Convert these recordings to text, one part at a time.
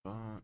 Uh,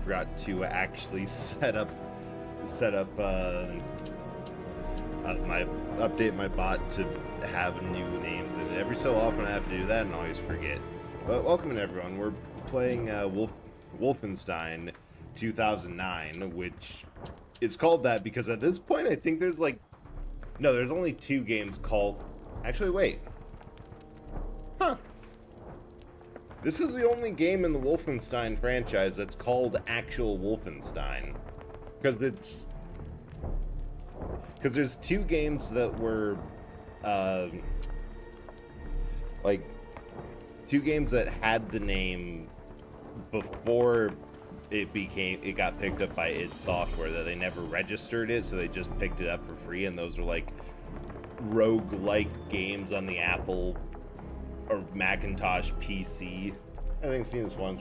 forgot to actually set up update my bot to have new names, and every so often I have to do that and always forget. But welcome everyone. We're playing Wolfenstein 2009, which is called that because at this point I think there's there's only 2 games called. Actually, wait. Huh. This is the only game in the Wolfenstein franchise that's called actual Wolfenstein. Because there's 2 games that were, 2 games that had the name before it got picked up by id Software, that they never registered it, so they just picked it up for free, and those are roguelike games on the Apple or Macintosh PC. I think I've seen this one.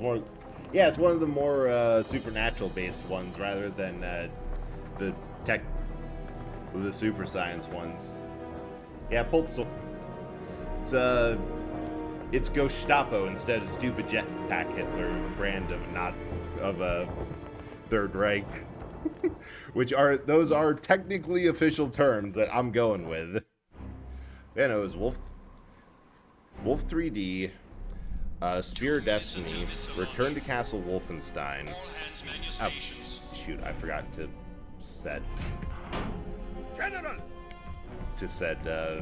It's one of the more supernatural based ones rather than the super science ones. Yeah, Pulpsel. It's Gestapo instead of stupid jetpack Hitler brand of Third Reich. Those are technically official terms that I'm going with. Yeah, no, it was Wolf 3D, Spear Destiny, Return to Castle Wolfenstein. Oh, shoot, I forgot to set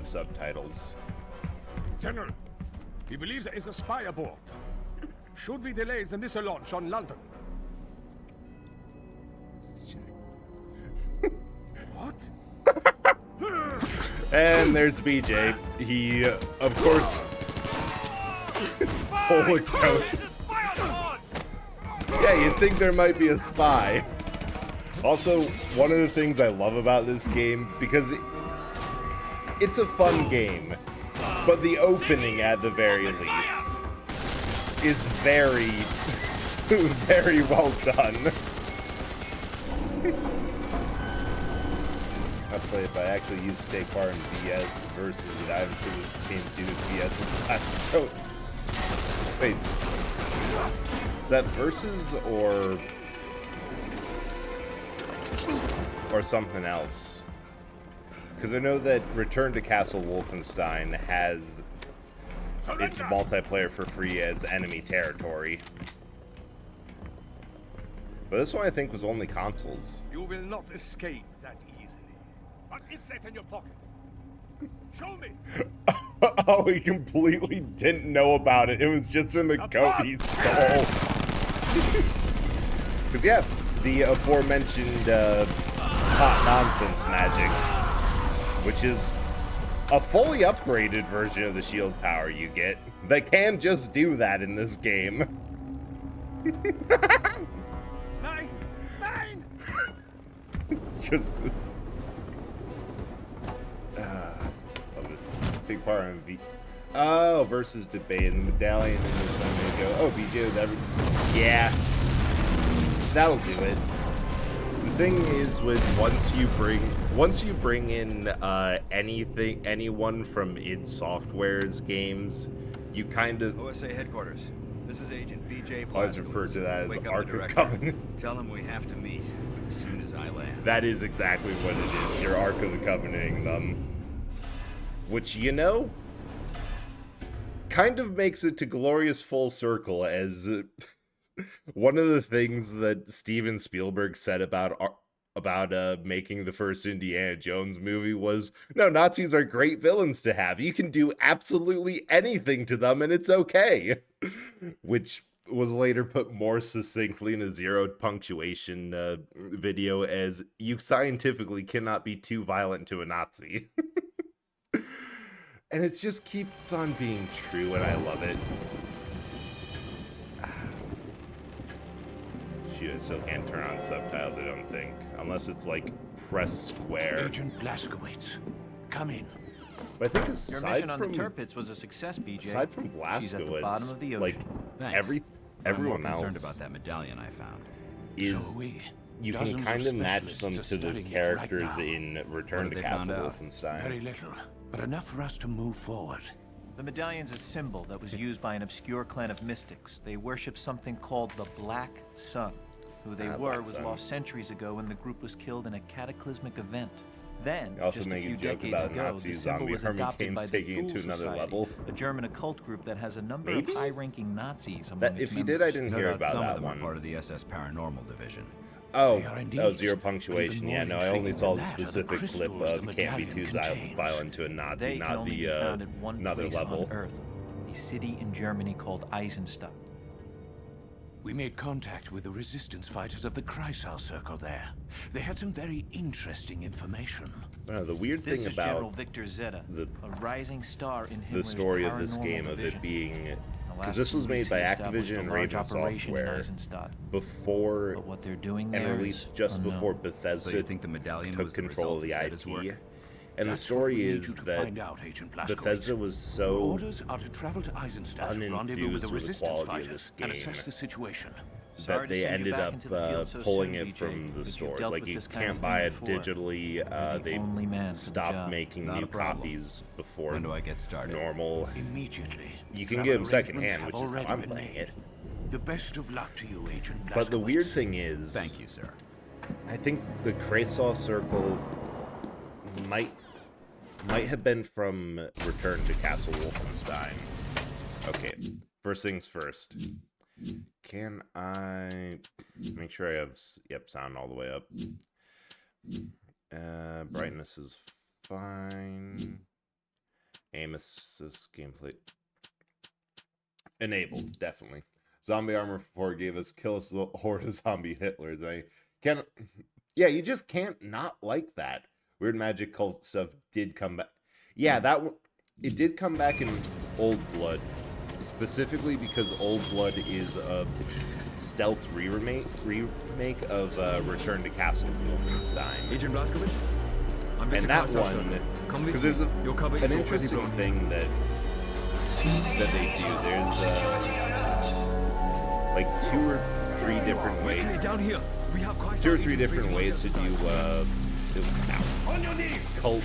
subtitles. General, we believe there is a spy aboard. Should we delay the missile launch on London? What? And there's BJ. He, of course, stole a coat. Yeah, you'd think there might be a spy. Also, one of the things I love about this game, because it's a fun game, but the opening, at the very least, is very, very well done. I'll play if I actually used to take part in VS versus it. I'm sure this game do VS with plastic coat. Wait, is that versus or something else? Because I know that Return to Castle Wolfenstein has its multiplayer for free as enemy territory. But this one I think was only consoles. You will not escape that easily. What is that in your pocket? Show me! Oh, he completely didn't know about it. It was just in the coat he stole. Because, yeah, the aforementioned hot nonsense magic, which is a fully upgraded version of the shield power you get. They can just do that in this game. Mine! Just... love it. Big part on V. Oh, versus debate and the medallion in this one may go. Oh, BJ with every. Yeah, that'll do it. The thing is, once you bring in anyone from id Software's games, you kind of. OSA headquarters. This is Agent BJ Blazkowicz. Always refer to that as the Ark of Covenant. Tell him we have to meet as soon as I land. That is exactly what it is. Your Ark of the Covenanting them. Which, kind of makes it to glorious full circle, as one of the things that Steven Spielberg said about making the first Indiana Jones movie was, no, Nazis are great villains to have. You can do absolutely anything to them and it's okay. Which was later put more succinctly in a zeroed punctuation video as, you scientifically cannot be too violent to a Nazi. And it just keeps on being true, and I love it. Shoot, I still can't turn on subtitles, I don't think. Unless it's press square. Agent Blazkowicz, come in. But I think Your mission on the Tirpitz was a success, BJ. Aside from She's at the bottom of the Blazkowicz, ocean. everyone I'm more concerned concerned about that medallion I found. is... You can kind of match them to the characters in Return to Castle Wolfenstein. Very little, but enough for us to move forward. The medallion's a symbol that was used by an obscure clan of mystics. They worship something called the Black Sun. Who they were was lost centuries ago when the group was killed in a cataclysmic event. Then, also just a make a few joke decades about ago, Nazi the symbol zombie was army adopted games by the taking it Thule to another Society, level. a German occult group that has a number Maybe? of high-ranking Nazis among That, its if you members. did, I didn't No hear doubt about some that of them one. are part of the SS Paranormal Division. Oh, They are oh, indeed. zero But punctuation. even Yeah, more no, I only intriguing saw than the that are the specific clip crystals the of can't be medallion too contains. violent to a Nazi, They can not only be the found at one another place level. on Earth, a city in Germany called Eisenstadt. We made contact with the resistance fighters of the Kreisau Circle there. They had some very interesting information. The weird This thing is General about Victor Zeta, the a rising star in the Himmler's story of this paranormal game of division. it being, The because last this few was made weeks, by he established Activision a and large Raven operation in Software Eisenstadt. before But what they're doing and there released is just unknown. before Bethesda So you think the medallion took was the control of result the of Zeta's work? IP. And the That's what story we need is you to that find out, Agent Blazkowicz. Bethesda was Your so orders are to travel to Eisenstadt, rendezvous with unenthused the with the resistance quality of fighters, this and game assess the situation. Sorry that to they send you ended back up into the field so pulling soon, it BJ, from the but you've stores. dealt Like, with you this kind can't of buy thing it before. digitally. You're the They only man for the stopped job. making Not new a problem. copies before When do I get started? normal. Immediately. You can Travel get them arrangements secondhand, have which is already how I'm been playing made. it. The best of luck to you, Agent Blazkowicz. But the weird thing is, Thank you, sir. I think the Kreisau Circle might have been from Return to Castle Wolfenstein. Okay, first things first. Can I make sure I have sound all the way up? Brightness is fine. Aim assist gameplay enabled, definitely. Zombie Armor 4 gave us kill us a horde of zombie Hitlers. I can't. Yeah, you just can't not like that. Weird magic cult stuff did come back. Yeah, it did come back in Old Blood, specifically because Old Blood is a stealth remake of Return to Castle Wolfenstein. Agent Blazkowicz? I'm And that one, because there's an interesting thing that they do. There's like two or three different ways to do cults,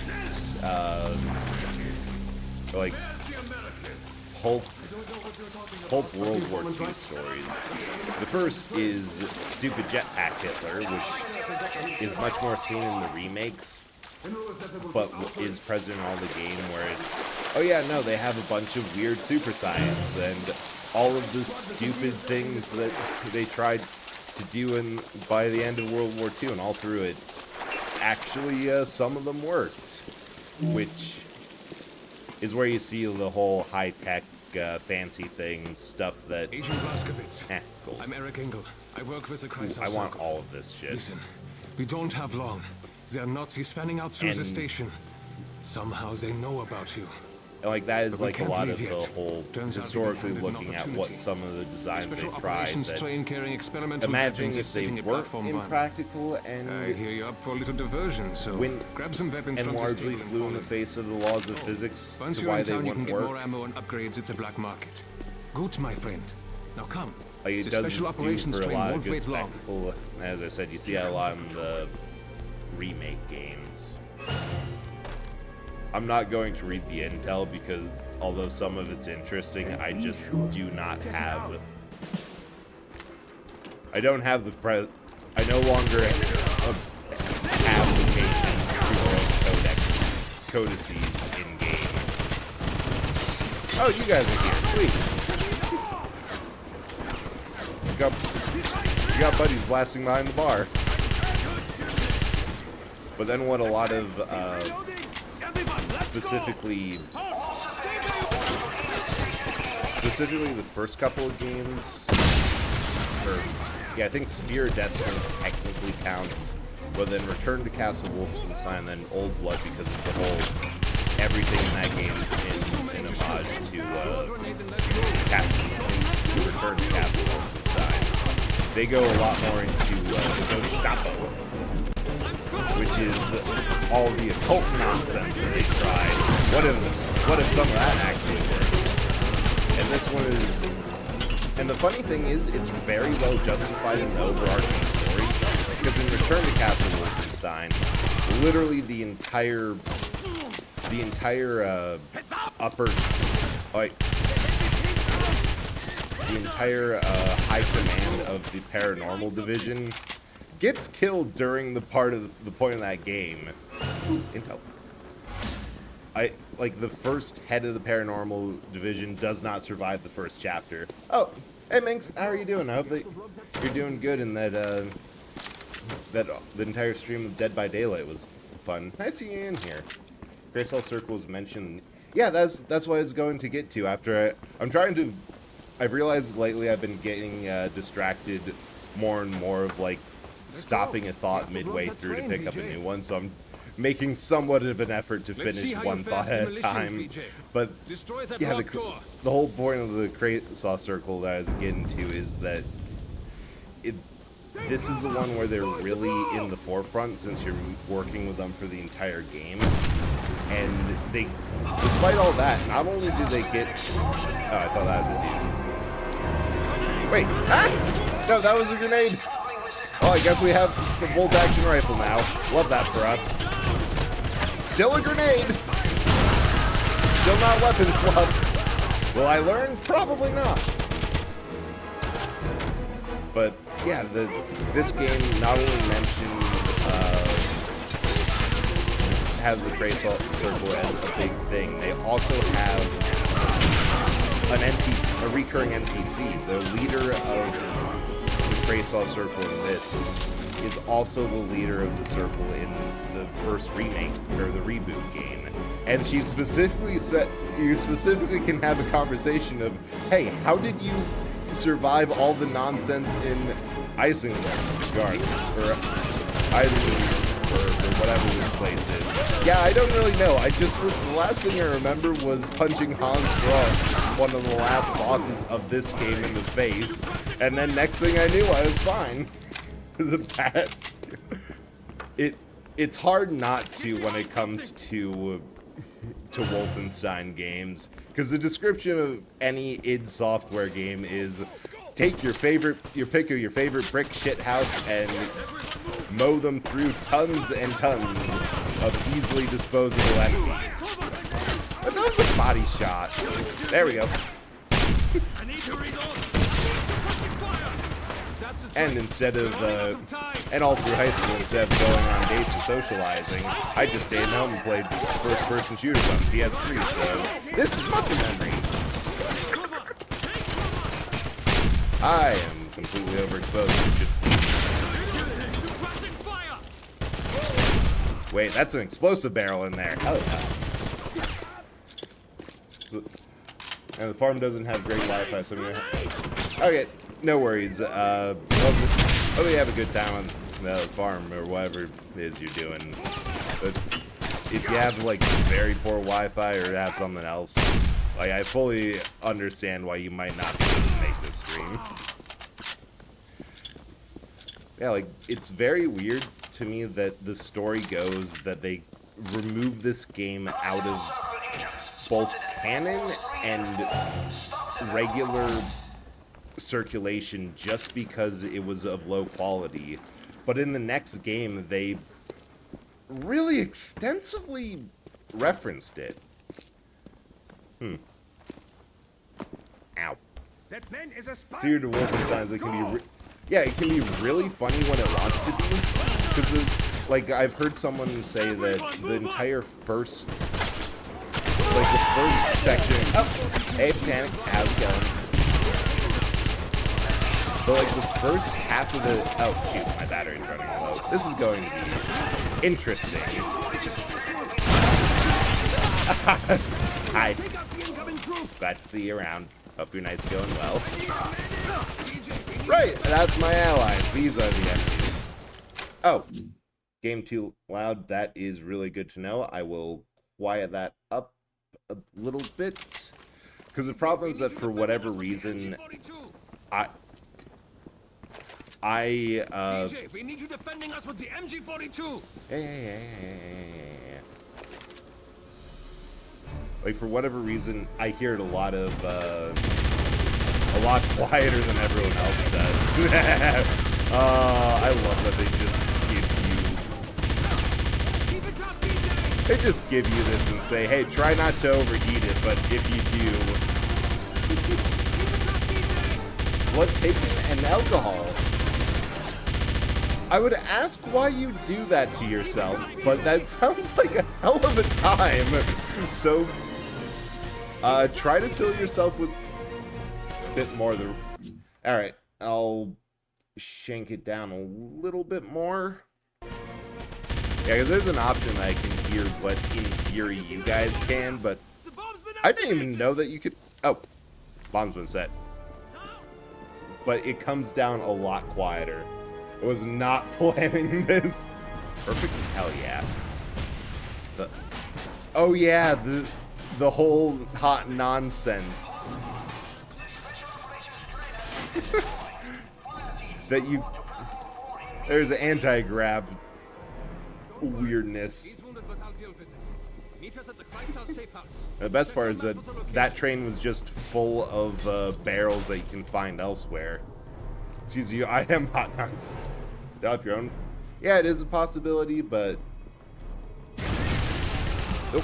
like pulp World War II stories. The first is Stupid Jetpack Hitler, which is much more seen in the remakes, but is present in all the game, where it's, oh yeah, no, they have a bunch of weird super science and all of the stupid things that they tried to do by the end of World War II, and all through it, actually, some of them worked, which is where you see the whole high-tech, fancy things, stuff that... Agent Blazkowicz. Cool. I'm Eric Engel. I work with the Kreisau I want Circle. all of this shit. Listen, we don't have long. There are Nazis fanning out through the And- station. Somehow they know about you. And like that is But we like a can't lot of leave the yet. whole Turns out historically we were handed an looking at what opportunity. some of the designs they Special tried operations that train carrying experimental imagining weapons is if they sitting at weren't platform 1. impractical and I hear you're up for a little diversion, so grab some weapons and from this largely table and flew in the follow. face of the laws of physics Once to you're why in they town, you can wouldn't get more work. ammo and upgrades. It's a black market. Good, my friend. Now come. Like, it The does special do operations for a train lot of won't good wait long. spectacle. As I said, you see that a lot in the remake games. I'm not going to read the intel because although some of it's interesting, I just do not have... I don't have the I no longer have the patience to learn codices in game. Oh, you guys are here. Sweet. You got buddies blasting behind the bar. But then what a lot of, specifically the first couple of games, yeah, I think Spear of Destiny technically counts, but then Return to Castle Wolfenstein, then Old Blood, because of the whole, everything in that game is in homage to Return to Castle Wolfenstein. They go a lot more into the Gestapo, which is all the occult nonsense that they tried. What if some of that actually worked? And this one is, and the funny thing is, it's very well justified in the overarching story, because in Return to Castle Wolfenstein, literally the entire upper, like, the entire high command of the paranormal division gets killed during the point of that game. Ooh, intel. Like, the first head of the paranormal division does not survive the first chapter. Oh, hey Minx, how are you doing? I hope that you're doing good and that the entire stream of Dead by Daylight was fun. Nice seeing you in here. Grayskull Circle was mentioned. Yeah, that's what I was going to get to after I've realized lately I've been getting distracted more and more of, like, stopping a thought midway through to pick up a new one, so I'm making somewhat of an effort to finish one thought at a time. But yeah, the whole point of the Grayskull Circle that I was getting to is that this is the one where they're really in the forefront since you're working with them for the entire game. And they, despite all that, not only do they get... Oh, I thought that was a dude. Wait, ah! No, that was a grenade! Oh, I guess we have the bolt-action rifle now. Love that for us. Still a grenade! Still not weapon swap. Will I learn? Probably not. But, yeah, this game not only mentioned have the Grayskull Circle as a big thing, they also have a recurring NPC. The leader of the Grayskull Circle in this is also the leader of the circle in the first remake, or the reboot game. And she specifically said, you specifically can have a conversation of, hey, how did you survive all the nonsense in Isengard, or Eisenberg, or whatever this place is? Yeah, I don't really know. The last thing I remember was punching Hans Grull, one of the last bosses of this game, in the face, and then next thing I knew, I was fine. The past. It's hard not to when it comes to Wolfenstein games, because the description of any id Software game is take your pick of your favorite brick shit house and mow them through tons and tons of easily disposable enemies. But that was a body shot. There we go. And instead of, and all through high school, instead of going on dates and socializing, I just stayed at home and played first-person shooters on PS3, so this is muscle memory. I am completely overexposed. Wait, that's an explosive barrel in there. Hell yeah. So, and the farm doesn't have great Wi-Fi, so I'm gonna... Okay, no worries. Hope you have a good time on the farm or whatever it is you're doing. But if you have, like, very poor Wi-Fi or have something else, like, I fully understand why you might not be able to make this stream. Yeah, like, it's very weird to me that the story goes that they remove this game out of both canon and regular circulation just because it was of low quality. But in the next game, they really extensively referenced it. Ow. Secret to Wolfenstein, it can be it can be really funny when it wants to be, because, like, I've heard someone say that the entire first, like, the first section, hey, Panic, how's it going? But, like, the first half of the, oh, shoot, my battery's running low. This is going to be interesting. Hi. Glad to see you around. Hope your night's going well. Right, that's my allies. These are the enemies. Oh, game too loud. That is really good to know. I will quiet that up a little bit. Because the problem is that for whatever reason, DJ, we need you defending us with the MG42. Yeah. Like, for whatever reason, I hear it a lot quieter than everyone else does. I love that they just give you this and say, hey, try not to overheat it, but if you do, blood taken, and alcohol. I would ask why you do that to yourself, but that sounds like a hell of a time. So, try to fill yourself with a bit more. Alright, I'll shank it down a little bit more. Yeah, because there's an option that I can hear what in theory you guys can, but I didn't even know that you could... Oh, bomb's been set. But it comes down a lot quieter. I was not planning this. Perfect. Hell yeah. Oh yeah, the whole hot nonsense. That you... There's anti-grab weirdness. The best part is that that train was just full of barrels that you can find elsewhere. Excuse you, I am hot nuts. Develop your own. Yeah, it is a possibility, but nope.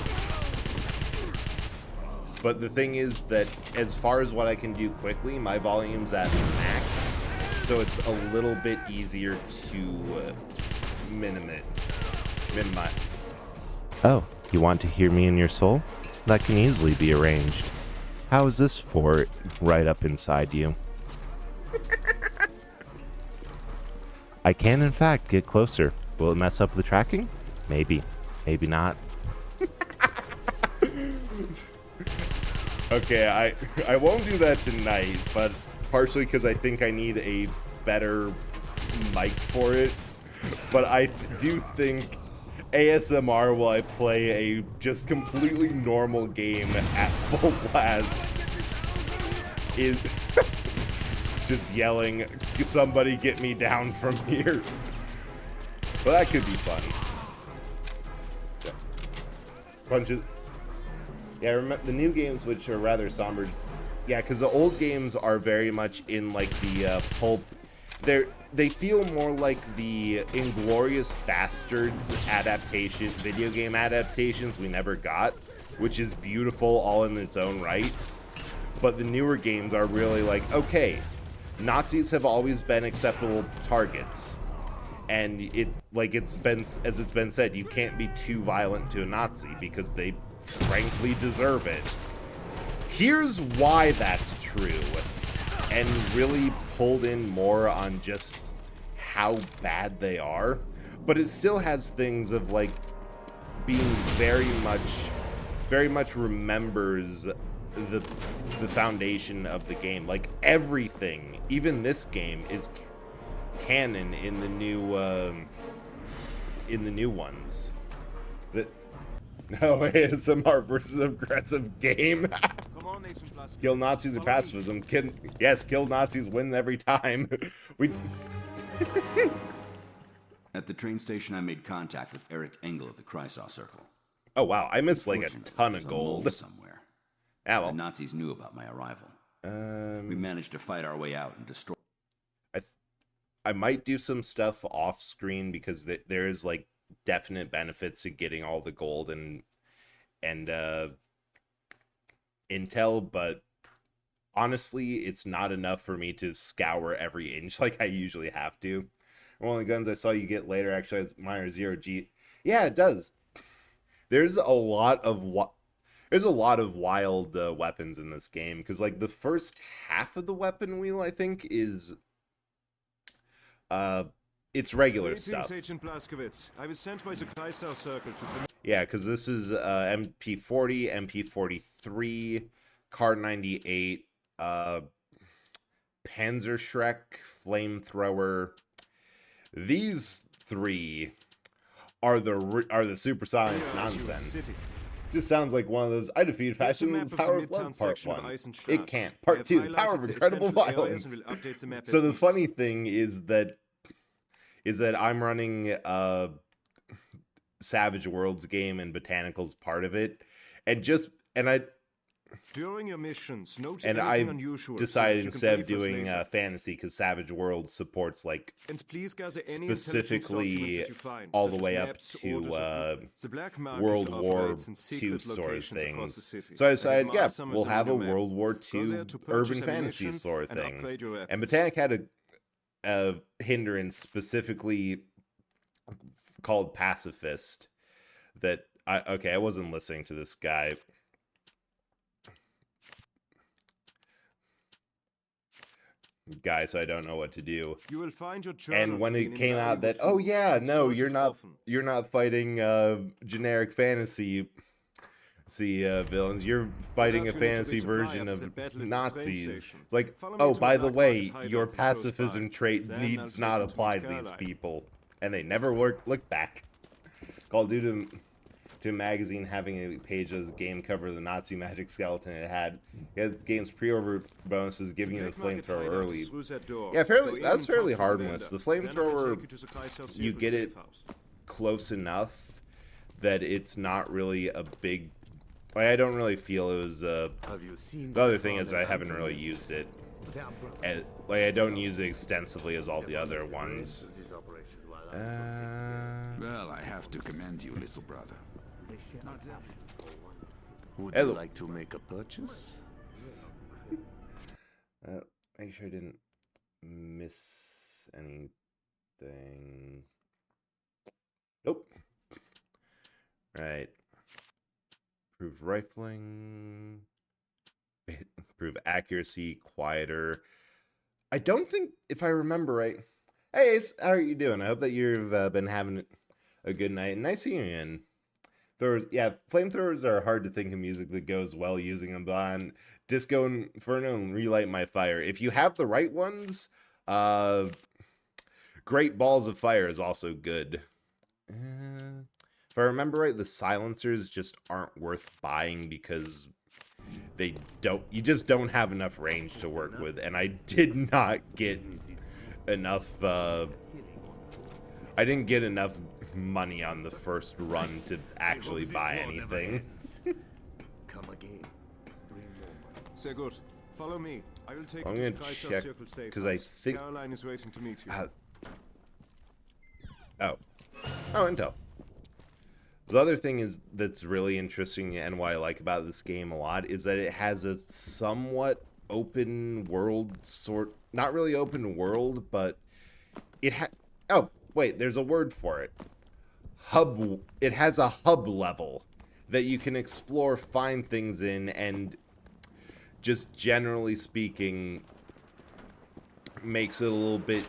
But the thing is that as far as what I can do quickly, my volume's at max, so it's a little bit easier to minimize. Oh, you want to hear me in your soul? That can easily be arranged. How is this for right up inside you? I can, in fact, get closer. Will it mess up the tracking? Maybe. Maybe not. Okay, I won't do that tonight, but partially because I think I need a better mic for it. But I do think ASMR while I play a just completely normal game at full blast is just yelling, somebody get me down from here. Well, that could be funny. Punches. Yeah, remember the new games, which are rather somber. Yeah, because the old games are very much in like the pulp. They feel more like the Inglourious Bastards adaptation, video game adaptations we never got, which is beautiful all in its own right. But the newer games are really like, okay, Nazis have always been acceptable targets, and it's been said, you can't be too violent to a Nazi because they frankly deserve it. Here's why that's true, and really pulled in more on just how bad they are, but it still has things of like being very much remembers the foundation of the game. Like everything, even this game, is canon in the new ones. No, ASMR versus aggressive game. Kill Nazis or pacifism. Yes, kill Nazis win every time. At the train station, I made contact with Eric Engel of the Kreisau Circle. Oh wow, I missed like a ton of There's a gold mole somewhere. Ah, well. The Nazis knew about my arrival. We managed to fight our way out and destroy. I might do some stuff off screen because there is like definite benefits to getting all the gold and intel, but honestly, it's not enough for me to scour every inch like I usually have to. One of the guns I saw you get later actually has minor 0G. Yeah, it does. There's a lot of wild weapons in this game, because like the first half of the weapon wheel, I think, is it's regular stuff. Agent Blaskowitz. I was sent by the Kreisau Circle to... Yeah, because this is MP40, MP43, Car 98, Panzerschreck, Flamethrower. These three are the supersonics nonsense. Just sounds like one of those. I defeated fascism with the power of love, part 1. It can't. Part 2, the power of incredible violence. So the funny thing is that I'm running Savage Worlds game and Botanical's part of it, and During your missions, note And anything I unusual. decided so that you instead can of brief us doing later. fantasy, because Savage Worlds supports like And please gather any intelligence specifically documents that you find, all such the as way up maps, to orders of the black market World War operates in II secret sort of locations across the things. city. So I have decided, yeah, marked some of we'll them on have a your map. World War Go there II to urban purchase fantasy ammunition sort of and thing. upgrade your And weapons. Botanic had a hindrance specifically called pacifist that I wasn't listening to this guy. So I don't know what to do. You will find your journal And when to be it an came out invaluable that, oh tool, yeah, but no, sort it often. you're not fighting generic fantasy villains. You're fighting a out, you need to fantasy resupply version us of at Battle at the train Nazis. station. Like, Follow me oh, to by the the black way, market your hideouts that's close pacifism by. trait Then I'll needs take not you to apply to North these Carolina. people. And they never look back. Call of Duty magazine having a page as game cover of the Nazi magic skeleton it had game's pre-order bonuses giving you the flamethrower early. Yeah, that's fairly harmless. The flamethrower, you get it close enough that it's not really a big, like, I don't really feel it was the other thing is I haven't really used it as, like, I don't use it extensively as all the other ones. Well, I have to commend you, little brother. Would you like to make a purchase? Make sure I didn't miss anything. Nope. Right. Improve rifling. Improve accuracy. Quieter. I don't think, if I remember right. Hey, Ace, how are you doing? I hope that you've been having a good night. Nice seeing you in. Flamethrowers are hard to think of music that goes well using them on Disco Inferno and Relight My Fire. If you have the right ones, Great Balls of Fire is also good. If I remember right, the silencers just aren't worth buying because you just don't have enough range to work with, and I did not get enough, I didn't get enough money on the first run to actually buy anything. Come again. Say good. Follow me. I will take I'm you to gonna Kaiser check, Circle safe because I house. think Caroline is waiting to meet you. Oh, intel. The other thing is that's really interesting and what I like about this game a lot is that it has a somewhat open world not really open world, but there's a word for it. It has a hub level that you can explore, find things in, and just generally speaking makes it a little bit.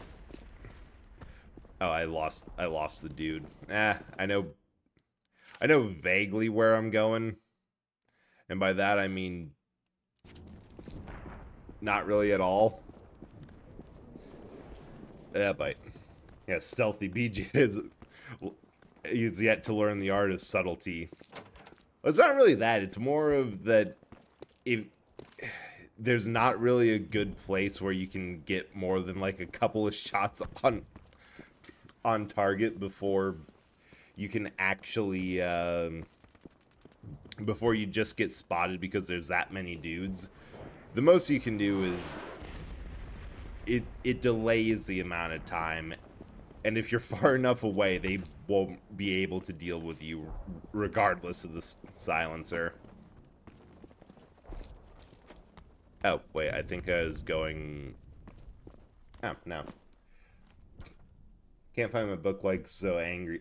Oh, I lost the dude. I know vaguely where I'm going. And by that I mean not really at all. But yeah, stealthy BJ is yet to learn the art of subtlety. Well, it's not really that. It's more of that if there's not really a good place where you can get more than like a couple of shots on target before you can actually before you just get spotted because there's that many dudes. The most you can do is it delays the amount of time, and if you're far enough away, they won't be able to deal with you regardless of the silencer. Oh, wait, I think I was going... Oh, no. Can't find my book like so angry.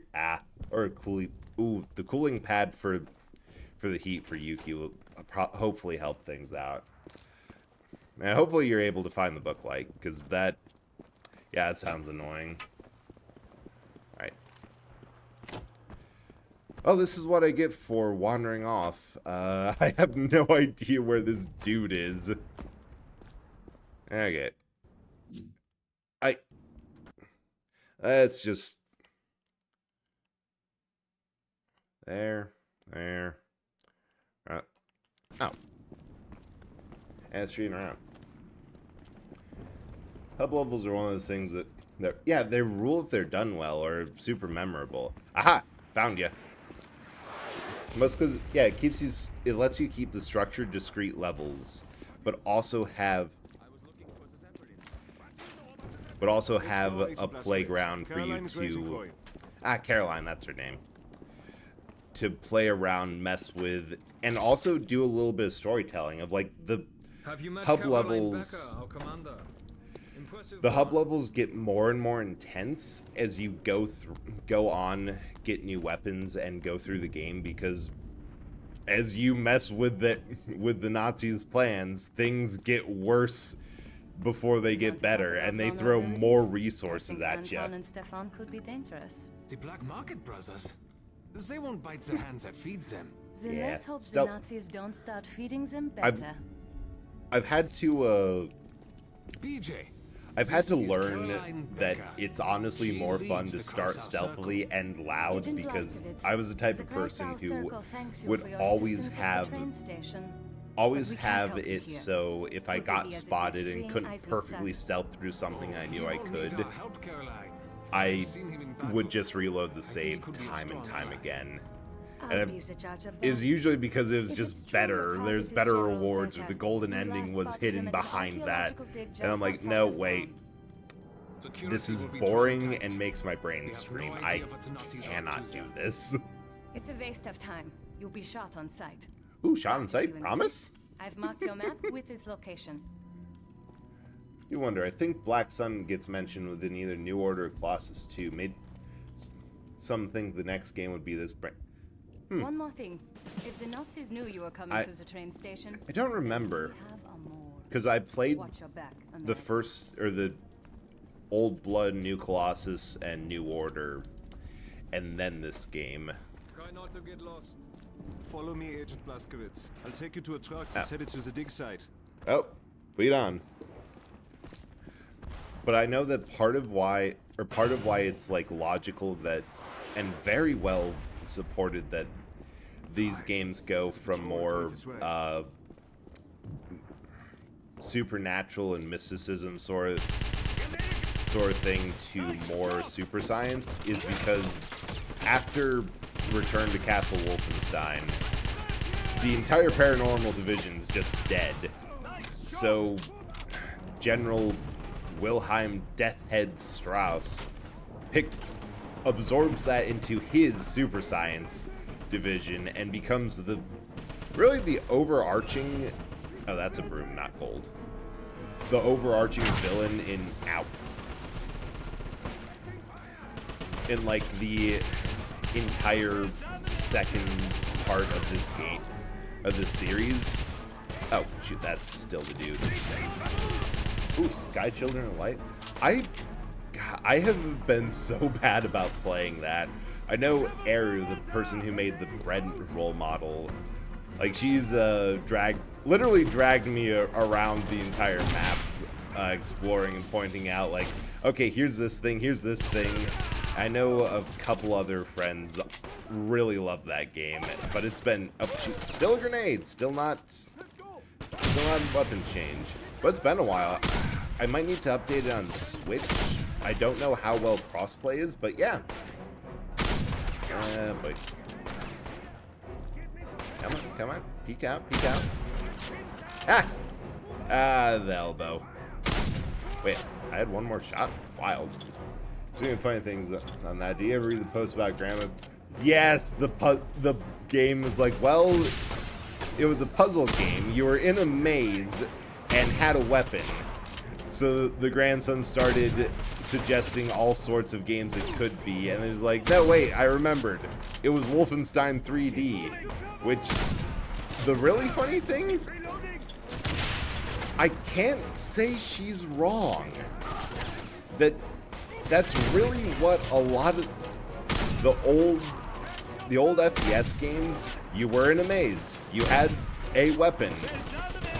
Or a cooling... Ooh, the cooling pad for the heat for Yuki will hopefully help things out. And hopefully you're able to find the book light, because that... Yeah, that sounds annoying. Alright. Oh, this is what I get for wandering off. I have no idea where this dude is. Okay. Let's just... There. Oh. And stream around. Hub levels are one of those things that they rule if they're done well or super memorable. Aha! Found ya. Most because, yeah, it lets you keep the structured, discrete levels, but also have a playground for you to Caroline, that's her name, to play around, mess with, and also do a little bit of storytelling of like the hub levels. The hub levels get more and more intense as you go on, get new weapons, and go through the game, because as you mess with the Nazis' plans, things get worse before they get better, and they throw more resources at you. Anton and Stefan could be dangerous. The black market brothers. They won't bite the hands that feeds them. Then Yeah, let's hope the still- Nazis don't start feeding them better. I've had to BJ. I've had to This is learn Caroline that Becker. it's honestly She more fun leads to the start Kreisau stealthily and loud, Agent because Blazkowicz, I was the type the of person Kreisau who Circle thanks you would for your always assistance at the have train station. always But we can't have help you it here. so if I We're got busy as it is spotted and freeing couldn't Eisenstadt. perfectly stealth through something I knew I He will need could, our help, Caroline. I I've seen him in battle. would just reload the think he save could be a time and strong time ally. again. I'll And be the judge of it was that. usually because it was If just it's true better. your There's target is better General rewards, or Zeta, the golden we ending last was spotted hidden him at an behind that. archaeological dig And I'm just like, outside no, of wait. town. Security This is will be drawn boring tight. and makes my brain We have scream. no I idea what the Nazis are up cannot to do there. this. It's a waste of time. You'll be shot on sight. Ooh, shot on But if sight? you Promise? insist, I've marked your map with its location. You wonder, I think Black Sun gets mentioned within either New Order or Colossus 2. Made some think the next game would be this. One more thing. If the Nazis knew you were coming to the train station, I don't then remember, we have a morgue. because I played Watch your back, the America. first, or the Old Blood, New Colossus, and New Order, and then this game. Try not to get lost. Follow me, Agent Blazkowicz. I'll take you to a truck that's headed to the dig site. Oh, lead on. But I know that part of why it's like logical that, and very well supported, that these games go from more supernatural and mysticism sort of thing to more super science, is because after Return to Castle Wolfenstein, the entire paranormal division's just dead. So General Wilhelm Deathhead Strauss absorbs that into his super science division and becomes the overarching, oh, that's a broom, not gold, the overarching villain in like the entire second part of this game, of this series. Oh shoot, that's still the dude. Ooh, Sky Children of Light. I have been so bad about playing that. I know Eru, the person who made the bread roll model, like she's literally dragged me around the entire map, exploring and pointing out like, okay, here's this thing, here's this thing. I know a couple other friends really love that game, but it's been still a grenade, still not a weapon change. But it's been a while. I might need to update it on Switch. I don't know how well crossplay is, but yeah. But come on, peek out. The elbow. Wait, I had one more shot? Wild. Doing funny things on that. Do you ever read the post about Grandma? Yes, the game was like, well, it was a puzzle game. You were in a maze and had a weapon. So the grandson started suggesting all sorts of games it could be, and it was like, no, wait, I remembered. It was Wolfenstein 3D, which, the really funny thing, I can't say she's wrong. That's really what a lot of the old FPS games, you were in a maze, you had a weapon,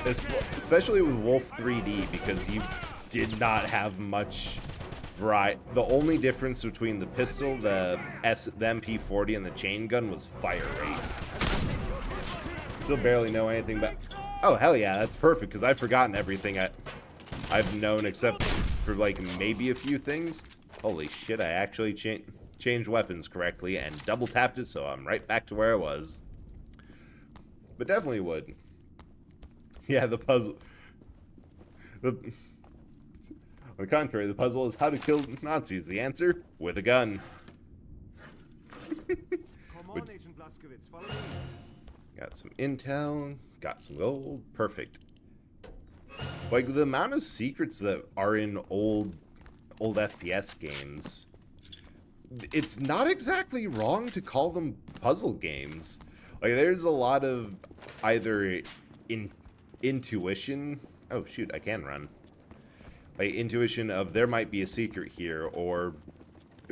especially with Wolf 3D, because you did not have much variety. The only difference between the pistol, the MP40, and the chain gun was fire rate. Still barely know anything about. Oh hell yeah, that's perfect, because I've forgotten everything I've known except for like maybe a few things. Holy shit, I actually changed weapons correctly and double tapped it, so I'm right back to where I was. but definitely would. Yeah, the puzzle. On the contrary, the puzzle is how to kill Nazis. The answer? With a gun. Come on, Agent Blazkowicz, follow me. Got some intel, got some gold, perfect. Like, the amount of secrets that are in old FPS games, it's not exactly wrong to call them puzzle games. Like, there's a lot of either intuition. Oh, shoot, I can run. Like, intuition of there might be a secret here, or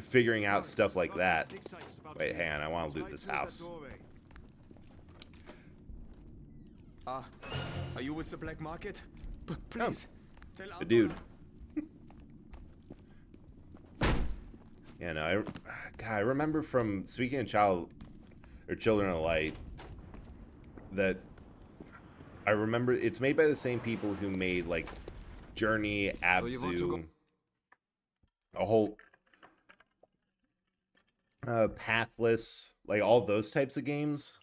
figuring out stuff like that. Wait, hang on, I want to loot this house. Are you with the black market? Please, tell The dude. Yeah, no, I remember from, speaking of Children of Light, that I remember it's made by the same people who made, like, Journey, Abzu, a whole Pathless, like all those types of games,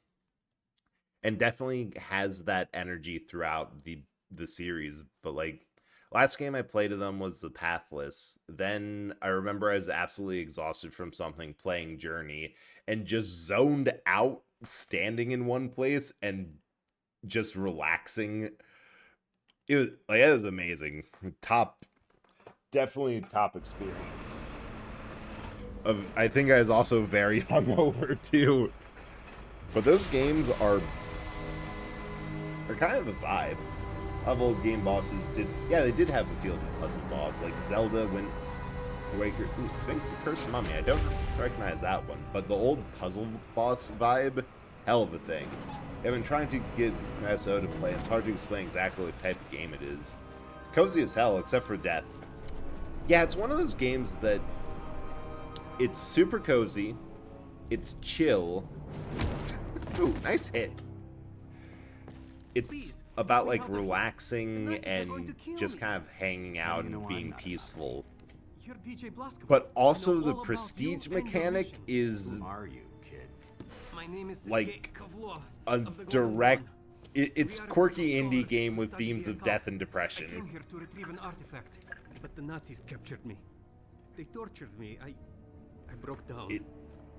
and definitely has that energy throughout the series. But like, last game I played of them was the Pathless. Then I remember I was absolutely exhausted from something, playing Journey, and just zoned out, standing in one place and just relaxing. It was amazing. Definitely top experience. I think I was also very hungover too. But those games are kind of a vibe. Of old game bosses they did have a feel of a puzzle boss, like Zelda, Wind Waker. Ooh, Sphinx, the Cursed Mummy. I don't recognize that one, but the old puzzle boss vibe, hell of a thing. I've been trying to get SO to play. It's hard to explain exactly what type of game it is. Cozy as hell, except for death. Yeah, it's one of those games that it's super cozy, it's chill. Ooh, nice hit. It's about like relaxing and just kind of hanging out and being peaceful. But also the prestige mechanic is like a direct, it's quirky indie game with themes of death and depression. I came here to retrieve an artifact, but the Nazis captured me. They tortured me. I broke down.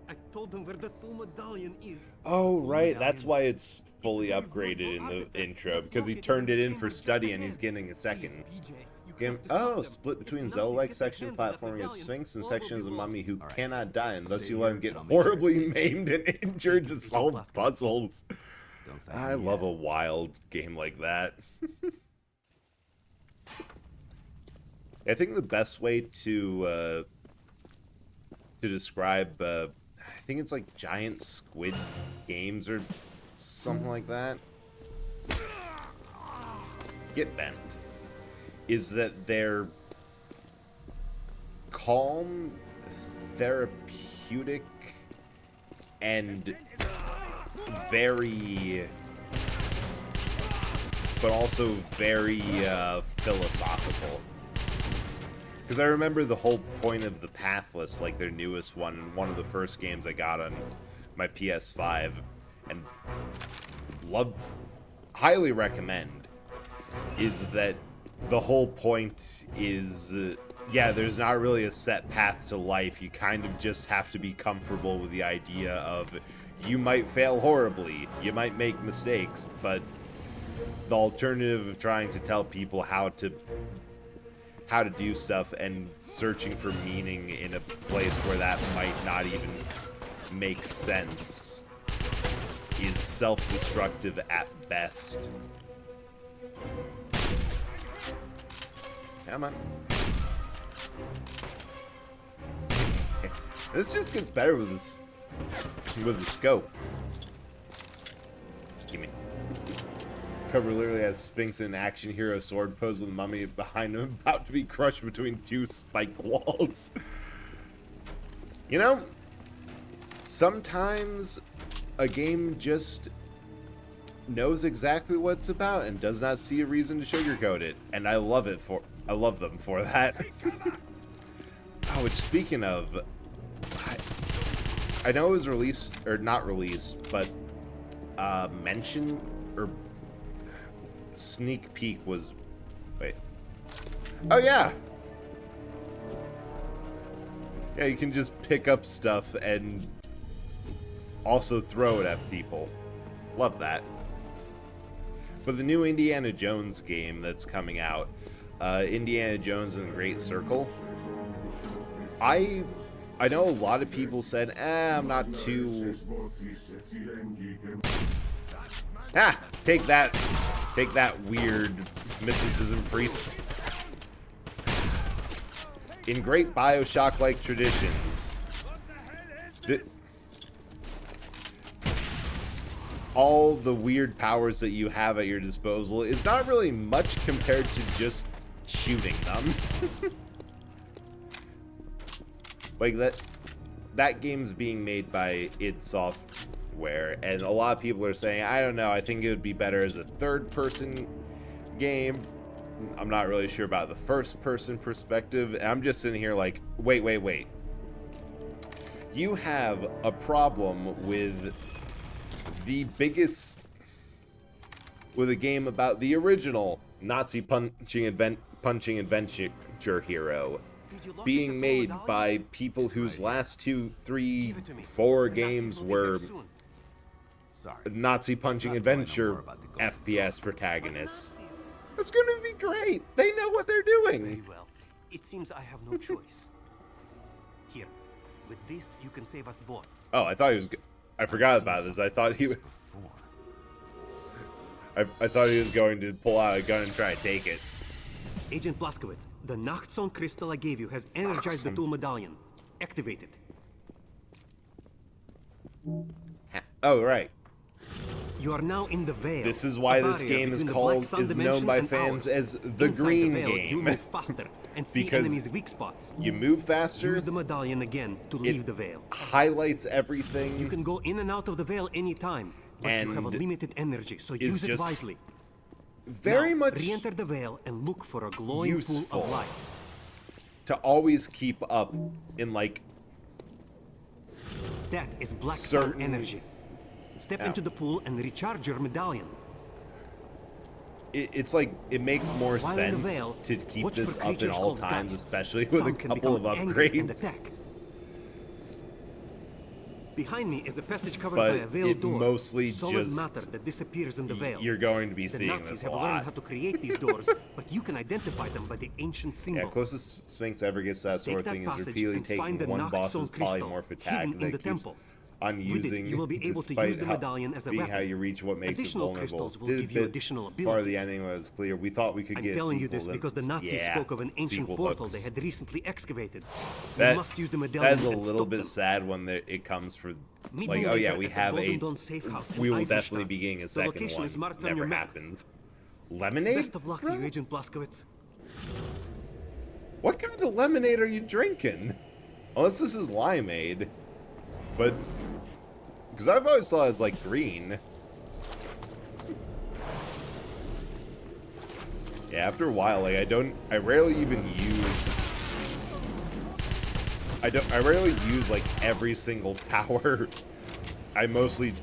I told them where the Tool Medallion is. Oh, right. That's why it's fully upgraded in the intro, because he turned it in for study and he's getting a second. Split between Zelda-like section platforming as Sphinx and sections of Mummy who cannot die, and thus you let him get horribly maimed and injured to solve puzzles. I love a wild game like that. I think the best way to describe, I think it's like giant squid games or something like that. Get bent. Is that they're calm, therapeutic, and very, but also very philosophical. Because I remember the whole point of the Pathless, like their newest one of the first games I got on my PS5, and highly recommend, is that the whole point is, there's not really a set path to life. You kind of just have to be comfortable with the idea of you might fail horribly, you might make mistakes, but the alternative of trying to tell people how to do stuff and searching for meaning in a place where that might not even make sense is self-destructive at best. Come on. This just gets better with the scope. Gimme. Cover literally has Sphinx in an action hero sword pose with the Mummy behind him, about to be crushed between two spiked walls. You know, sometimes a game just knows exactly what it's about and does not see a reason to sugarcoat it, and I love them for that. Oh, which, speaking of, I know it was released, or not released, but mention or sneak peek was... Wait. Oh, yeah! Yeah, you can just pick up stuff and also throw it at people. Love that. But the new Indiana Jones game that's coming out, Indiana Jones and the Great Circle, I know a lot of people said, I'm not too... Take that weird mysticism priest. In great Bioshock-like traditions, all the weird powers that you have at your disposal is not really much compared to just shooting them. Like, that game's being made by id Software, and a lot of people are saying, I don't know, I think it would be better as a third-person game. I'm not really sure about the first-person perspective, and I'm just sitting here like, wait. You have a problem with with a game about the original Nazi punching adventure hero being made by people whose last 2, 3, 4 games were Nazi punching adventure FPS protagonists. It's gonna be great. They know what they're doing. Very well. It seems I have no choice. Here, with this, you can save us both. Oh, I thought he was. I forgot about this. I thought he was. I thought he was going to pull out a gun and try to take it. Agent Blazkowicz, the Nachtzone crystal I gave you has energized the tool medallion. Activate it. Oh, right. You are now in the Veil. This is why this game is known by fans as the Green Game. You move faster and see Because enemies' weak spots. You move faster. Use the medallion again to leave the Veil. Highlights everything. You can go in and out of the Veil anytime, but you have a limited energy, so use it wisely. Very much re-enter the Veil and look for a glowing useful pool of light. To always keep up in like that is black sun energy. Step into the pool and recharge your medallion. It's like, it makes more sense to keep this up in all times, especially with a couple of upgrades. Behind me is a passage covered by a veil door. Mostly solid just matter that disappears in the veil. You're going to be the seeing Nazis this a have lot. learned how to create these doors, but you can identify them by the ancient symbol. Yeah, closest Sphinx ever gets to that sort of thing is repeatedly taking one boss's polymorph attack that keeps on using, you will be able to use the medallion as a weapon. How you reach what makes additional it vulnerable. crystals will give you additional abilities. Part of the ending was clear. We thought we could get a sequel. I'm telling you this because the Nazis spoke of an ancient portal they had recently excavated. That, you must use the medallion. That's a little bit sad when it comes for like, oh yeah, we have a. We will definitely be getting a second one. Never happens. Lemonade? Best of luck to you, Agent Blazkowicz. What kind of lemonade are you drinking? Unless this is limeade. But, because I've always thought it was like green. Yeah, after a while, like I rarely even use. I rarely use like every single power. I mostly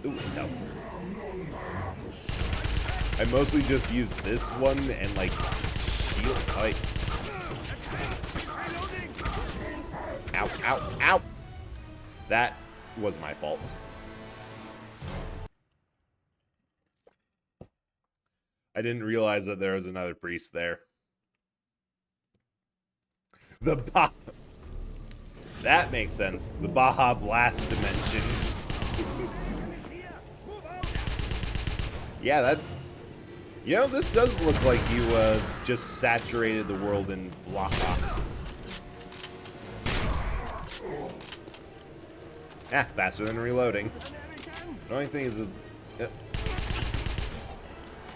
just use this one and like shield. Like, ow, ow, ow! That was my fault. I didn't realize that there was another priest there. That makes sense. The Baja Blast dimension. Yeah, that... You know, this does look like you just saturated the world in Baja. Faster than reloading. The only thing is...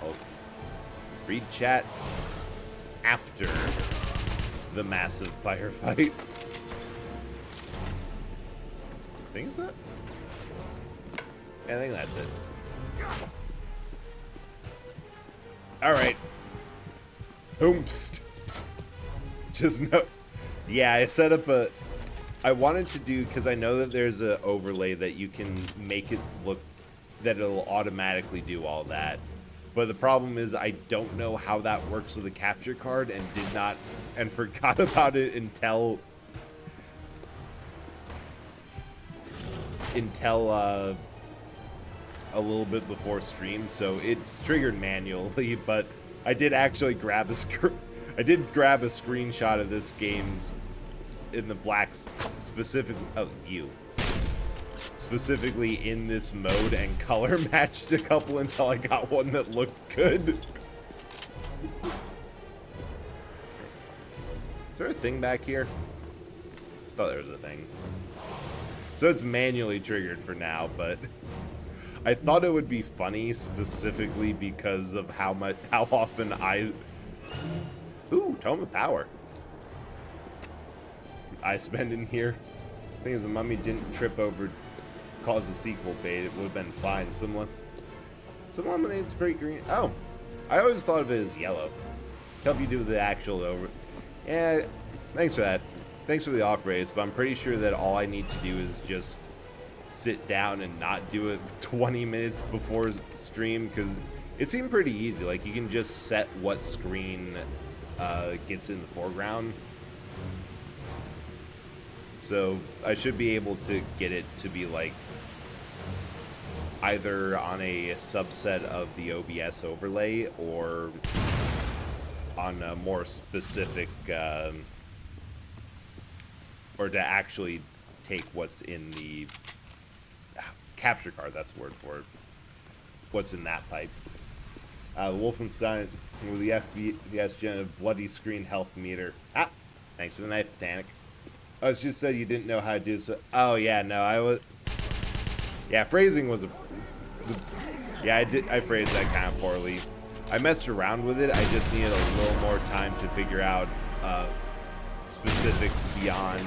I'll read chat after the massive firefight. I think that? Yeah, I think that's it. Alright. Oomst. Just no. Yeah, I set up a... I wanted to do, because I know that there's an overlay that you can make it look that it'll automatically do all that. But the problem is I don't know how that works with a capture card and forgot about it until a little bit before stream, so it's triggered manually, but I did actually grab a screenshot of this game's in the blacks specifically in this mode and color matched a couple until I got one that looked good. Is there a thing back here? Oh, there's a thing. So it's manually triggered for now, but I thought it would be funny specifically because of how often Ooh, Tome of Power. I spend in here. Thing is, the mummy didn't trip over, cause a sequel bait. It would have been fine. Some lemonade's pretty green. Oh, I always thought of it as yellow. Help you do the actual over. Yeah, thanks for that. Thanks for the off race, but I'm pretty sure that all I need to do is just sit down and not do it 20 minutes before stream, because it seemed pretty easy. Like, you can just set what screen gets in the foreground. So I should be able to get it to be like either on a subset of the OBS overlay or on a more specific, or to actually take what's in the capture card, that's the word for it, what's in that pipe. Wolfenstein with the FPS gen of bloody screen health meter. Ah, thanks for the knife, Botanic. I was just said you didn't know how to do so. Oh yeah, no, I was. Yeah, phrasing was yeah, I phrased that kind of poorly. I messed around with it. I just needed a little more time to figure out specifics beyond.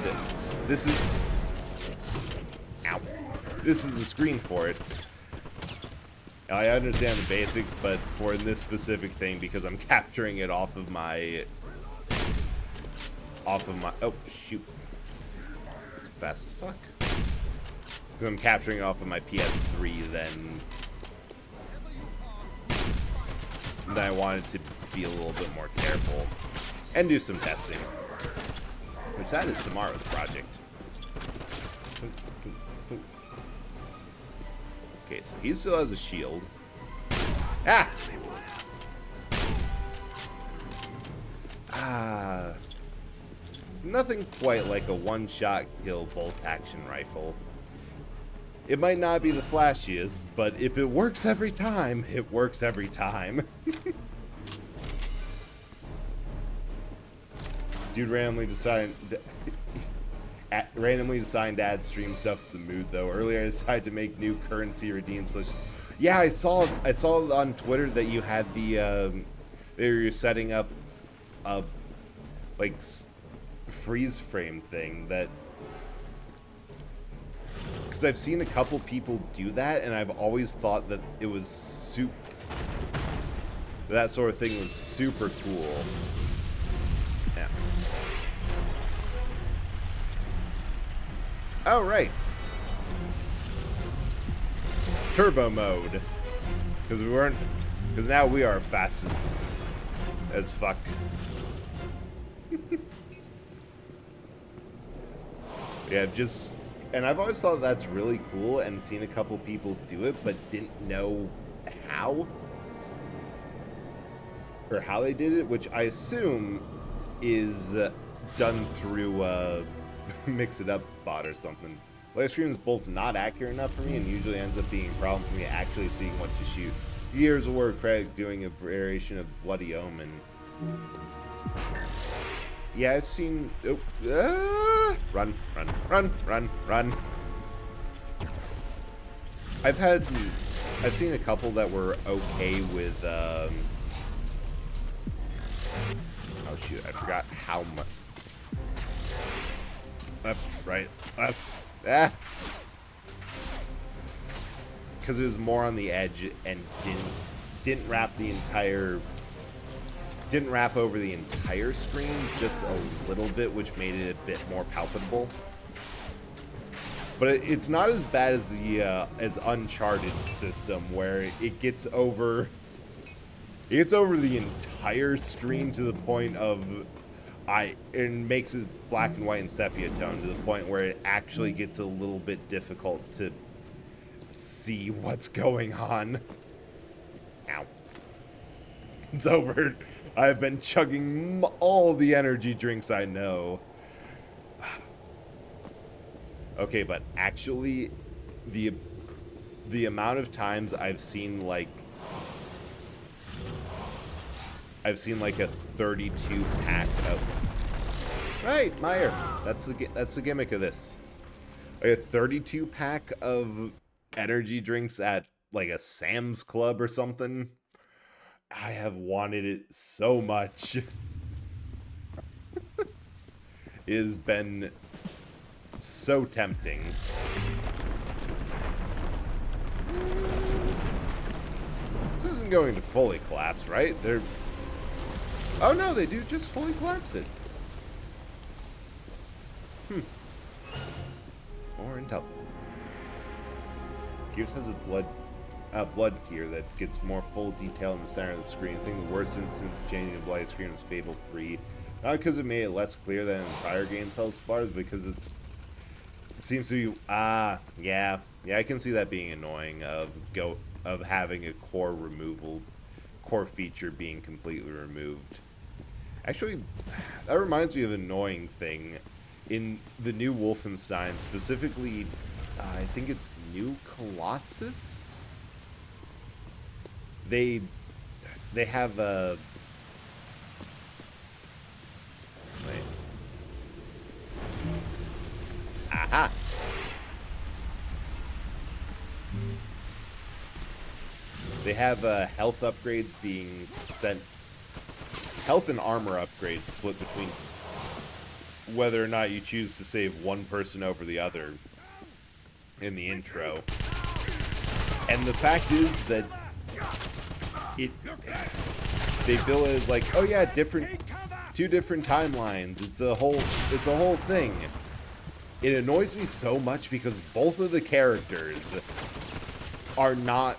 This is. Ow. This is the screen for it. I understand the basics, but for this specific thing, because I'm capturing it off of my. Oh shoot. Fast as fuck. Because I'm capturing it off of my PS3, then I wanted to be a little bit more careful and do some testing, which that is tomorrow's project. Okay, so he still has a shield. Ah! Nothing quite like a one-shot kill bolt-action rifle. It might not be the flashiest, but if it works every time, it works every time. Dude randomly decided to add stream stuff to the mood, though. Earlier I decided to make new currency redeem slash. Yeah, I saw on Twitter that you had the they were setting up a like freeze frame thing that, because I've seen a couple people do that, and I've always thought that it was that sort of thing was super cool. Yeah. Oh, right. Turbo mode. Because now we are fast as fuck. Yeah, and I've always thought that's really cool and seen a couple people do it, but didn't know how. Or how they did it, which I assume is done through Mix It Up bot or something. Live stream is both not accurate enough for me and usually ends up being a problem for me actually seeing what to shoot. Years of work, Craig, doing a variation of Bloody Omen. Yeah, I've seen. Oh, run. I've seen a couple that were okay with. Oh shoot! I forgot how much. Left, right, left. Ah. Because it was more on the edge and didn't wrap over the entire screen, just a little bit, which made it a bit more palpable. But it's not as bad as the as Uncharted system, where it gets over the entire screen to the point of it makes it black and white and sepia tone to the point where it actually gets a little bit difficult to see what's going on. Ow. It's over. I've been chugging all the energy drinks I know. Okay, but actually, the amount of times I've seen like a 32 pack of right, Meyer. That's the gimmick of this. A 32 pack of energy drinks at like a Sam's Club or something. I have wanted it so much. It has been so tempting. This isn't going to fully collapse, right? Oh no, they do just fully collapse it. More intel. Gears has a blood gear that gets more full detail in the center of the screen. I think the worst instance of changing the bloody screen was Fable 3. Not because it made it less clear than in prior games health bars, because it seems to be yeah, I can see that being annoying of having a core feature being completely removed. Actually, that reminds me of an annoying thing in the new Wolfenstein, specifically I think it's New Colossus. They have a wait. Aha. They have health upgrades being sent. Health and armor upgrades split between whether or not you choose to save one person over the other in the intro. And the fact is that they bill it as like, oh yeah, two different timelines. It's a whole thing. It annoys me so much because both of the characters are not,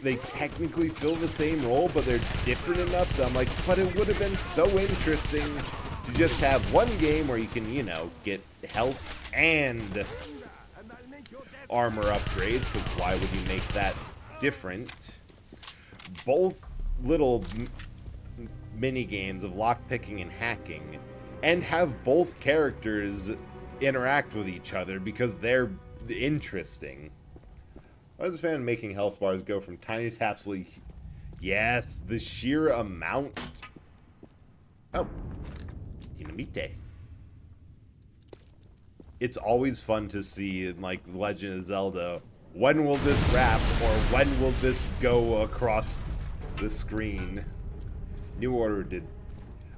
they technically fill the same role, but they're different enough that I'm like, but it would have been so interesting to just have one game where you can, get health and armor upgrades, because why would you make that different? Both little mini games of lockpicking and hacking, and have both characters interact with each other because they're interesting. I was a fan of making health bars go from tiny to absolutely... Yes, the sheer amount... Oh. Dinamite. It's always fun to see in, like, Legend of Zelda, when will this wrap, or when will this go across the screen? New Order did...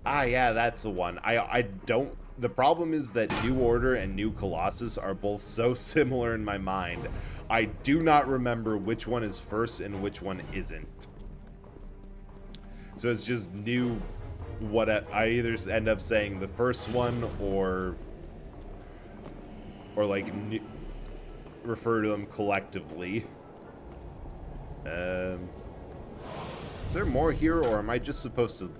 yeah, that's the one. I don't... The problem is that New Order and New Colossus are both so similar in my mind. I do not remember which one is first and which one isn't. So it's just new. What I either end up saying the first one or like new, refer to them collectively. Is there more here, or am I just supposed to?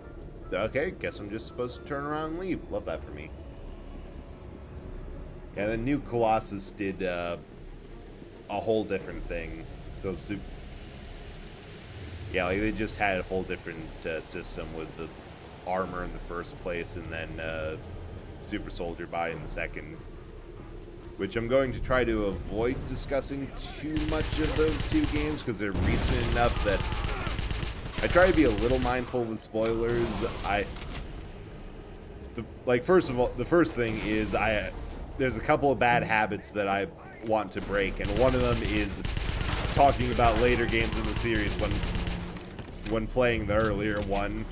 Okay, guess I'm just supposed to turn around and leave. Love that for me. Yeah, the New Colossus did a whole different thing. So, yeah, like they just had a whole different system with the armor in the first place, and then Super Soldier Body in the second. Which I'm going to try to avoid discussing too much of those two games because they're recent enough that I try to be a little mindful of the spoilers. First of all, the first thing is there's a couple of bad habits that I want to break, and one of them is talking about later games in the series when playing the earlier one.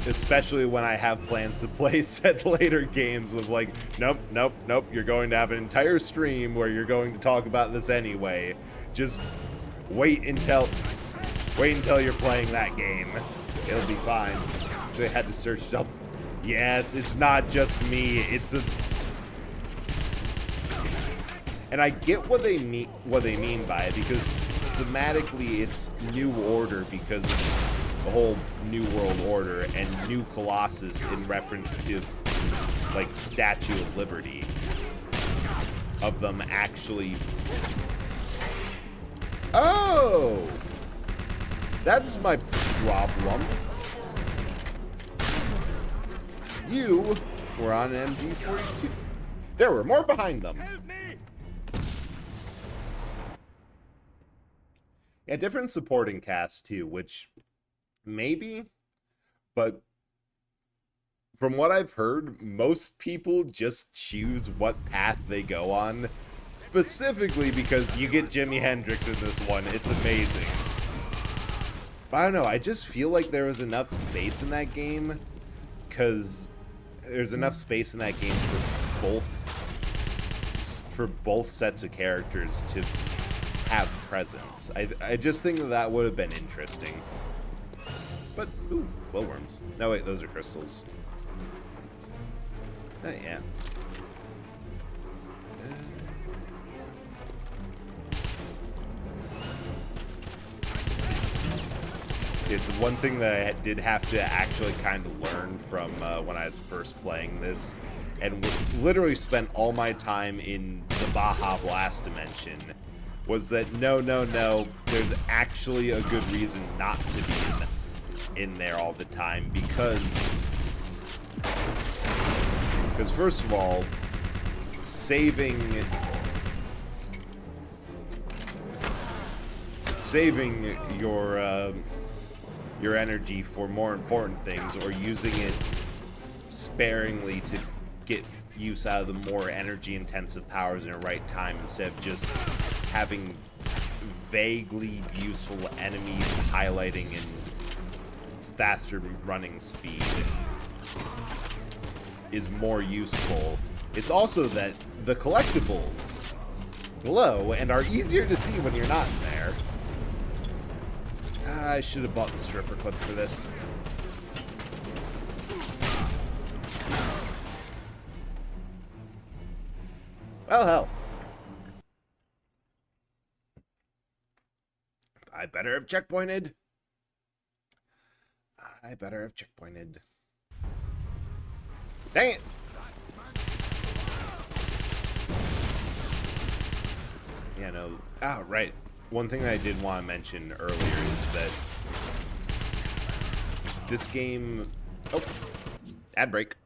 Especially when I have plans to play said later games with like, nope, you're going to have an entire stream where you're going to talk about this anyway. Just wait until you're playing that game. It'll be fine. Actually, I had to search it up. Yes, it's not just me. And I get what they mean by it, because thematically it's New Order because of the whole New World Order, and New Colossus in reference to, like, Statue of Liberty. Of them actually... Oh! That's my problem. You were on an MG42. There were more behind them. Help me! Yeah, different supporting cast too, which maybe, but from what I've heard, most people just choose what path they go on, specifically because you get Jimi Hendrix in this one. It's amazing. But I don't know, I just feel like there was enough space in that game, because there's enough space in that game for both sets of characters to have presence. I just think that would have been interesting. But, ooh, glowworms. No, wait, those are crystals. Yeah. It's one thing that I did have to actually kind of learn from when I was first playing this, and literally spent all my time in the Baja Blast dimension, was that no, there's actually a good reason not to be in there all the time, because first of all, saving your energy for more important things, or using it sparingly to get use out of the more energy intensive powers in the right time, instead of just having vaguely useful enemies highlighting in faster running speed, is more useful. It's also that the collectibles glow and are easier to see when you're not in there. I should have bought the stripper clip for this. Well, hell. I better have checkpointed. Dang it! Yeah, no. Oh, right. One thing I did want to mention earlier is that this game... Oh, ad break.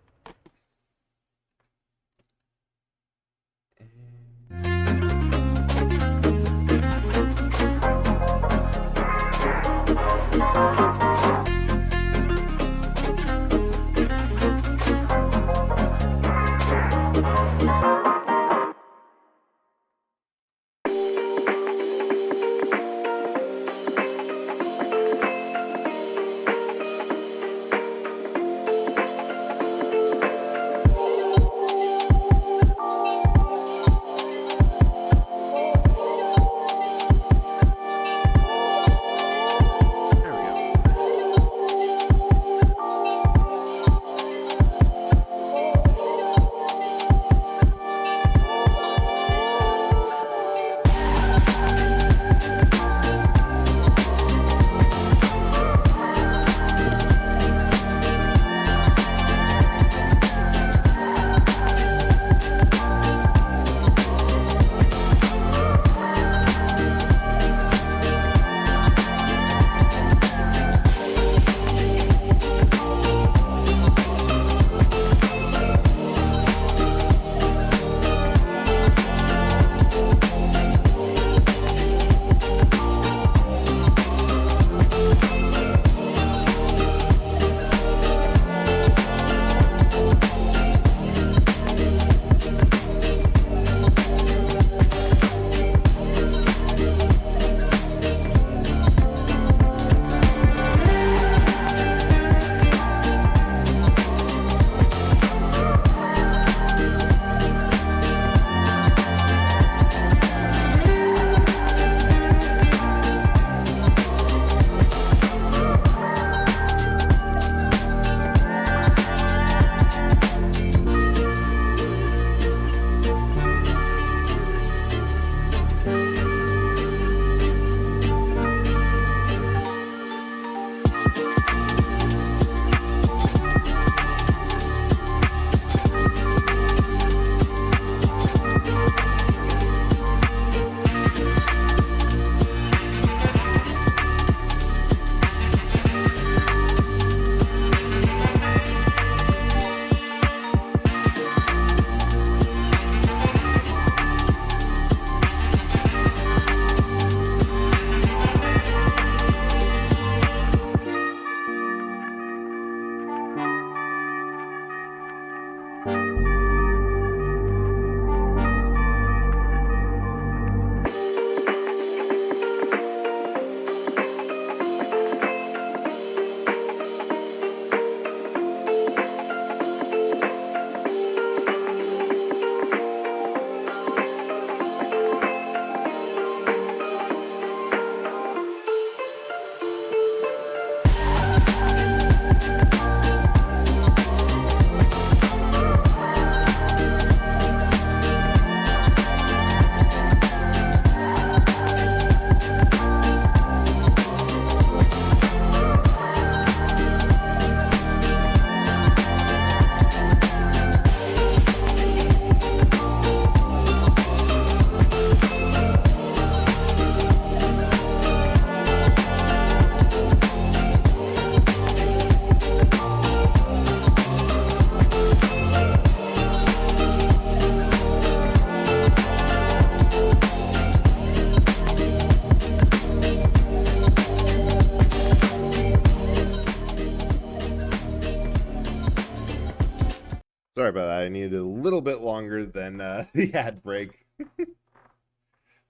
Sorry about that. I needed a little bit longer than the ad break.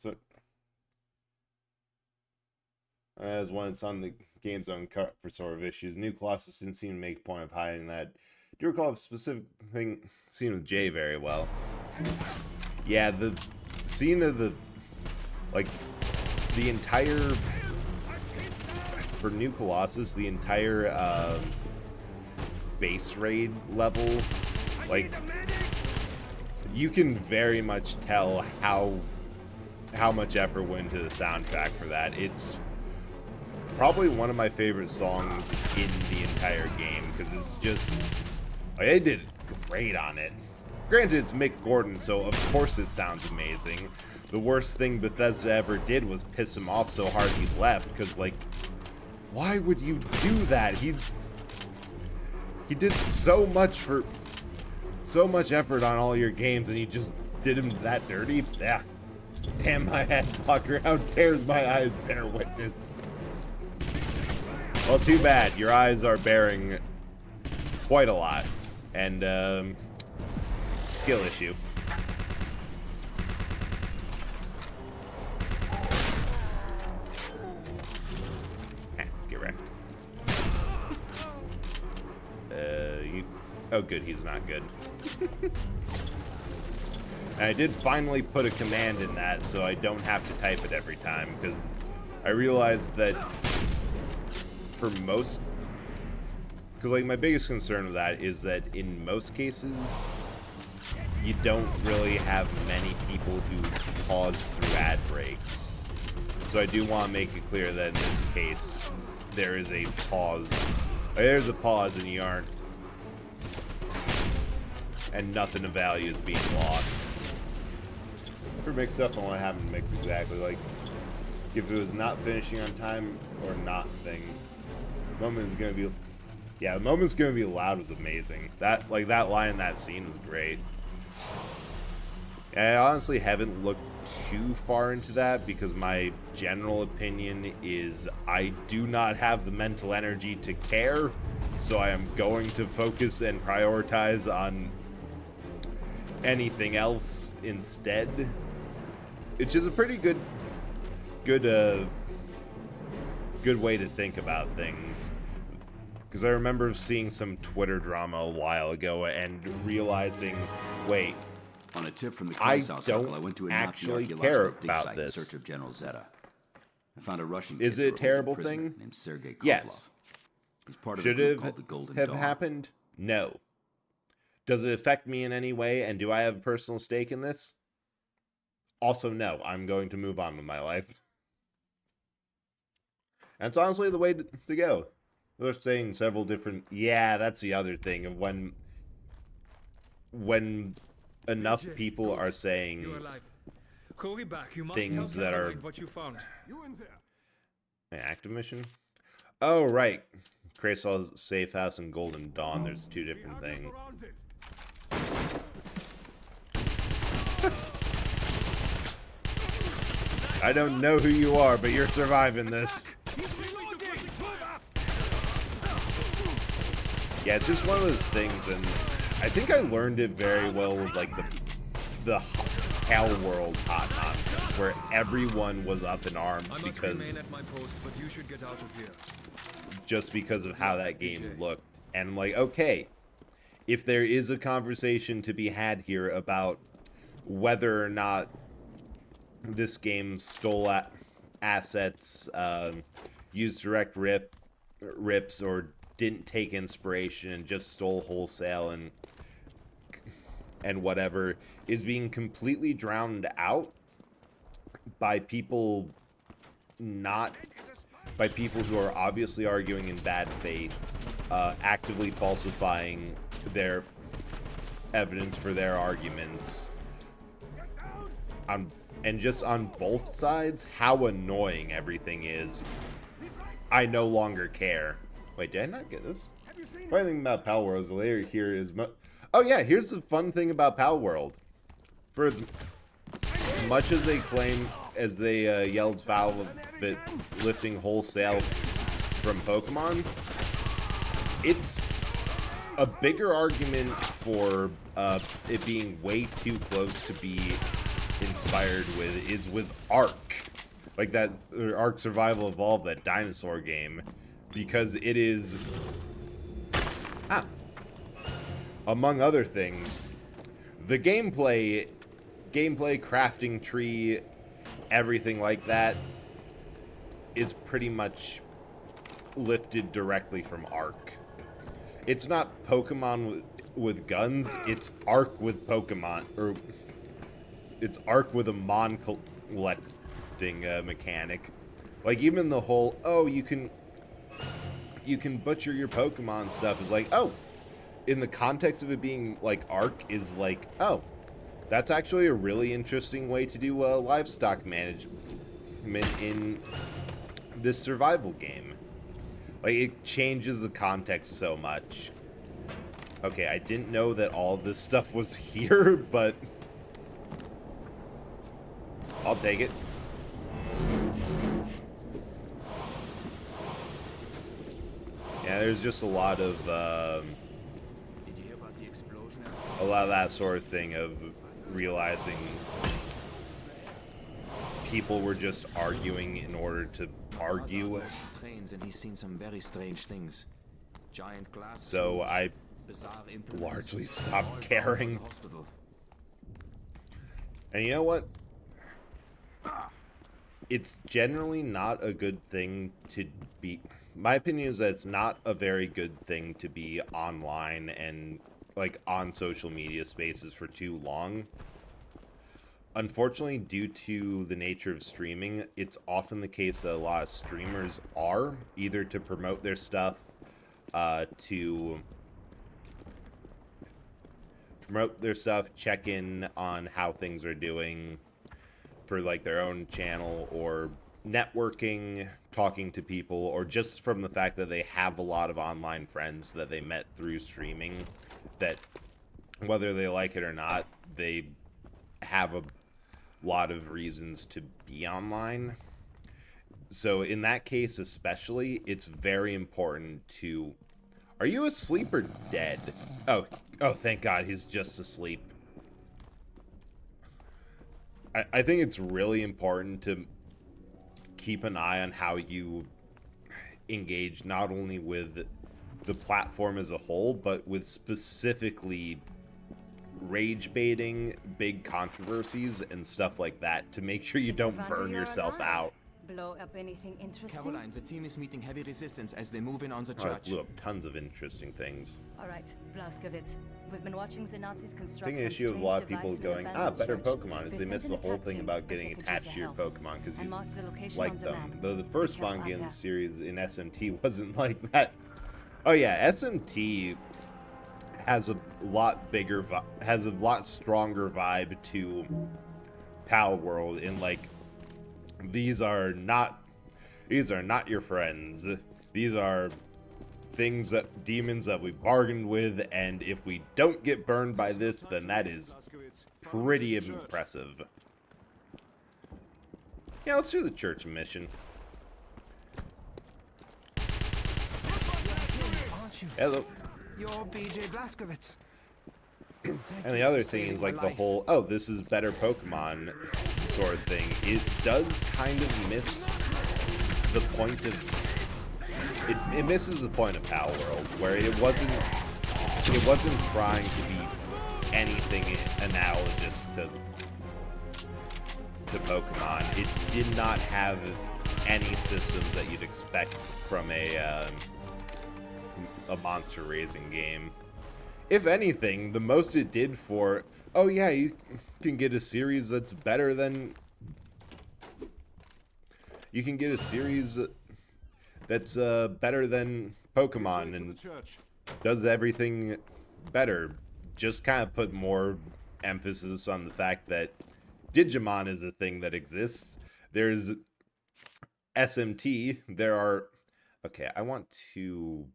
So, as when it's on the Game Zone cut for sort of issues, New Colossus didn't seem to make a point of hiding that. Do you recall a specific thing scene with Jay very well? Yeah, the scene of the, like, the entire, for New Colossus, the entire base raid level, like, you can very much tell how much effort went into the soundtrack for that. It's probably one of my favorite songs in the entire game, because it's just, like, they did great on it. Granted, it's Mick Gordon, so of course it sounds amazing. The worst thing Bethesda ever did was piss him off so hard he left, because, like, why would you do that? He did so much effort on all your games, and you just did him that dirty? Yeah. Damn my head, fucker. How dares my eyes bear witness? Well, too bad. Your eyes are bearing quite a lot. And, skill issue. Get wrecked. Oh, good. He's not good. And I did finally put a command in that, so I don't have to type it every time, because I realized that for most... Because, like, my biggest concern with that is that in most cases, you don't really have many people who pause through ad breaks. So I do want to make it clear that in this case, there is a pause. There's a pause and you aren't... And nothing of value is being lost. For mixed up on what happened to mix exactly. Like, if it was not finishing on time or not thing, the moment is going to be... Yeah, the moment's going to be loud was amazing. That line in that scene was great. I honestly haven't looked too far into that because my general opinion is I do not have the mental energy to care, so I am going to focus and prioritize on anything else instead. Which is a pretty good way to think about things. Because I remember seeing some Twitter drama a while ago and realizing, wait, on a tip from the Kreisau Circle, I went to a Nazi archaeological dig site in search of General Zeta. I found a Russian Is it a terrible thing? Named Sergei Kovlov. Yes. He's part of Should a it group called the Golden have Dawn. happened? No. Does it affect me in any way, and do I have a personal stake in this? Also, no. I'm going to move on with my life. And it's honestly the way to go. They're saying several different... Yeah, that's the other thing. Of when enough people are saying things that are... Active mission? Oh, right. Kreisau's Safe House and Golden Dawn. There's two different things. I don't know who you are, but you're surviving this. Yeah, it's just one of those things, and I think I learned it very well with, like, the Hell World hot nonsense, where everyone was up in arms just because of how that game looked. And I'm like, okay, if there is a conversation to be had here about whether or not this game stole assets, used direct rips, or didn't take inspiration and just stole wholesale and whatever, is being completely drowned out by people who are obviously arguing in bad faith, actively falsifying their evidence for their arguments, and just on both sides, how annoying everything is. I no longer care. Wait, did I not get this? Funny thing about Pal World is the layer here is... Oh yeah, here's the fun thing about Pal World. For as much as they claim, as they yelled foul of it lifting wholesale from Pokemon, it's a bigger argument for it being way too close to be inspired with is with Ark. Like that Ark Survival Evolved, that dinosaur game, because it is, among other things, the gameplay, crafting tree, everything like that is pretty much lifted directly from Ark. It's not Pokemon with guns, it's Ark with Pokemon, or it's Ark with a Mon collecting mechanic. Like, even the whole, oh, you can butcher your Pokemon stuff is like, oh, in the context of it being like Ark is like, oh, that's actually a really interesting way to do livestock management in this survival game. Like, it changes the context so much. Okay, I didn't know that all this stuff was here, but I'll take it. Yeah, there's just a lot of that sort of thing of realizing people were just arguing in order to argue. And he's seen some very strange things. Giant glass. So I largely stopped caring. And you know what? It's generally not a good thing to be... My opinion is that it's not a very good thing to be online and, like, on social media spaces for too long. Unfortunately, due to the nature of streaming, it's often the case that a lot of streamers are, either to promote their stuff, check in on how things are doing for, like, their own channel, or networking, talking to people, or just from the fact that they have a lot of online friends that they met through streaming, that whether they like it or not, they have a lot of reasons to be online. So in that case especially, it's very important to... Are you asleep or dead? Oh, thank God, he's just asleep. I think it's really important to keep an eye on how you engage, not only with the platform as a whole, but with specifically rage baiting, big controversies, and stuff like that, to make sure you don't burn yourself out. Blow up anything interesting? Caroline, the team is meeting heavy resistance as they move in on the church. I blew up tons of interesting things. All right, Blazkowicz. We've been watching the Nazis I construct think the some issue of a lot of strange people device going, in an better abandoned church. Pokemon, is They they miss sent the an whole attack thing team, about but getting they could attached use to your their help. Pokemon, because I you marked the location like on the them. map. Though the first Be careful manga out in there. the series in SMT wasn't like that. Oh yeah, SMT has a lot bigger, has a lot stronger vibe to Pal World, in like, these are not your friends. These are things, that demons that we bargained with, and if we don't get burned by this, then that is pretty impressive. Yeah, let's do the church mission. Hello. You're BJ Blazkowicz. And the other thing is, like, the whole, oh, this is better Pokemon sort of thing. It does kind of miss the point of... It misses the point of Pal World, where it wasn't trying to be anything analogous to Pokemon. It did not have any systems that you'd expect from a monster raising game. If anything, the most it did for, oh yeah, you can get a series that's better than... You can get a series that's better than Pokemon and does everything better. Just kind of put more emphasis on the fact that Digimon is a thing that exists. There's SMT. There are... Okay, I want to...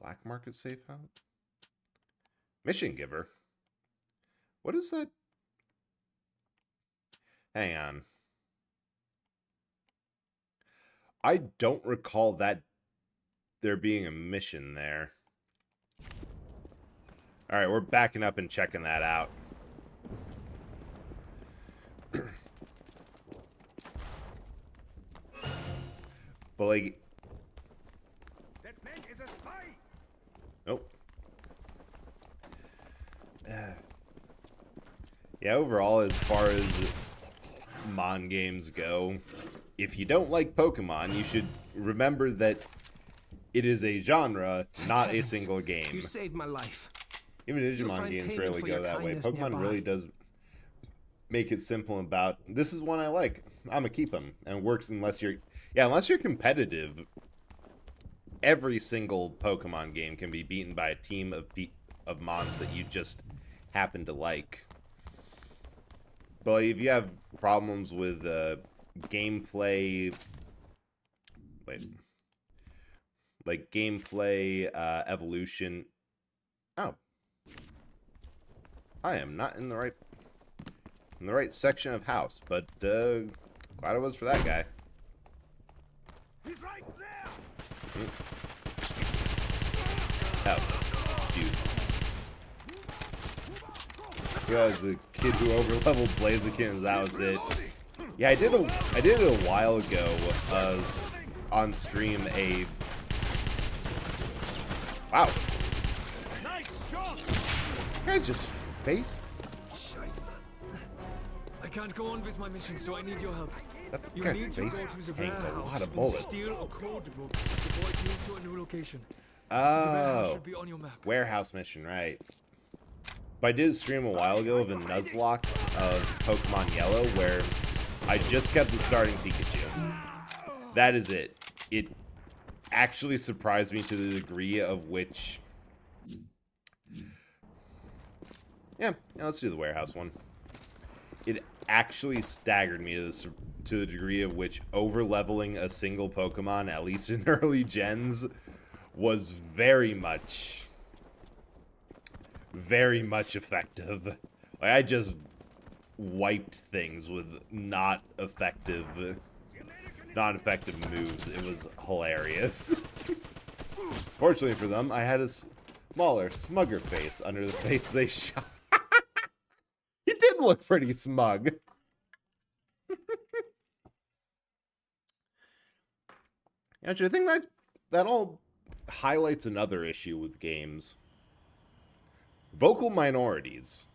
Black Market Safe House? Mission Giver? What is that? Hang on. I don't recall that there being a mission there. Alright, we're backing up and checking that out. But, like... That man is a spy! Nope. Yeah, overall, as far as Mon games go, if you don't like Pokemon, you should remember that it is a genre, not a single game. You saved my life. Even Digimon games rarely go that way. Pokemon really does make it simple about, this is one I like, I'm gonna keep them. And it works unless you're, unless you're competitive. Every single Pokemon game can be beaten by a team of Mons that you just happen to like. But if you have problems with gameplay, like gameplay evolution. Oh, I am not in the right section of house, but glad it was for that guy. He's right there! Oh, dude. Yeah, as a kid who overleveled Blaziken, that was it. Yeah, I did it a while ago on stream. Wow. Nice shot! I just faced. Scheiße. I can't go on with my mission, so I need your help. You That need to go to the tanked a lot warehouse of and bullets. steal a code book before it moves to a new location. The Oh, warehouse should be on your map. warehouse mission, right? But I did stream a while ago of a Nuzlocke of Pokemon Yellow where I just kept the starting Pikachu. That is it. It actually surprised me to the degree of which... Yeah, let's do the warehouse one. It actually staggered me to the degree of which over-leveling a single Pokemon, at least in early gens, was very much effective. Like, I just wiped things with not effective moves. It was hilarious. Fortunately for them, I had a smaller, smugger face under the face they shot. He did look pretty smug. Actually, I think that all highlights another issue with games. Vocal minorities.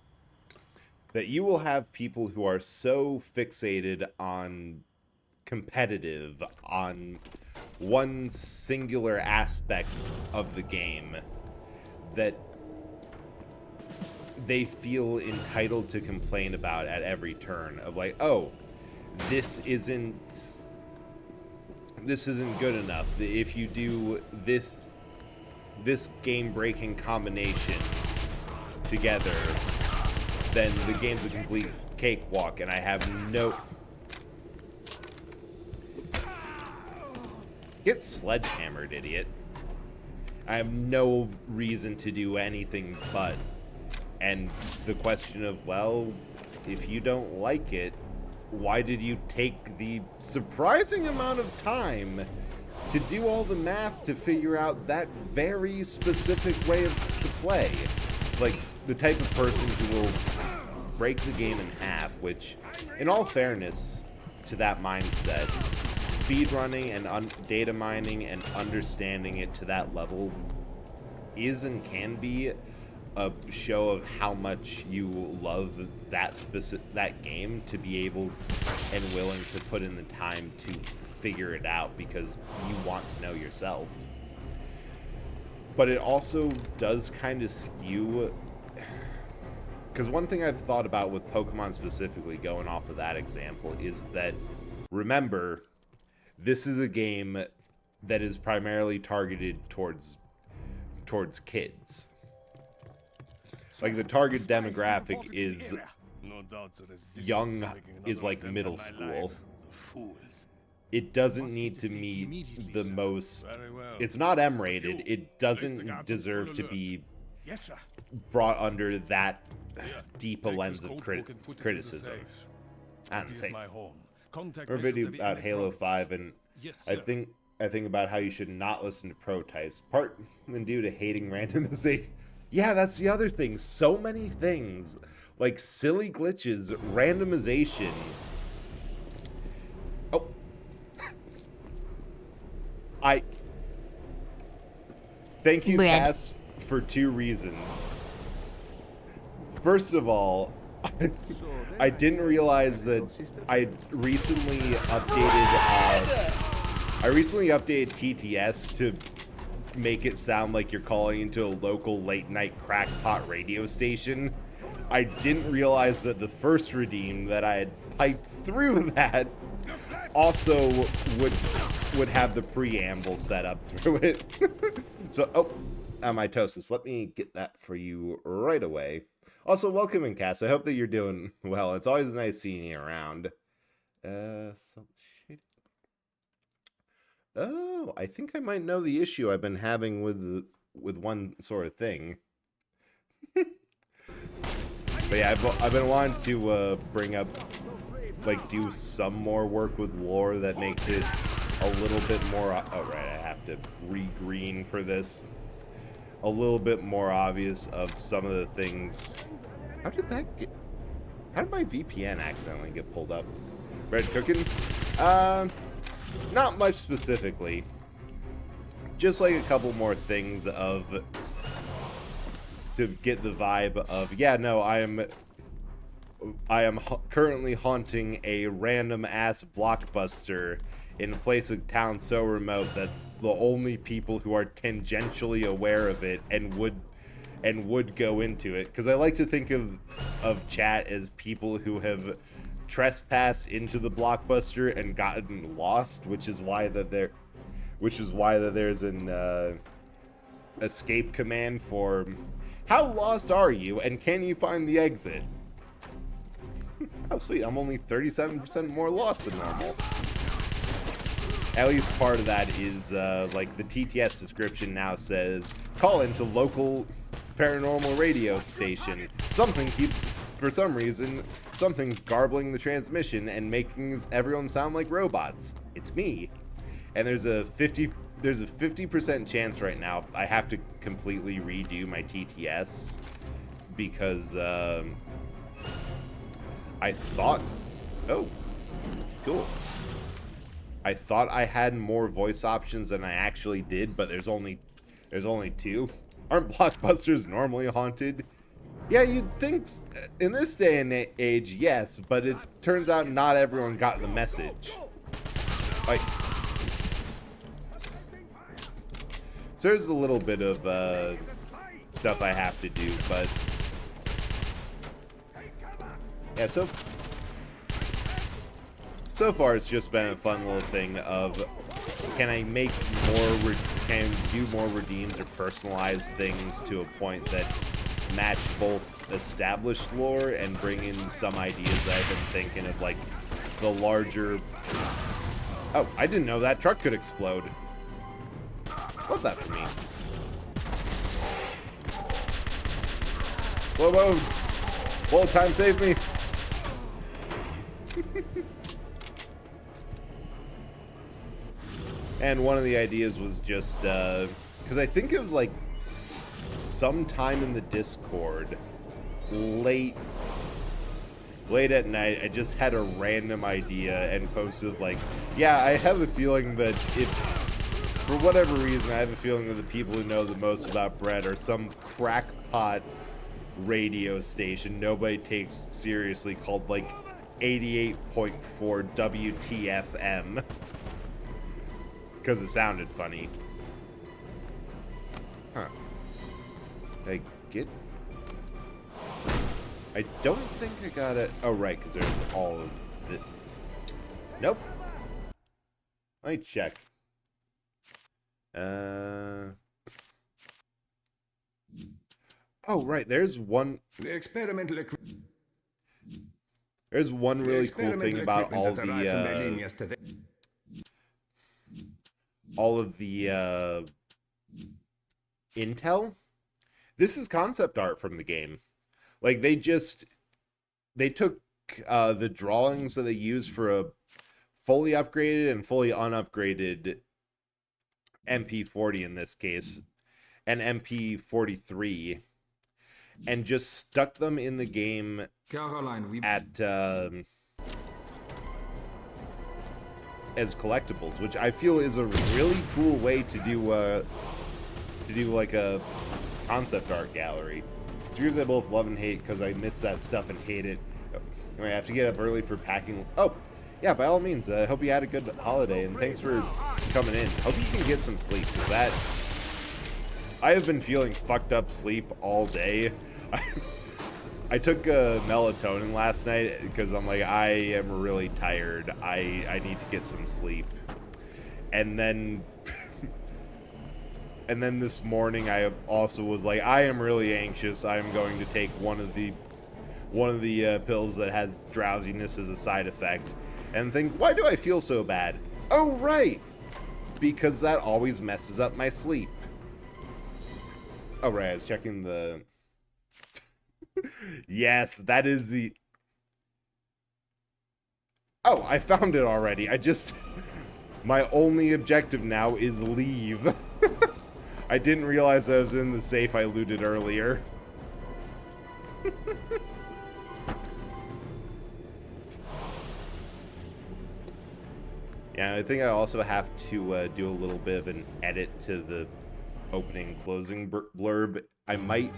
That you will have people who are so fixated on competitive, on one singular aspect of the game, that they feel entitled to complain about at every turn. Of like, oh, this isn't good enough. If you do this game-breaking combination together, then the game's a complete cakewalk, and I have no... Get sledgehammered, idiot. I have no reason to do anything but. And the question of, well, if you don't like it, why did you take the surprising amount of time to do all the math to figure out that very specific way to play? Like, the type of person who will break the game in half, which, in all fairness to that mindset, speedrunning and data mining and understanding it to that level is and can be a show of how much you love that game, to be able and willing to put in the time to figure it out because you want to know yourself. But it also does kind of skew, because one thing I've thought about with Pokemon specifically, going off of that example, is that, remember, this is a game that is primarily targeted towards kids. Like, the target demographic is young, is like middle school. It doesn't need to meet the most... It's not M-rated. It doesn't deserve to be brought under that deep a lens of criticism. And safe. Or a video about Halo 5, and I I think about how you should not listen to prototypes, partly due to hating randomization. Yeah, that's the other thing. So many things, like silly glitches, randomization. Oh. Thank you, Cass, for 2 reasons. First of all, I didn't realize that I recently updated TTS to make it sound like you're calling into a local late-night crackpot radio station. I didn't realize that the first redeem that I had piped through that also would have the preamble set up through it. So, mitosis. Let me get that for you right away. Also, welcome in, Cass. I hope that you're doing well. It's always nice seeing you around. Oh, I think I might know the issue I've been having with one sort of thing. But yeah, I've been wanting to bring up, like, do some more work with lore that makes it a little bit more... Oh, right, I have to re-green for this. A little bit more obvious of some of the things. How did my VPN accidentally get pulled up? Bread cooking? Not much specifically. Just like a couple more things to get the vibe of, yeah, no, I am currently haunting a random ass Blockbuster in a place of town so remote that the only people who are tangentially aware of it and would go into it, because I like to think of chat as people who have trespassed into the Blockbuster and gotten lost, which is why there's an escape command for how lost are you and can you find the exit. Oh sweet, I'm only 37% more lost than normal. At least part of that is, like, the TTS description now says, call into local paranormal radio station. For some reason, something's garbling the transmission and making everyone sound like robots. It's me. And there's a 50% chance right now I have to completely redo my TTS because, I thought... Oh, cool. I thought I had more voice options than I actually did, but there's only 2. Aren't Blockbusters normally haunted? Yeah, you'd think in this day and age, yes, but it turns out not everyone got the message. Like, so there's a little bit of stuff I have to do, but yeah, so far it's just been a fun little thing of, can I do more redeems or personalized things to a point that match both established lore and bring in some ideas that I've been thinking of, like the larger... Oh, I didn't know that truck could explode. Love that for me. Slow mode. Bullet time saved me. And one of the ideas was just, because I think it was like sometime in the Discord, late at night, I just had a random idea and posted like, yeah, I have a feeling that for whatever reason, I have a feeling that the people who know the most about bread are some crackpot radio station nobody takes seriously called like 88.4 WTFM. Because it sounded funny. Huh. Did I get... I don't think I got it. Oh, right, because there's all of it. Nope. Let me check. Oh, right, there's one... There's one really cool thing about all of the intel. This is concept art from the game. Like, they took the drawings that they used for a fully upgraded and fully unupgraded MP40 in this case, and MP43, and just stuck them in the game at as collectibles, which I feel is a really cool way to do like a concept art gallery. Series I both love and hate because I miss that stuff and hate it. I have to get up early for packing. Oh, yeah, by all means, I hope you had a good holiday, and thanks for coming in. Hope you can get some sleep, because I have been feeling fucked up sleep all day. I took melatonin last night because I'm like, I am really tired. I need to get some sleep. And then and then this morning I also was like, I am really anxious. I am going to take one of the pills that has drowsiness as a side effect, and think, why do I feel so bad? Oh, right, because that always messes up my sleep. Oh, right, I was checking the... Yes, that is the... Oh, I found it already. My only objective now is leave. I didn't realize I was in the safe I looted earlier. Yeah, I think I also have to do a little bit of an edit to the opening and closing blurb. I might,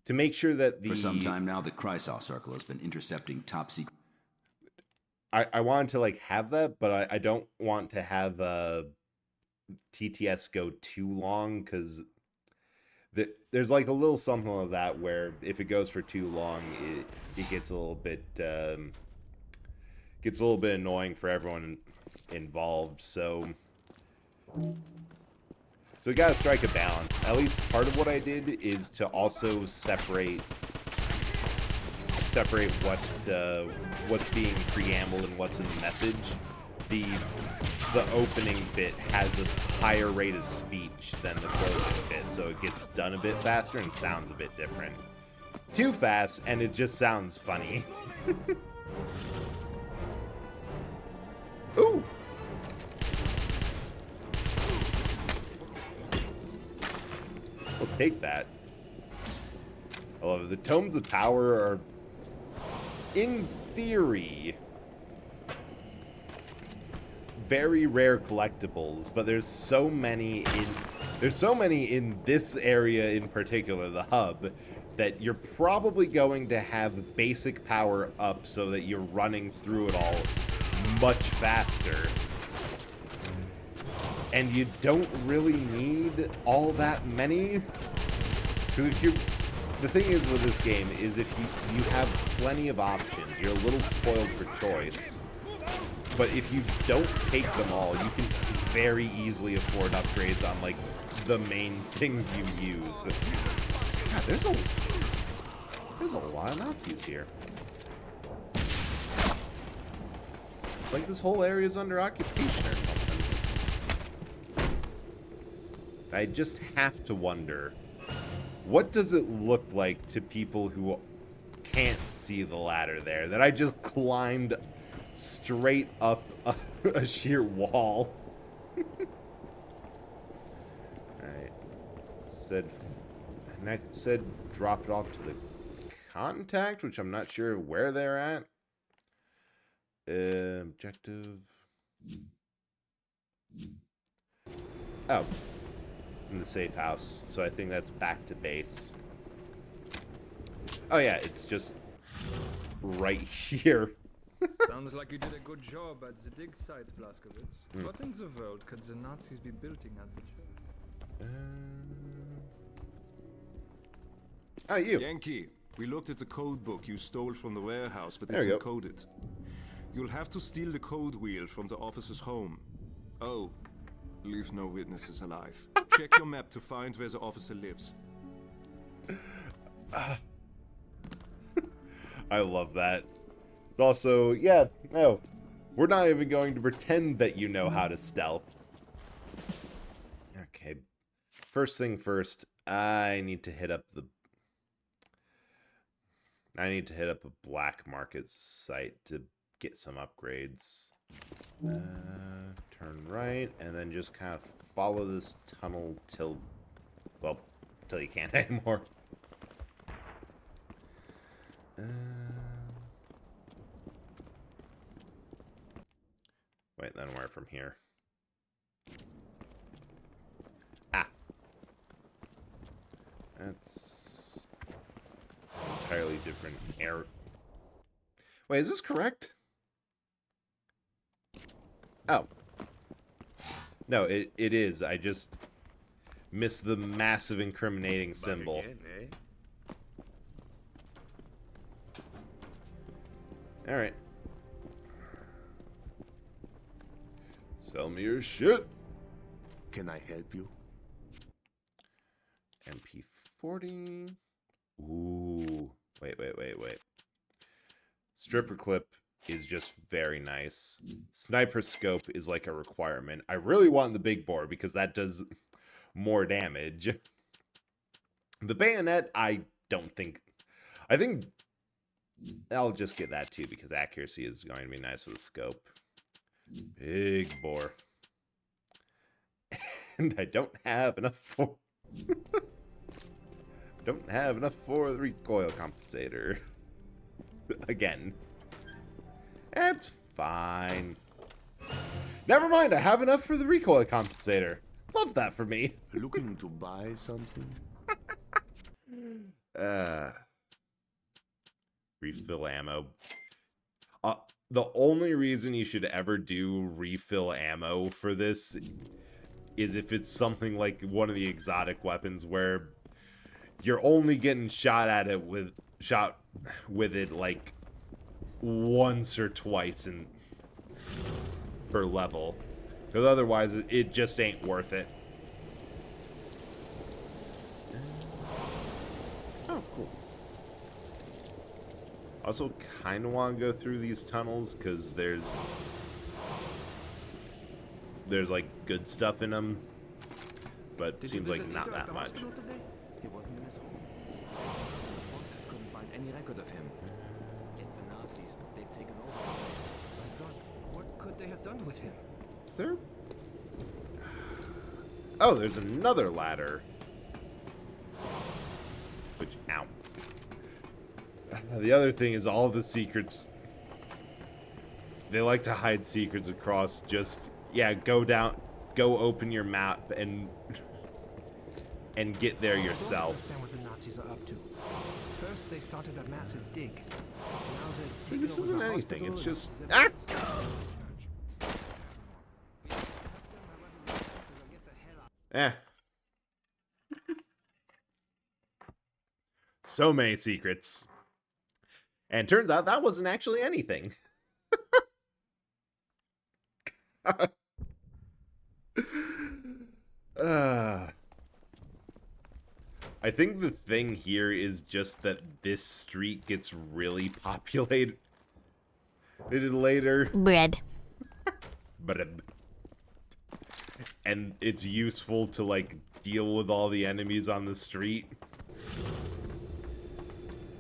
to make sure that the... For some time now, the Kreisau Circle has been intercepting top secret... I wanted to, like, have that, but I don't want to have TTS go too long, because there's, like, a little something like that where if it goes for too long, it gets a little bit... gets a little bit annoying for everyone involved, so we gotta strike a balance. At least part of what I did is to also separate what's being preambled and what's in the message. The opening bit has a higher rate of speech than the closing bit, so it gets done a bit faster and sounds a bit different. Too fast, and it just sounds funny. Ooh! We'll take that. I love it. The Tomes of Power are, in theory, very rare collectibles, but there's so many in this area in particular, the hub, that you're probably going to have basic power up so that you're running through it all much faster. And you don't really need all that many. Because the thing is with this game is if you have plenty of options, you're a little spoiled for choice. But if you don't take them all, you can very easily afford upgrades on, like, the main things you use. God, there's a lot of Nazis here. It's like this whole area is under occupation or something. I just have to wonder, what does it look like to people who can't see the ladder there, that I just climbed straight up a sheer wall? Alright. Said drop it off to the contact, which I'm not sure where they're at. Objective. Oh. In the safe house. So I think that's back to base. Oh yeah, it's just right here. Sounds like you did a good job at the dig site, Blaskowitz. What in the world could the Nazis be building at the church? Oh, you. Yankee, we looked at the code book you stole from the warehouse, but there it's you encoded. You'll have to steal the code wheel from the officer's home. Oh, leave no witnesses alive. Check your map to find where the officer lives. I love that. It's also, yeah, no, we're not even going to pretend that you know how to stealth. Okay, first thing first, I need to hit up a black market site to get some upgrades. Turn right, and then just kind of follow this tunnel till you can't anymore. Wait, then where from here? Ah. That's an entirely different area. Wait, is this correct? Oh. No, it is. I just missed the massive incriminating symbol. Again, eh? Alright. Sell me your shit. Can I help you? MP40. Ooh. Wait. Stripper clip is just very nice. Sniper scope is like a requirement. I really want the big bore because that does more damage. The bayonet, I think I'll just get that too because accuracy is going to be nice with the scope. Big bore. And I don't have enough for the recoil compensator. Again. That's fine. Never mind, I have enough for the recoil compensator. Love that for me. Looking to buy something? Refill ammo. The only reason you should ever do refill ammo for this is if it's something like one of the exotic weapons where you're only getting shot with it like once or twice per level. Because otherwise it just ain't worth it. Oh, cool. Also kind of want to go through these tunnels because there's like good stuff in them, but it seems like not that much. He wasn't in his home. The couldn't find any record of him. It's the Nazis. They've taken over the place. My God, what could they have done with him? Is there? Oh, there's another ladder. Which, ow. The other thing is all the secrets. They like to hide secrets across just, yeah, go open your map and get there yourself. I don't understand what the Nazis are up to. First they started a massive dig. Now they're This isn't anything, it's just... So many secrets. And turns out that wasn't actually anything. I think the thing here is just that this street gets really populated later. Bread. And it's useful to, like, deal with all the enemies on the street.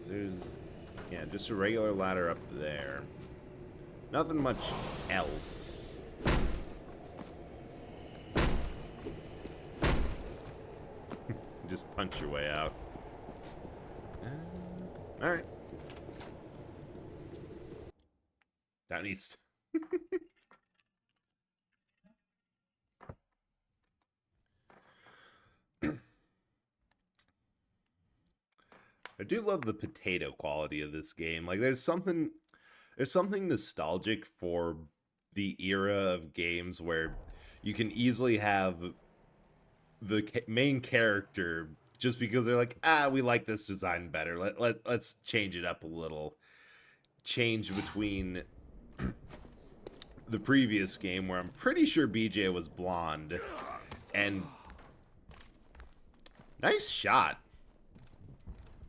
There's, yeah, just a regular ladder up there. Nothing much else. Just punch your way out. Alright. Down east. I do love the potato quality of this game. Like, there's something nostalgic for the era of games where you can easily have the main character, just because they're like, we like this design better. Let's change it up a little. Change between the previous game, where I'm pretty sure BJ was blonde, and nice shot.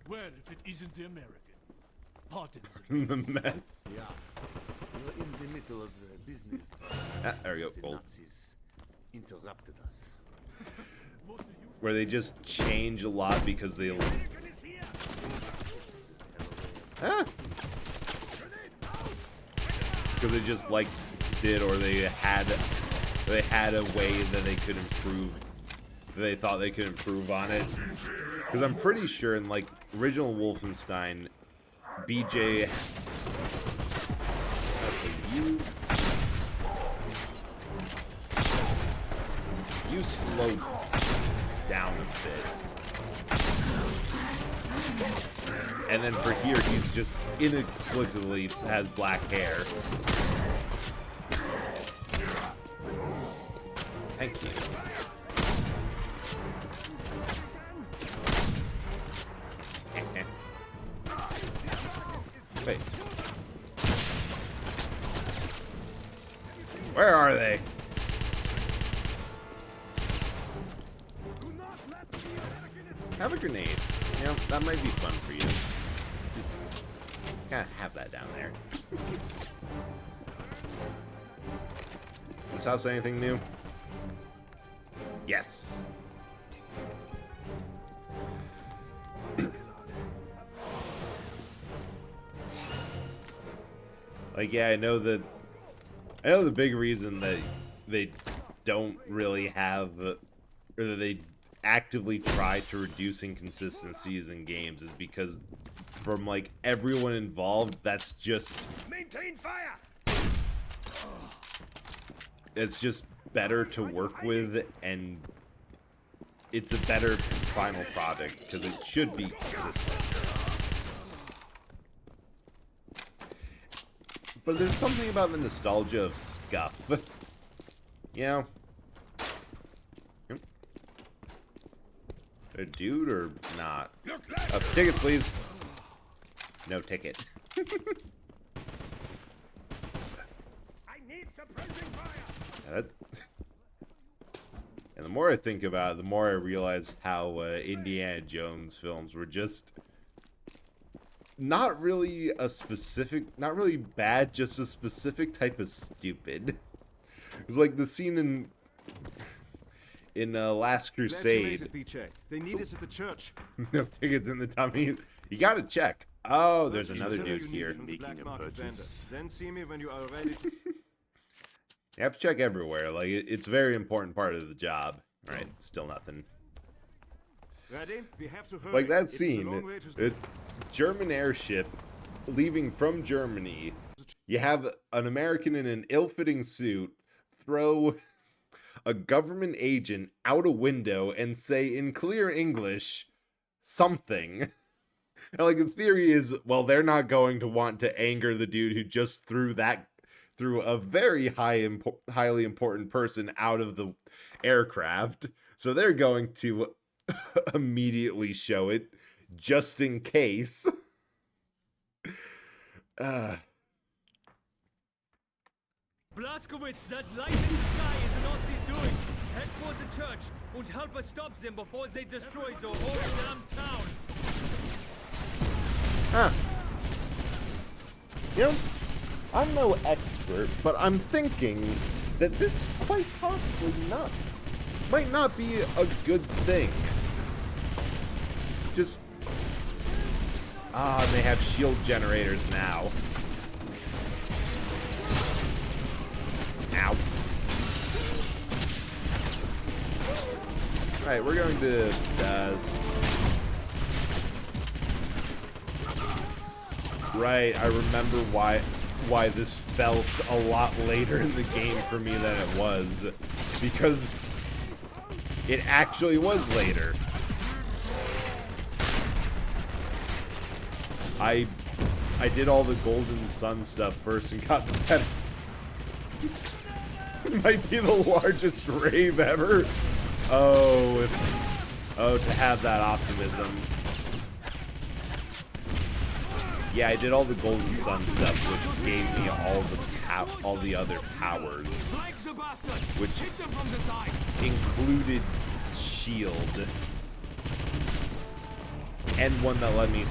Well, if it isn't the American. Pardon the mess. Yeah. We're in the middle of business. There we go. The Gold. Nazis interrupted us. Where they just change a lot because they... Because they just, like, did, or they had they had a way that they could improve, that they thought they could improve on it. Because I'm pretty sure in, like, original Wolfenstein, BJ... Okay, you slow down a bit. And then for here, he's just inexplicably has black hair. Thank you. Wait. Where are they? Have a grenade. You know, that might be fun for you. Gotta have that down there. This house anything new? Yes. Like, yeah, I know the big reason that they don't really have, or that they actively try to reduce inconsistencies in games is because from, like, everyone involved, that's just... Maintain fire! It's just better to work with, and it's a better final product, because it should be consistent. But there's something about the nostalgia of scuff. You know? A dude or not? Tickets, please. No ticket. I need suppressing fire. And the more I think about it, the more I realize how Indiana Jones films were just not really bad, just a specific type of stupid. It was like the scene in Last Crusade. They need us at the church. No tickets in the tummy. You gotta check. Oh, there's another dude here. Making a purchase. Then see me when you are ready. You have to check everywhere. Like, it's a very important part of the job. All right, still nothing. Ready? We have to hurry. Like that scene, German airship leaving from Germany. You have an American in an ill-fitting suit throw a government agent out a window and say in clear English something. And, like, the theory is, well, they're not going to want to anger the dude who just threw a very highly important person out of the aircraft. So they're going to immediately show it just in case. Blaskowitz, that light in the sky is the Nazis doing. Head for the church and help us stop them before they destroy the whole damn town. Huh. You know, I'm no expert, but I'm thinking that this quite possibly might not be a good thing. Just... and they have shield generators now. Ow. Alright, we're going to... Right, I remember why this felt a lot later in the game for me than it was. Because it actually was later. I did all the Golden Sun stuff first and got the better. It might be the largest rave ever. Oh, to have that optimism. Yeah, I did all the Golden Sun stuff, which gave me all the other powers, which included shield, and one that let me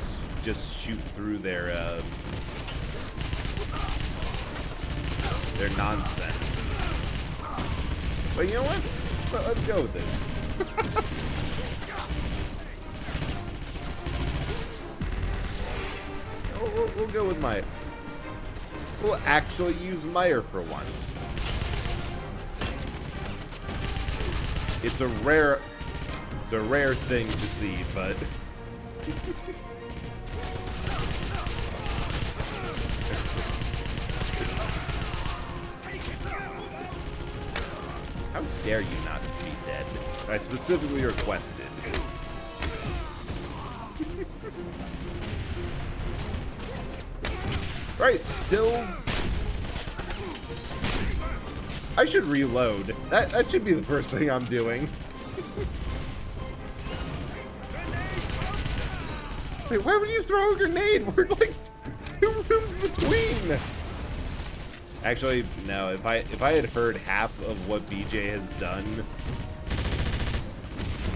just shoot through their nonsense. But you know what? So let's go with this. We'll go with Meyer. We'll actually use Meyer for once. It's a rare thing to see, but how dare you not be dead? I specifically requested. Right, still. I should reload. That should be the first thing I'm doing. Wait, why would you throw a grenade? We're like 2 rooms between. Actually, no. If I had heard half of what BJ has done.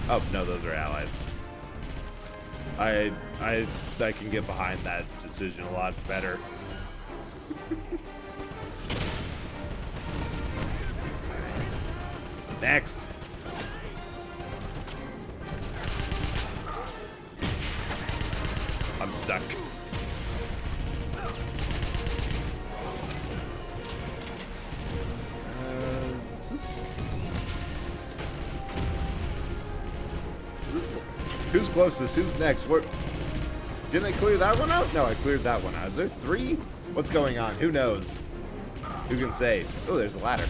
Oh no, those are allies. I can get behind that decision a lot better. Next. I'm stuck. Who's closest? Who's next? What? Didn't I clear that one out? No, I cleared that one out. Is there 3? What's going on? Who knows? Who can say? Oh, there's a ladder.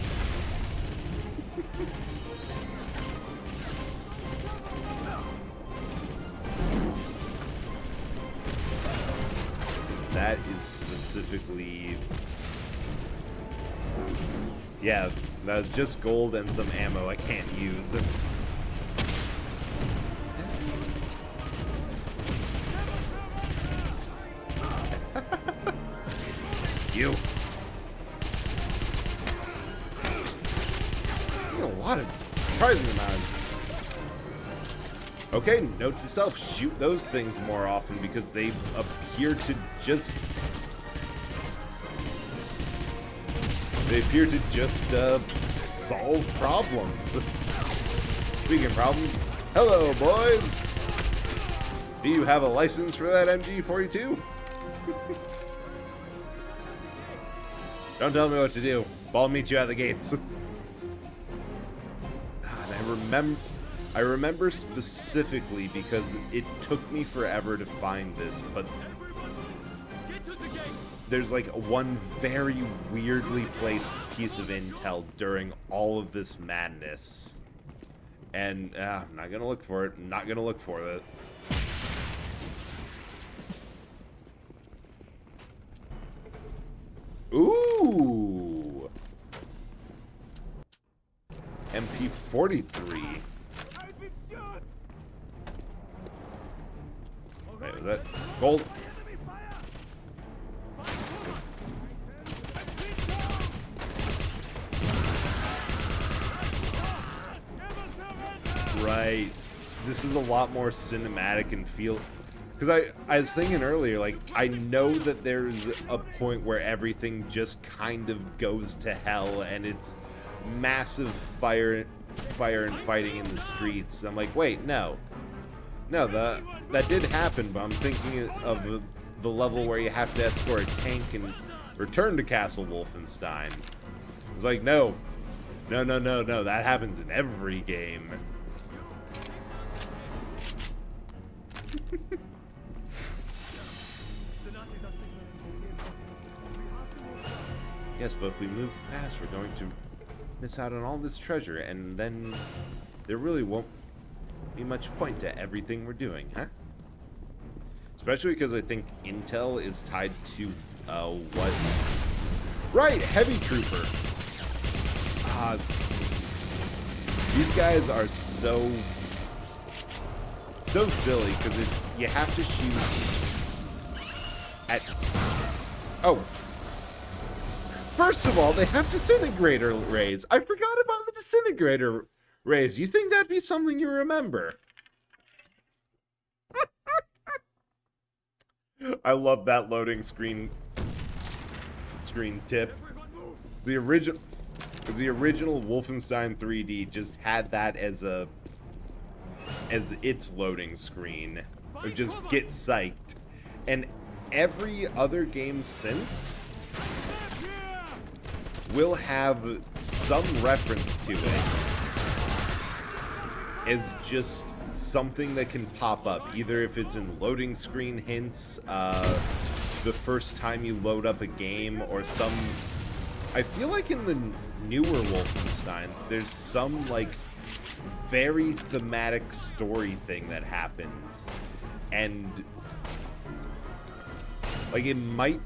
That is specifically... Yeah, that was just gold and some ammo I can't use. You. A lot of surprising amount. Okay, note to self, shoot those things more often because they appear to just... solve problems. Speaking of problems, hello boys! Do you have a license for that MG42? Don't tell me what to do. I'll meet you at the gates. God, I remember specifically because it took me forever to find this, but there's like one very weirdly placed piece of intel during all of this madness. And I'm not gonna look for it. I'm not gonna look for it. Ooh! MP43. Wait, was that gold? Right. This is a lot more cinematic and feel... Because I was thinking earlier, like, I know that there's a point where everything just kind of goes to hell and it's massive fire and fighting in the streets. I'm like, wait, no. No, that did happen, but I'm thinking of the level where you have to escort a tank and return to Castle Wolfenstein. It's like, no. No, that happens in every game. Yes, but if we move fast, we're going to miss out on all this treasure, and then there really won't be much point to everything we're doing, huh? Especially because I think intel is tied to, what? Right, Heavy Trooper! These guys are so silly, because it's, you have to shoot at... Oh! First of all, they have disintegrator rays. I forgot about the disintegrator rays. You think that'd be something you remember? I love that loading screen tip. The original Wolfenstein 3D just had that as its loading screen. Or just get psyched. And every other game since will have some reference to it. as just something that can pop up, either if it's in loading screen hints, the first time you load up a game, or some... I feel like in the newer Wolfensteins, there's some, like, very thematic story thing that happens, and, like, it might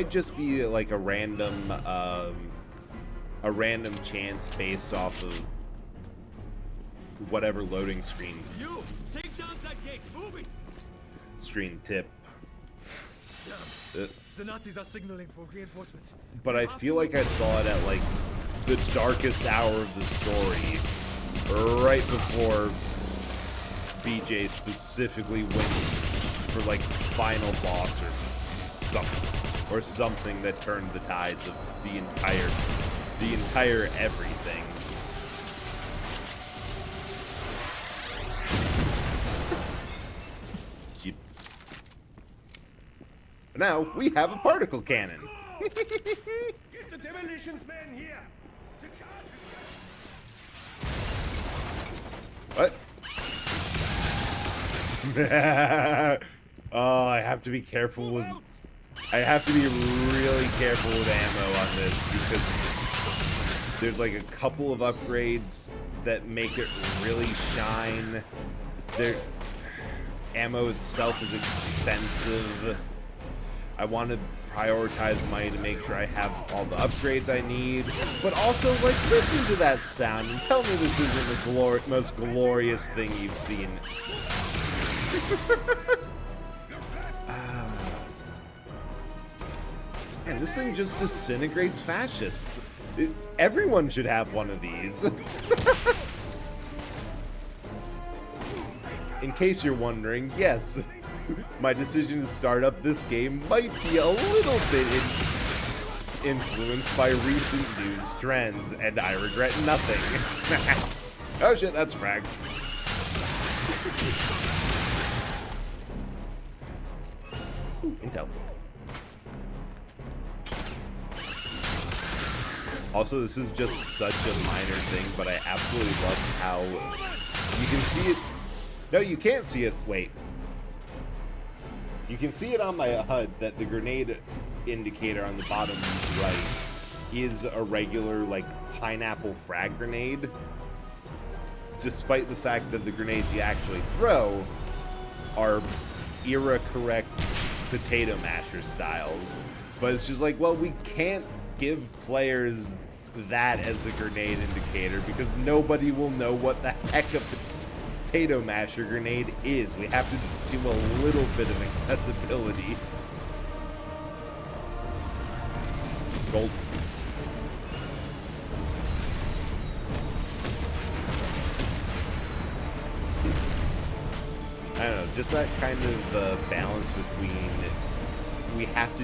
just be, like, a random chance based off of whatever loading screen You take down that gate. Move it. Screen tip. The Nazis are signaling for reinforcements. But I feel like I saw it at, like, the darkest hour of the story, right before BJ specifically went for, like, final boss or something that turned the tides of the entire everything. Now we have a particle cannon. Get the demolitions men here. The charge What? Oh, I have to be careful with... I have to be really careful with ammo on this, because there's like a couple of upgrades that make it really shine. Ammo itself is expensive. I want to prioritize money to make sure I have all the upgrades I need, but also, like, listen to that sound and tell me this isn't the most glorious thing you've seen. Man, this thing just disintegrates fascists. Everyone should have one of these. In case you're wondering, yes, my decision to start up this game might be a little bit influenced by recent news trends, and I regret nothing. Oh shit, that's frag. Intel. Also, this is just such a minor thing, but I absolutely love how you can see it. No, you can't see it. Wait. You can see it on my HUD that the grenade indicator on the bottom right is a regular, like, pineapple frag grenade, despite the fact that the grenades you actually throw are era-correct potato masher styles. But it's just like, well, we can't give players that as a grenade indicator because nobody will know what the heck a potato masher grenade is. We have to do a little bit of accessibility. Gold. I don't know, just that kind of balance between we have to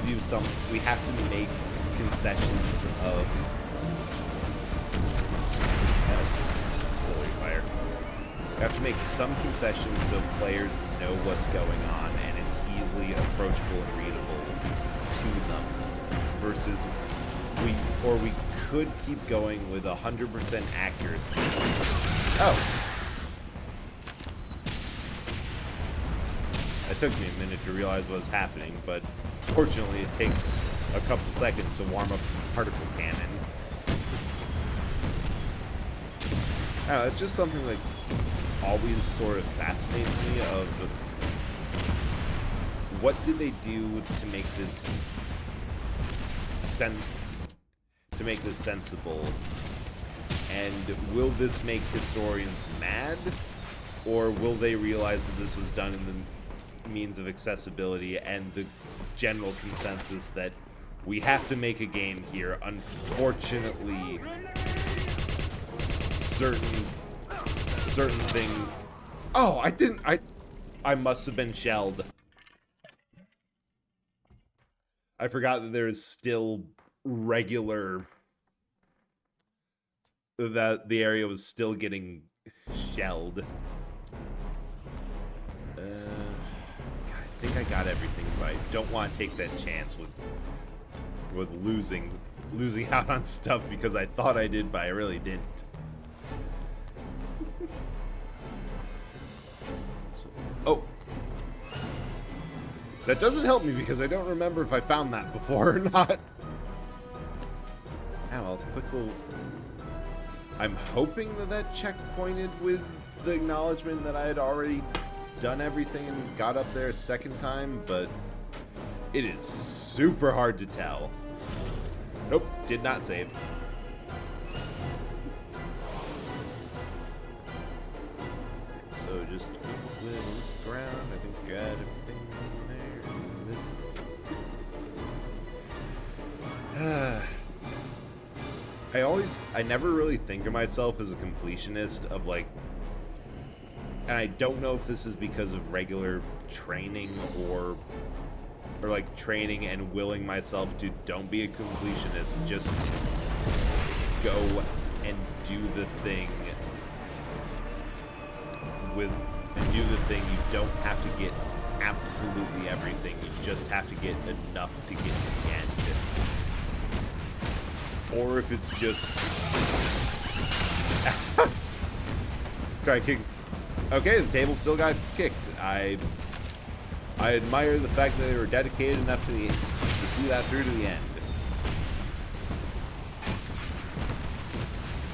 make concessions of fire. We have to make some concessions so players know what's going on and it's easily approachable and readable to them, versus we could keep going with 100% accuracy. Oh. It took me a minute to realize what was happening, but fortunately it takes a couple seconds to warm up the particle cannon. I don't know, it's just something that always sort of fascinates me of what did they do to make this sensible, and will this make historians mad, or will they realize that this was done in the means of accessibility and the general consensus that we have to make a game here? Unfortunately, certain thing. Oh, I must have been shelled. I forgot that there is still regular, that the area was still getting shelled. I think I got everything, but I don't want to take that chance with losing out on stuff because I thought I did, but I really didn't. That doesn't help me because I don't remember if I found that before or not. Ah, well, quick little... I'm hoping that checkpointed with the acknowledgement that I had already done everything and got up there a second time, but it is super hard to tell. Nope, did not save. So just a little look around. I think I got everything there. I never really think of myself as a completionist of like, and I don't know if this is because of regular training or like training and willing myself to don't be a completionist, just go and do the thing you don't have to get absolutely everything, you just have to get enough to get to the end. Or if it's just try to kick. Okay, the table still got kicked. I admire the fact that they were dedicated enough to see that through to the end.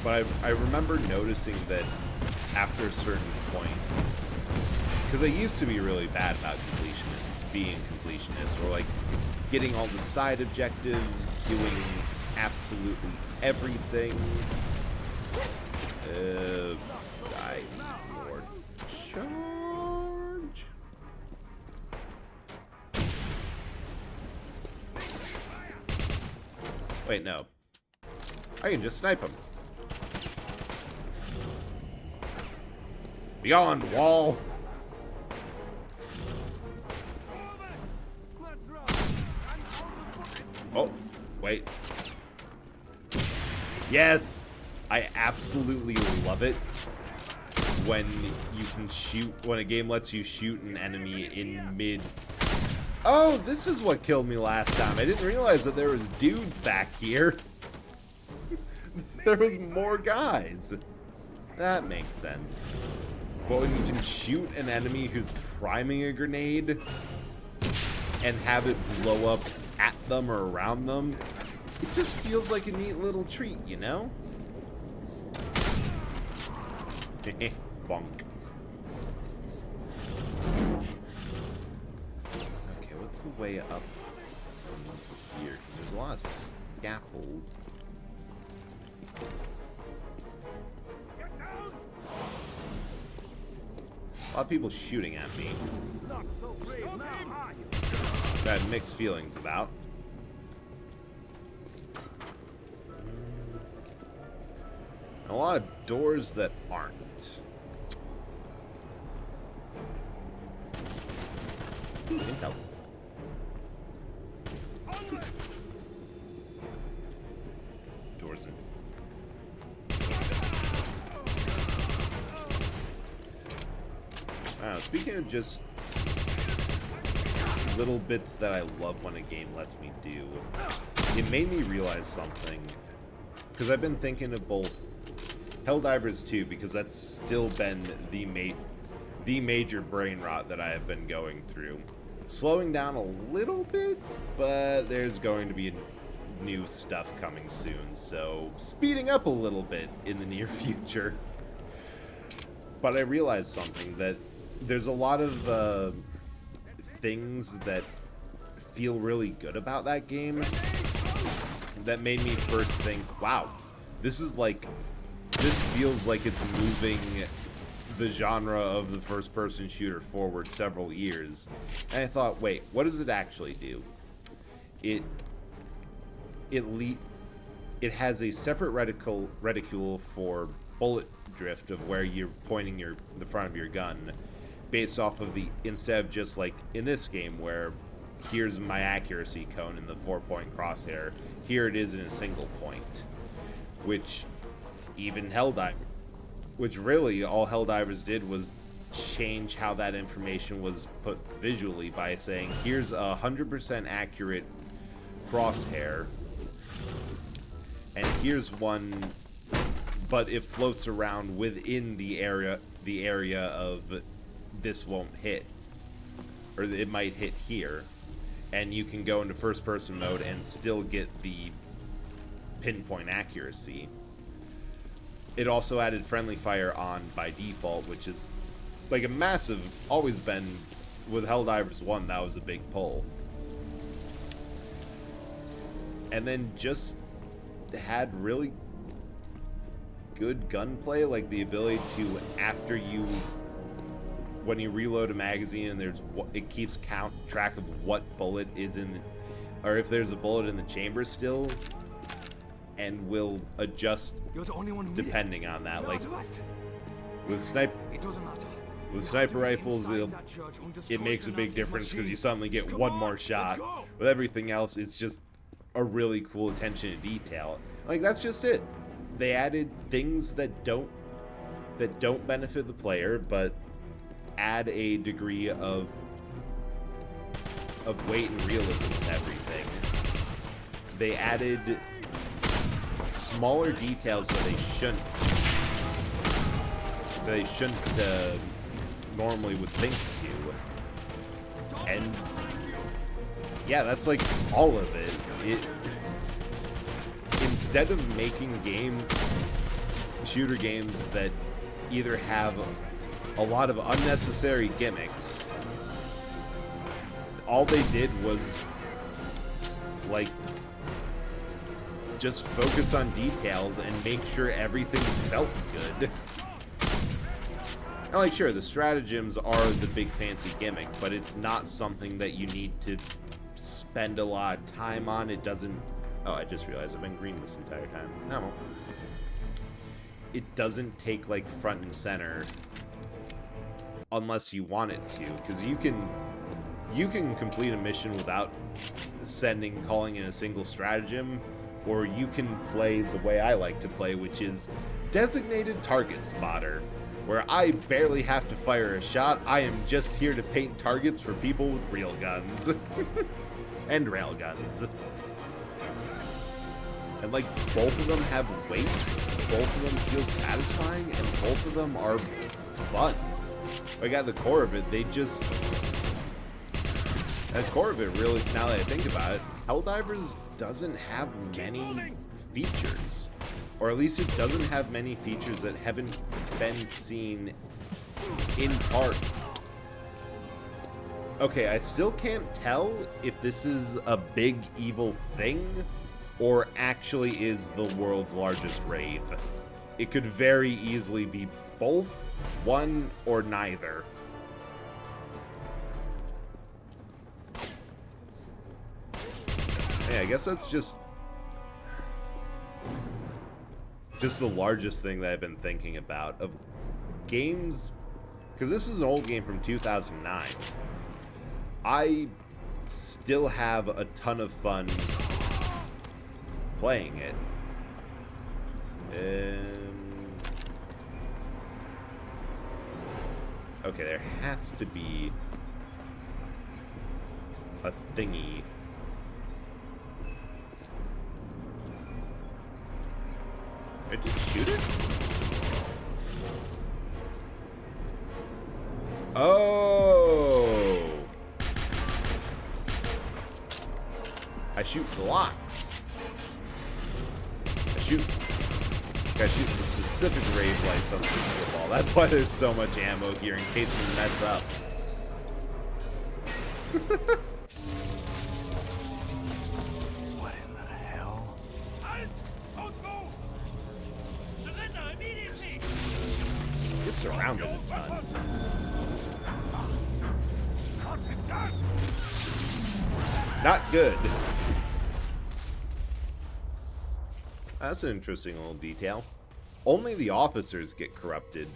But I remember noticing that after a certain point, because I used to be really bad about being completionist, or like getting all the side objectives, doing absolutely everything. I ignored charge. Wait, no. I can just snipe him. Beyond wall. Oh, wait. Yes! I absolutely love it when you can shoot, when a game lets you shoot an enemy in mid. Oh, this is what killed me last time. I didn't realize that there was dudes back here. There was more guys. That makes sense. But when you can shoot an enemy who's priming a grenade and have it blow up at them or around them, it just feels like a neat little treat, you know? Bonk. Okay, what's the way up from here? Because there's a lot of scaffold. A lot of people shooting at me. I had mixed feelings about. A lot of doors that aren't. Intel. Doors in. Speaking of just little bits that I love when a game lets me do, it made me realize something. Because I've been thinking of both Helldivers 2, because that's still been the major brain rot that I have been going through. Slowing down a little bit, but there's going to be new stuff coming soon, so speeding up a little bit in the near future. But I realized something, that there's a lot of things that feel really good about that game that made me first think, wow, this feels like it's moving the genre of the first-person shooter forward several years. And I thought, wait, what does it actually do? It has a separate reticule for bullet drift of where you're pointing the front of your gun, based off of instead of just like in this game where here's my accuracy cone in the 4-point crosshair, here it is in a single point, which even which really all Helldivers did was change how that information was put visually by saying, here's a 100% accurate crosshair, and here's one, but it floats around within the area of this won't hit, or it might hit here, and you can go into first-person mode and still get the pinpoint accuracy. It also added friendly fire on by default, which is like a massive, always been, with Helldivers 1, that was a big pull. And then just had really good gunplay, like the ability to, after you, when you reload a magazine and it keeps track of what bullet is in, or if there's a bullet in the chamber still, and will adjust depending on that. Like with sniper rifles, it makes a big difference because you suddenly get one more shot. With everything else, it's just a really cool attention to detail. Like, that's just it. They added things that don't benefit the player, but add a degree of weight and realism to everything. They added smaller details that they shouldn't normally would think to. And yeah, that's like all of it. Instead of making shooter games that either have a lot of unnecessary gimmicks, all they did was like just focus on details and make sure everything felt good. And like, sure, the stratagems are the big fancy gimmick, but it's not something that you need to spend a lot of time on. It doesn't... Oh, I just realized I've been green this entire time. No. It doesn't take, like, front and center unless you want it to, because you can complete a mission without calling in a single stratagem, or you can play the way I like to play, which is designated target spotter, where I barely have to fire a shot. I am just here to paint targets for people with real guns. And rail guns. And like, both of them have weight, both of them feel satisfying, and both of them are fun. Like, at the core of it, at the core of it, really, now that I think about it, Helldivers doesn't have many features. Or at least it doesn't have many features that haven't been seen in part. Okay, I still can't tell if this is a big evil thing or actually is the world's largest rave. It could very easily be both, one, or neither. Yeah, I guess that's just the largest thing that I've been thinking about of games, because this is an old game from 2009. I still have a ton of fun playing it. Okay, there has to be a thingy. I just shoot it? Oh! I shoot blocks. I shoot the specific rave lights on the pistol ball. That's why there's so much ammo here, in case we mess up. What in the hell? Don't move! Surrender immediately! You're surrounded a ton. Not good. That's an interesting little detail. Only the officers get corrupted.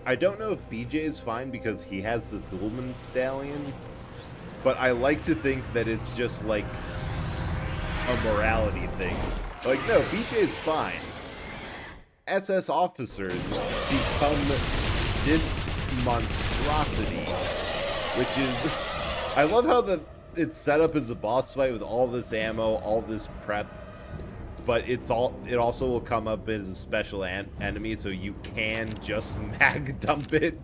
I don't know if BJ is fine because he has the dual medallion, but I like to think that it's just like a morality thing. Like, no, BJ is fine. SS officers become this monstrosity, which is... I love how it's set up as a boss fight with all this ammo, all this prep, but it also will come up as a special enemy, so you can just mag dump it.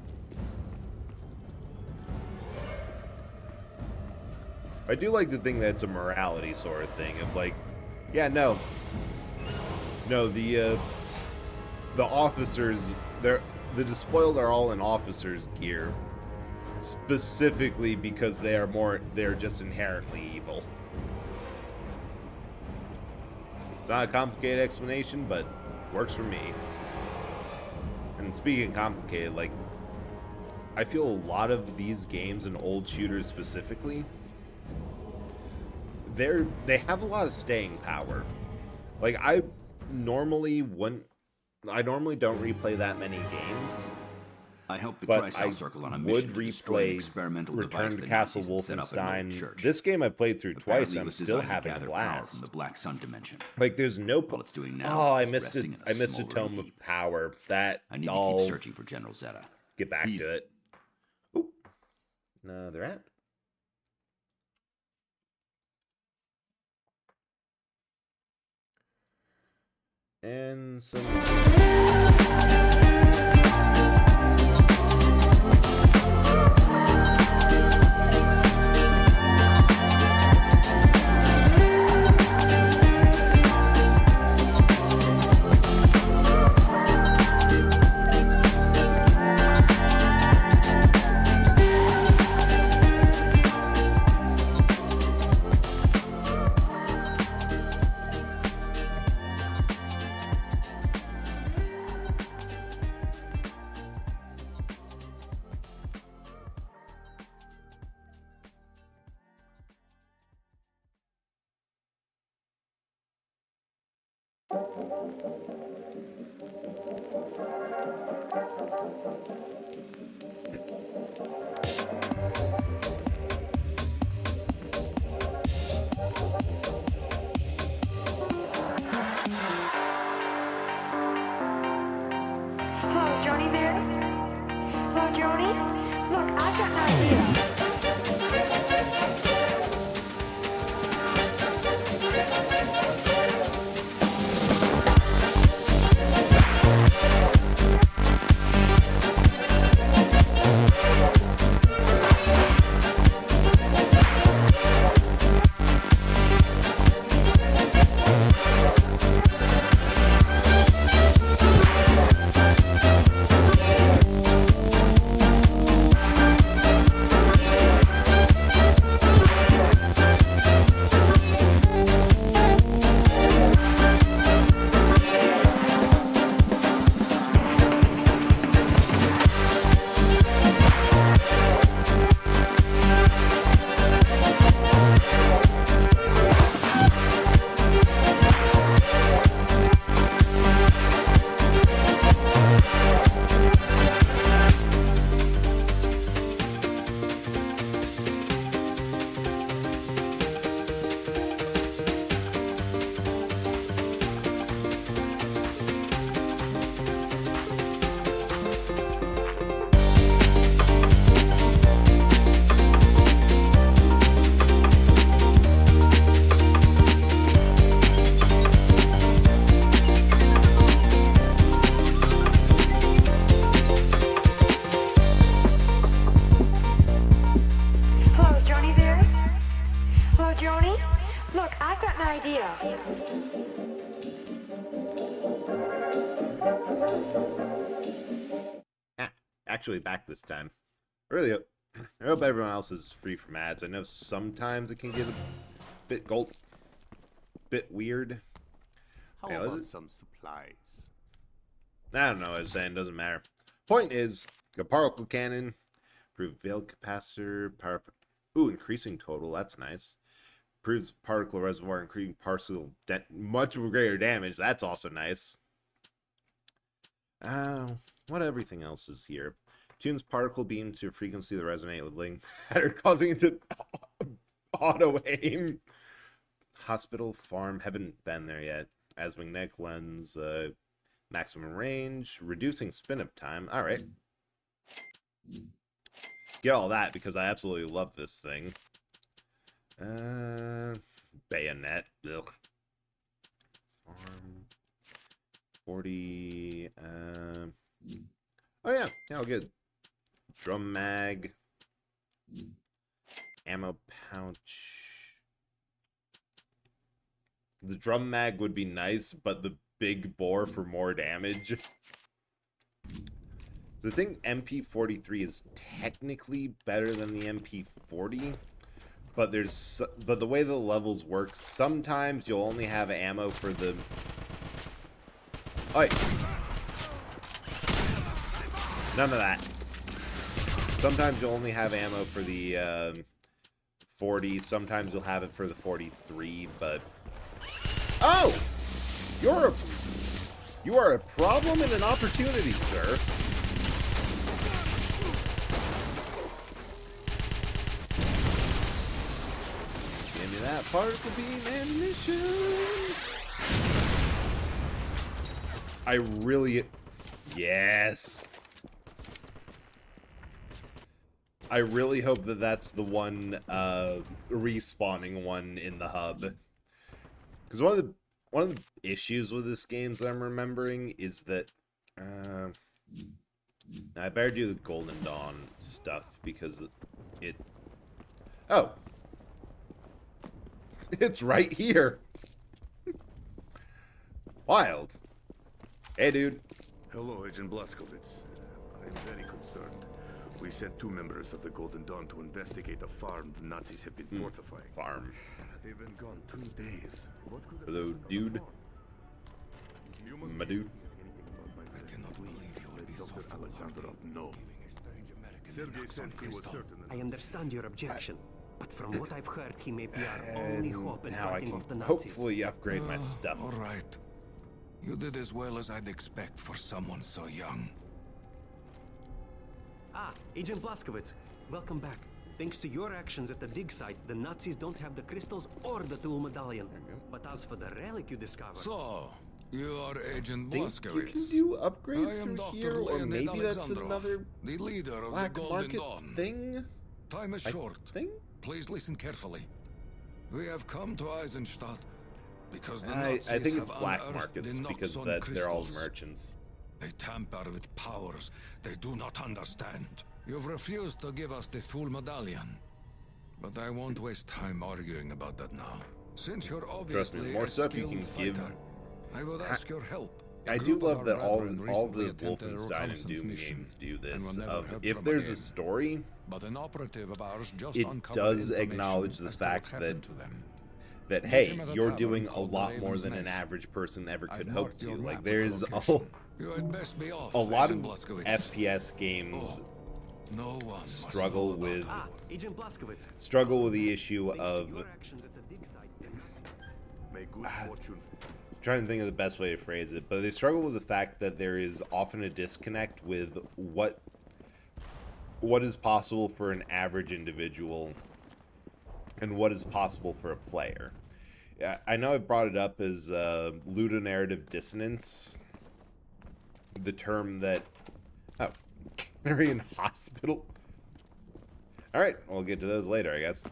I do like to think that it's a morality sort of thing of like, yeah, no, the officers, the despoiled are all in officers' gear, specifically because they're just inherently evil. It's not a complicated explanation, but works for me. And speaking of complicated, like, I feel a lot of these games and old shooters specifically, they have a lot of staying power. Like, I normally don't replay that many games. I helped the Kreisau Circle on a mission to destroy an experimental device Return to Castle Wolfenstein. This game I played through twice, and I'm still having a blast. From the Black Sun dimension. Like, there's no. All it's doing now. Oh, I missed it. I missed a Tome of Power. That I need to keep searching for General Zeta. Get back to it. Ooh. No, they're at. And some. Actually back this time. I hope everyone else is free from ads. I know sometimes it can get a bit weird. How about some supplies? I don't know what I was saying, doesn't matter. Point is, the particle cannon, improved veil capacitor, power. Ooh, increasing total, that's nice. Improves particle reservoir, increasing particle much greater damage. That's also nice. What everything else is here? Tunes particle beam to frequency that resonate with link pattern, causing it to auto aim. Hospital farm, haven't been there yet. As magnetic lens, maximum range, reducing spin up time. All right, get all that because I absolutely love this thing. Bayonet. Ugh. Farm 40. Oh yeah, I'll get drum mag, ammo pouch. The drum mag would be nice, but the big bore for more damage. I think MP43 is technically better than the MP40, but the way the levels work, sometimes you'll only have ammo for the... Oi! None of that. Sometimes you'll only have ammo for the 40, sometimes you'll have it for the 43, but... Oh! You are a problem and an opportunity, sir. Give me that particle beam ammunition. I really... Yes. I really hope that that's the one respawning one in the hub. Because one of the issues with this game that I'm remembering is that I better do the Golden Dawn stuff because it... Oh! It's right here! Wild. Hey, dude. Hello, Agent Blazkowicz. I'm very concerned. We sent 2 members of the Golden Dawn to investigate a farm the Nazis have been fortifying. Farm. They've been gone 2 days. What could hello, dude. My dude. I cannot believe you would be so Alexandrov, no. Sergei said he was certain. I understand your objection, but from what I've heard, he may be our only hope in now I fighting can off the Nazis. hopefully upgrade my stuff. All right. You did as well as I'd expect for someone so young. Ah, Agent Blazkowicz, welcome back. Thanks to your actions at the dig site, the Nazis don't have the crystals or the tool medallion. But as for the relic you discovered... So, you are Agent Think Blazkowicz. you can do upgrades I am through Dr. here, or Leonid maybe that's Alexandrov, another the leader of the black Golden market Dawn. thing? Time is short. Please listen carefully. We have come to Eisenstadt because the Nazis I think it's have black unearthed markets the because Noxon that they're all crystals. merchants. They tamper with powers they do not understand. You've refused to give us the full medallion. But I won't waste time arguing about that now. Since you're Trust me, obviously more a stuff you skilled can give. fighter, I would ask your help. I do love that all the Wolfenstein and Doom games do this. If there's a story, but an operative of ours just it does acknowledge the fact that hey, you're doing a lot more than an average person ever could hope to. Like there's a lot of FPS games struggle with the issue of trying to think of the best way to phrase it, but they struggle with the fact that there is often a disconnect with what is possible for an average individual and what is possible for a player. I know I brought it up as ludonarrative dissonance, the term that... Oh, Canarian Hospital? Alright, we'll get to those later, I guess.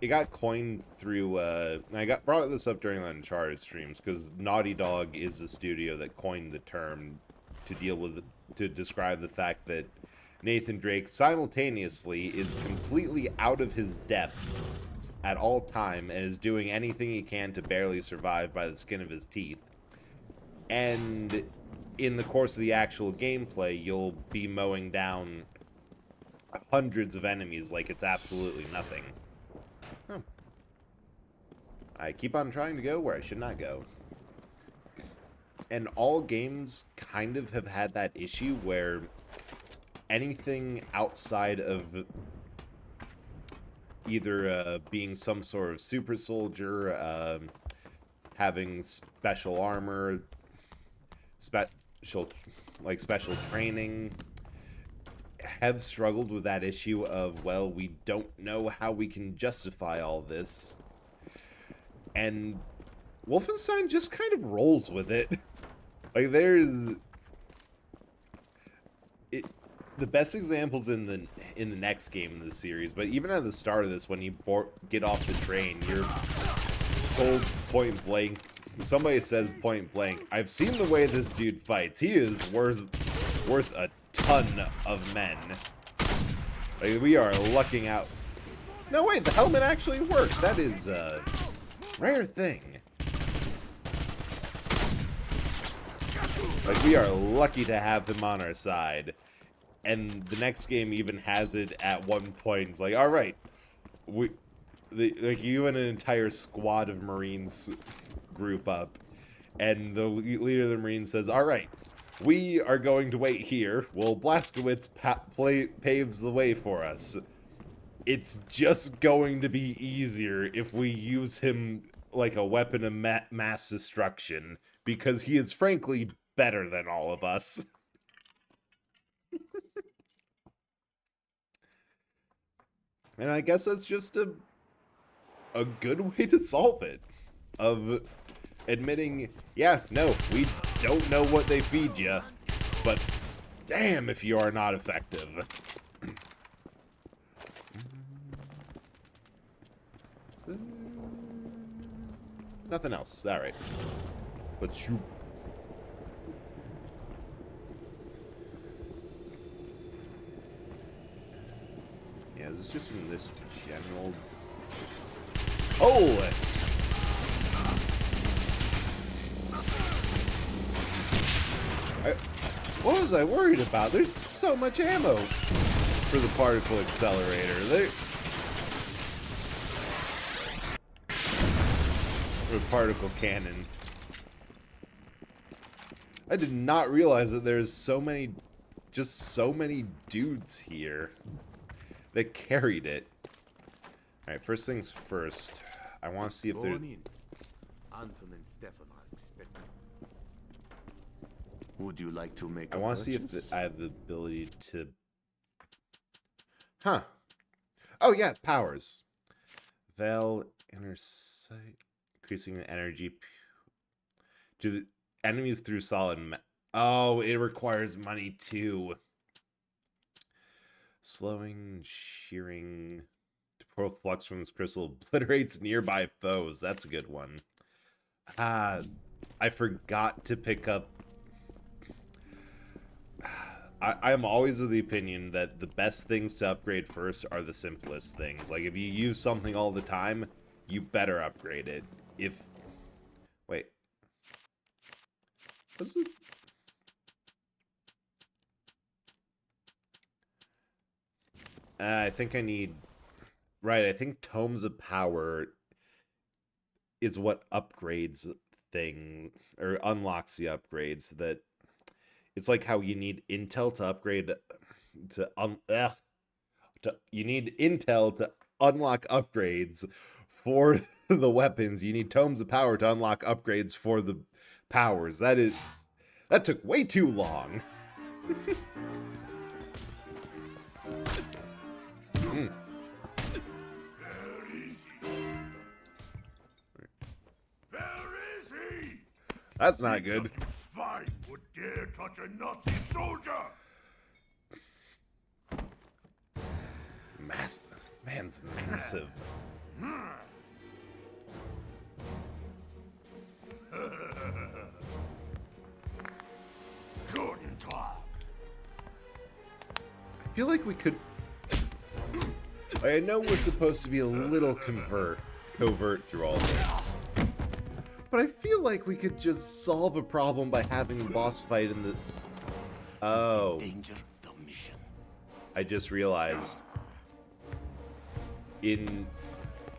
It got coined through... I brought this up during the Uncharted streams, because Naughty Dog is the studio that coined the term to describe the fact that Nathan Drake simultaneously is completely out of his depth at all time and is doing anything he can to barely survive by the skin of his teeth. And in the course of the actual gameplay, you'll be mowing down hundreds of enemies like it's absolutely nothing. Oh. I keep on trying to go where I should not go. And all games kind of have had that issue where anything outside of either being some sort of super soldier, having special armor, special training, have struggled with that issue of, well, we don't know how we can justify all this. And Wolfenstein just kind of rolls with it. Like, there's... The best examples in the next game in the series, but even at the start of this, when you get off the train, you're told point blank. Somebody says point blank, "I've seen the way this dude fights. He is worth a ton of men." Like, we are lucking out. No, wait, the helmet actually works. That is Rare thing. Like, we are lucky to have him on our side. And the next game even has it at one point. Like, alright, like, you and an entire squad of Marines group up. And the leader of the Marines says, alright, we are going to wait here. Well, Blazkowicz paves the way for us. It's just going to be easier if we use him like a weapon of mass destruction, because he is frankly better than all of us. And I guess that's just a good way to solve it. Of admitting, yeah, no, we don't know what they feed you, but damn if you are not effective. Nothing else. Alright. Let's shoot. Yeah, this is just in this general... Oh! What was I worried about? There's so much ammo for the particle accelerator. Or particle cannon. I did not realize that there's so many, just so many dudes here that carried it. Alright, first things first. I want to see if there's... Anton and Stefan are expecting. Would you like to make I want to see if I have the ability to... Huh. Oh, yeah, powers. Veil, inner sight, increasing the energy to the enemies through solid... Oh, it requires money, too. Slowing, shearing... Temporal flux from this crystal obliterates nearby foes. That's a good one. I forgot to pick up... I'm always of the opinion that the best things to upgrade first are the simplest things. Like, if you use something all the time, you better upgrade it. Wait. What's it? I think I need... Right, I think Tomes of Power is what upgrades thing, or unlocks the upgrades. That it's like how you need Intel to upgrade you need Intel to unlock upgrades for the weapons. You need Tomes of Power to unlock upgrades for the powers. That took way too long. That's not good. Swine would dare touch a Nazi soldier. Man's massive. Guten Tag. I feel like we could... I know we're supposed to be a little covert through all this. But I feel like we could just solve a problem by having a boss fight in the... Oh. I just realized. In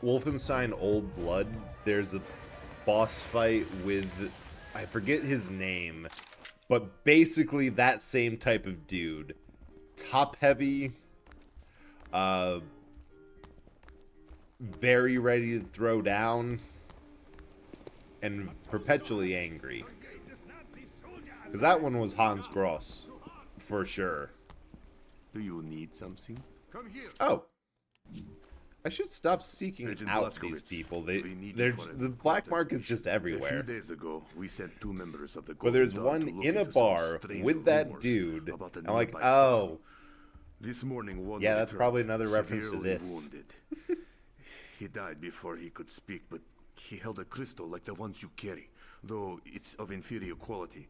Wolfenstein Old Blood, there's a boss fight with... I forget his name. But basically that same type of dude. Top heavy. Very ready to throw down. And perpetually angry. Because that one was Hans Gross. For sure. Do you need something? Come here. Oh. I should stop seeking out these people. The black mark is just everywhere. A few days ago, we sent 2 members of the But there's one in a bar with that dude. I'm like, oh. This morning, one yeah, that's probably another reference to this. Wounded. He died before he could speak, but he held a crystal like the ones you carry, though it's of inferior quality.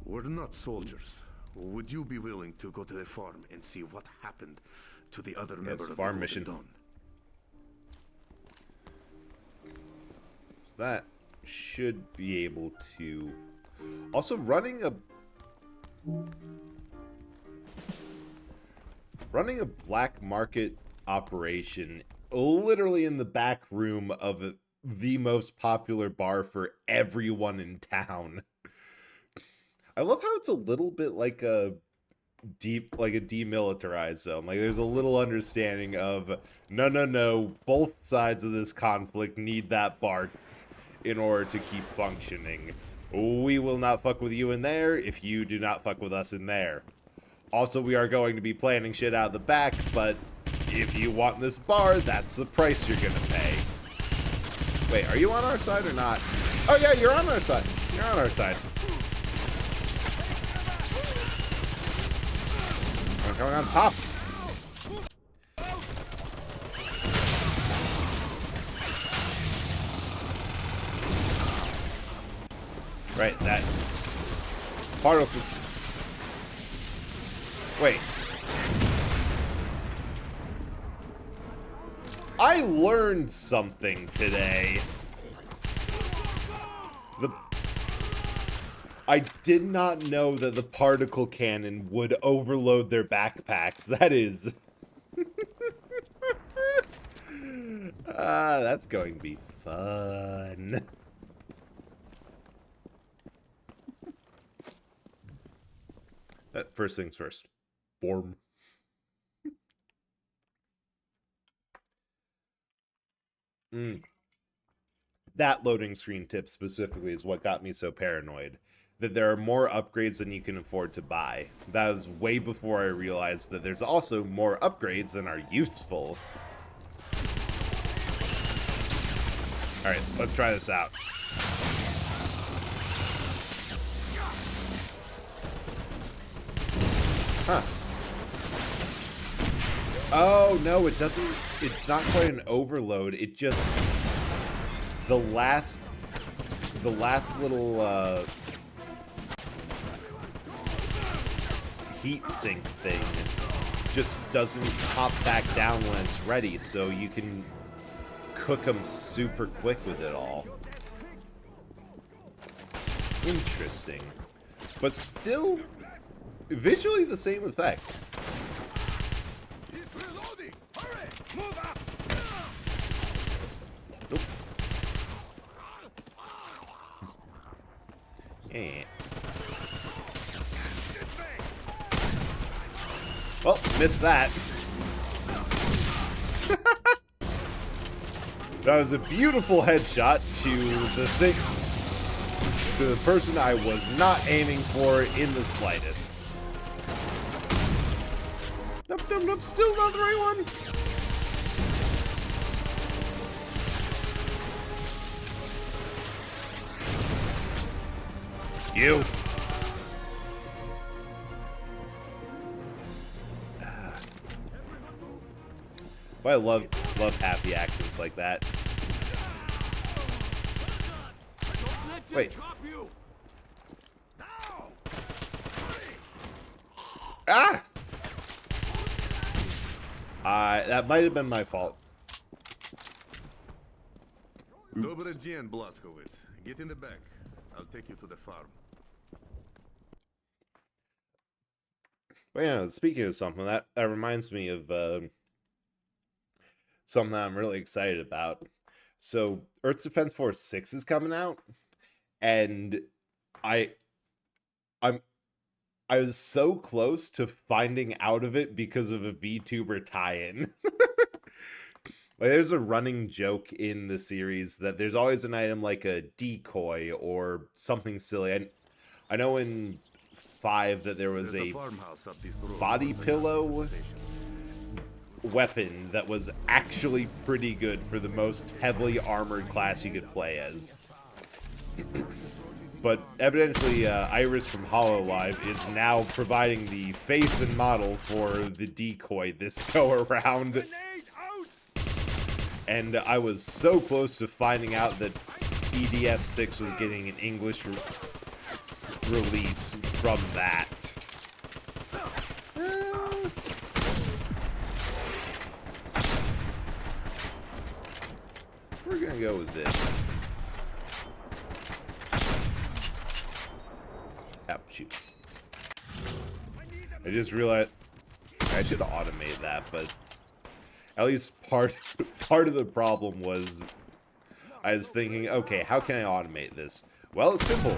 We're not soldiers. Would you be willing to go to the farm and see what happened to the other member of the farm mission? Dawn? that should be able to... Also, running a black market operation literally in the back room of the most popular bar for everyone in town. I love how it's a little bit like a demilitarized zone. Like, there's a little understanding of, no, both sides of this conflict need that bar in order to keep functioning. We will not fuck with you in there if you do not fuck with us in there. Also, we are going to be planning shit out of the back, but if you want this bar, that's the price you're gonna pay. Wait, are you on our side or not? Oh yeah, you're on our side. You're on our side. I'm going on top. Right, that particle. Wait. I learned something today. I did not know that the particle cannon would overload their backpacks. That is... that's going to be fun. First things first. Form. That loading screen tip specifically is what got me so paranoid. That there are more upgrades than you can afford to buy. That was way before I realized that there's also more upgrades than are useful. Alright, let's try this out. Huh. Oh, no, it doesn't... It's not quite an overload. It just... The last little, heat sink thing just doesn't pop back down when it's ready, so you can cook them super quick with it all. Interesting. But still, visually the same effect. Nope. Yeah. Well, missed that. That was a beautiful headshot to the person I was not aiming for in the slightest. Nope, still not the right one. You. Well, I love happy actions like that. Wait. Ah! That might have been my fault. Добрый день, Blazkowicz. Get in the back. I'll take you to the farm. Well, yeah, speaking of something, that reminds me of something that I'm really excited about. So, Earth's Defense Force 6 is coming out, and I was so close to finding out of it because of a VTuber tie-in. Like, there's a running joke in the series that there's always an item like a decoy or something silly. I know in 5 that there was a body pillow weapon that was actually pretty good for the most heavily armored class you could play as. But evidently, Iris from HoloLive is now providing the face and model for the decoy this go-around. And I was so close to finding out that EDF 6 was getting an English release from that. We're gonna go with this. Oh, shoot. I just realized I should automate that, but at least part of the problem was I was thinking, okay, how can I automate this? Well, it's simple.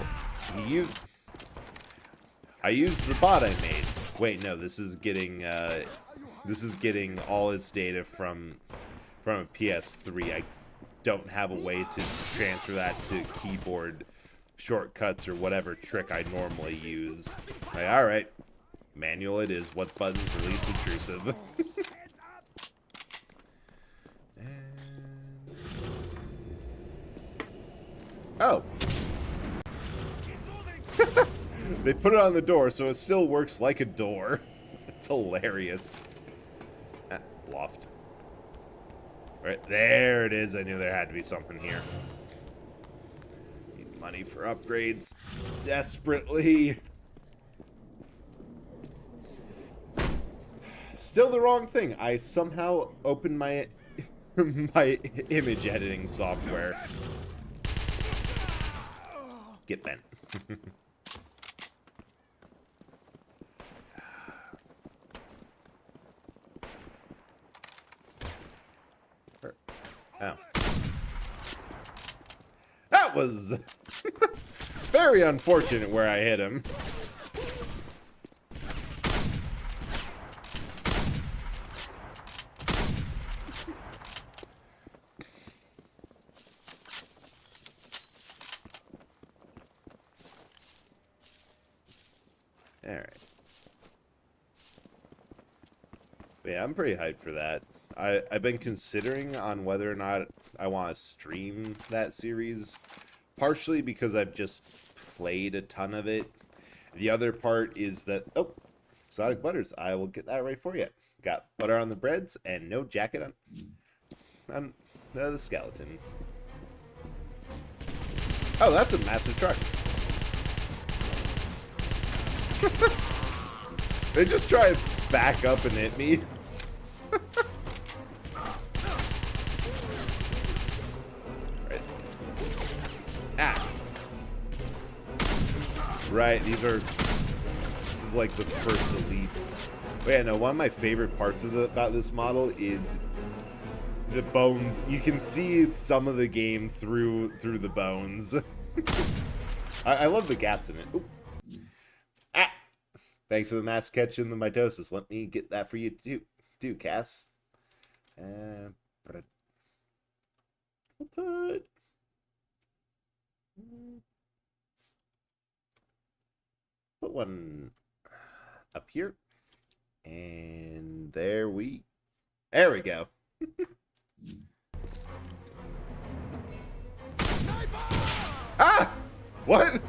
I used the bot I made. Wait, no, this is getting all its data from a PS3. I don't have a way to transfer that to keyboard shortcuts or whatever trick I normally use. Like, all right, manual it is. What buttons are least intrusive? Oh. They put it on the door, so it still works like a door. It's hilarious. Ah, loft. Right, there it is. I knew there had to be something here. Need money for upgrades. Desperately. Still the wrong thing. I somehow opened my my image editing software. Get bent. Oh. That was very unfortunate where I hit him. Alright. Yeah, I'm pretty hyped for that. I've been considering on whether or not I want to stream that series, partially because I've just played a ton of it. The other part is that, oh, exotic butters. I will get that right for you. Got butter on the breads and no jacket on the skeleton. Oh, that's a massive truck. They just try to back up and hit me. Right, this is like the first elites. But yeah, no, one of my favorite parts about this model is the bones. You can see some of the game through the bones. I love the gaps in it. Ooh. Ah! Thanks for the mass catch in the mitosis. Let me get that for you too, Cass. But we'll put one up here, and there we go. Ah! What?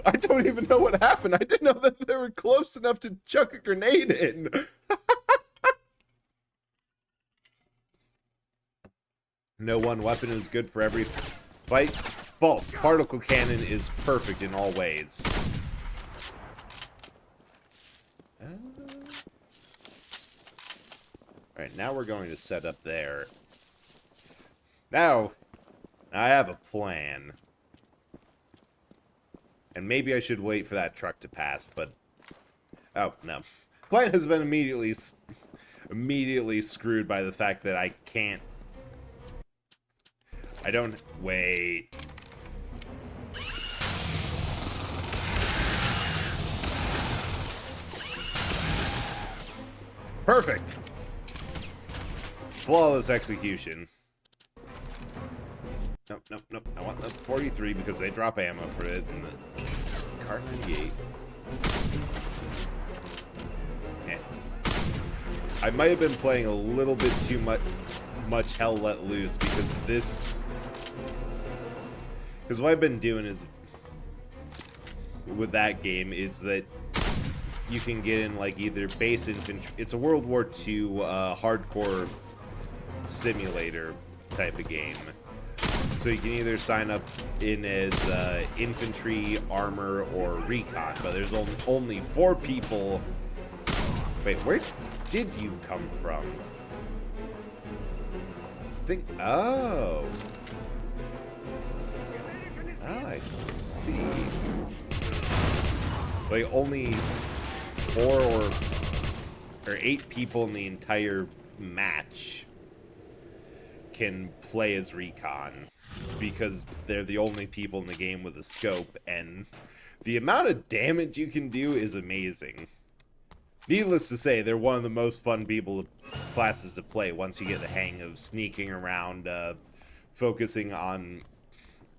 I don't even know what happened. I didn't know that they were close enough to chuck a grenade in. No one weapon is good for every fight. False. Particle cannon is perfect in all ways. Alright, now we're going to set up there. Now, I have a plan. And maybe I should wait for that truck to pass, but... Oh, no. Plan has been immediately screwed by the fact that I can't... I don't... Wait... Perfect! Flawless execution. Nope, nope, nope. I want the 43 because they drop ammo for it. And the Car 98. Eh. I might have been playing a little bit too much Hell Let Loose because this... Because what I've been doing is... With that game is that you can get in like either base infantry. It's a World War II hardcore simulator type of game. So you can either sign up in as infantry, armor, or recon. But there's only 4 people. Wait, where did you come from? Oh. Oh, I see. Like, only 4 or 8 people in the entire match can play as Recon, because they're the only people in the game with a scope, and the amount of damage you can do is amazing. Needless to say, they're one of the most fun classes to play once you get the hang of sneaking around, focusing on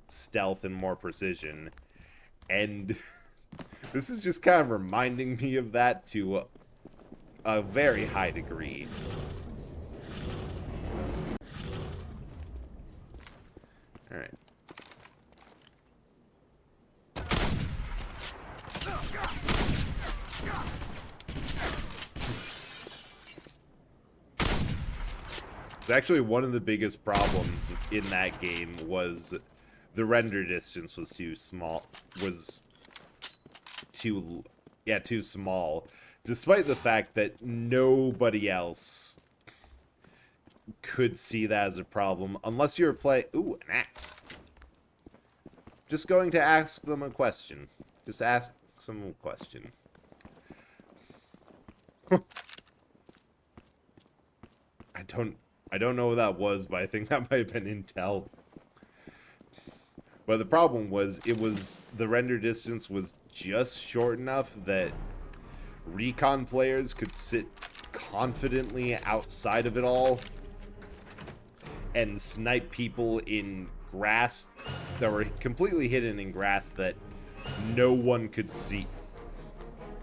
stealth and more precision. And this is just kind of reminding me of that to a very high degree. Alright. Actually, one of the biggest problems in that game was the render distance was too small. Too small. Despite the fact that nobody else could see that as a problem, unless you're playing... Ooh, an axe. Just going to ask them a question. Just ask them a question. I don't know what that was, but I think that might have been Intel. But the problem was, the render distance was just short enough that Recon players could sit confidently outside of it all and snipe people in grass that were completely hidden in grass that no one could see.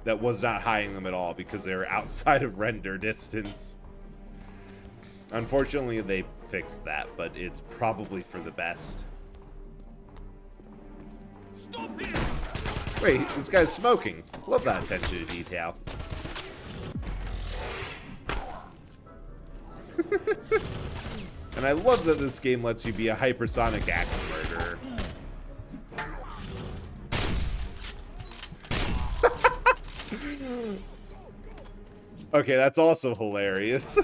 That was not hiding them at all because they were outside of render distance. Unfortunately, they fixed that, but it's probably for the best. Stop here! Wait, this guy's smoking. Love that attention to detail. And I love that this game lets you be a hypersonic axe murderer. Okay, that's also hilarious.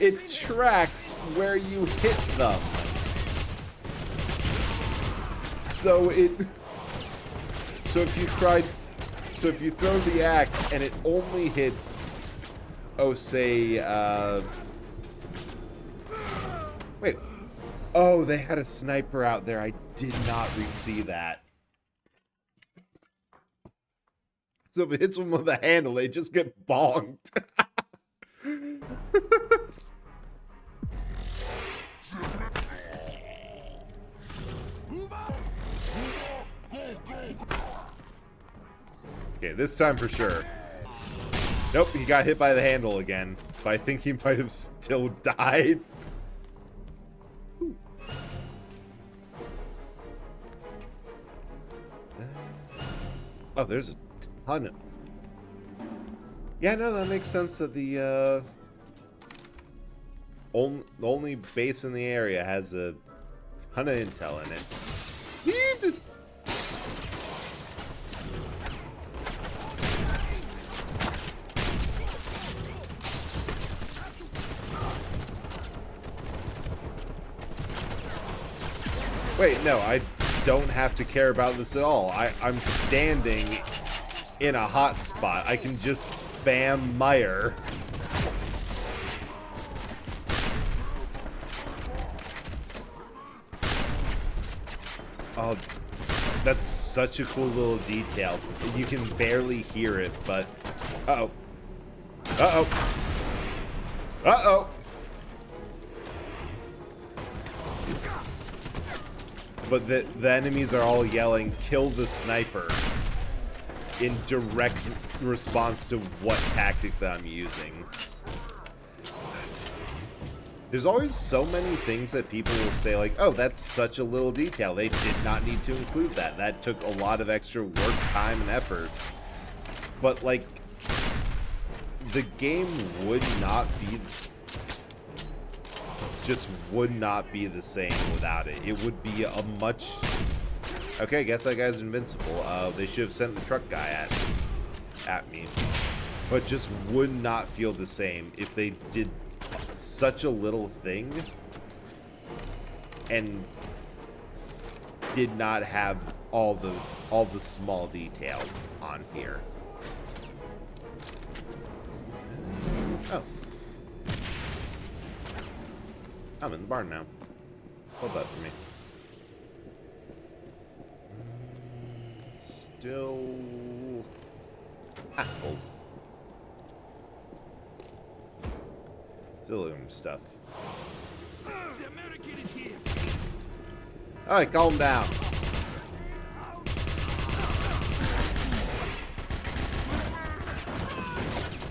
It tracks where you hit them. So if you throw the axe and it only hits, say, wait. Oh, they had a sniper out there. I did not see that. So if it hits them with a handle, they just get bonked. Okay, this time for sure. Nope, he got hit by the handle again. But I think he might have still died. Oh, there's a ton of... Yeah, no, that makes sense that the only base in the area has a ton of intel in it. Wait, no, I don't have to care about this at all. I'm standing in a hot spot. I can just spam Meyer. Oh, that's such a cool little detail. You can barely hear it, but... Uh-oh. Uh-oh. Uh-oh. But the enemies are all yelling, "Kill the sniper," in direct response to what tactic that I'm using. There's always so many things that people will say, like, oh, that's such a little detail. They did not need to include that. That took a lot of extra work, time, and effort. But, like, the game would not be... just would not be the same without it. It would be a much... Okay, I guess that guy's invincible. They should have sent the truck guy at me. But just would not feel the same if they did such a little thing and did not have all the small details on here. Oh. I'm in the barn now. Hold that for me. Still... hold. Still stuff. The American is here. Alright, calm down.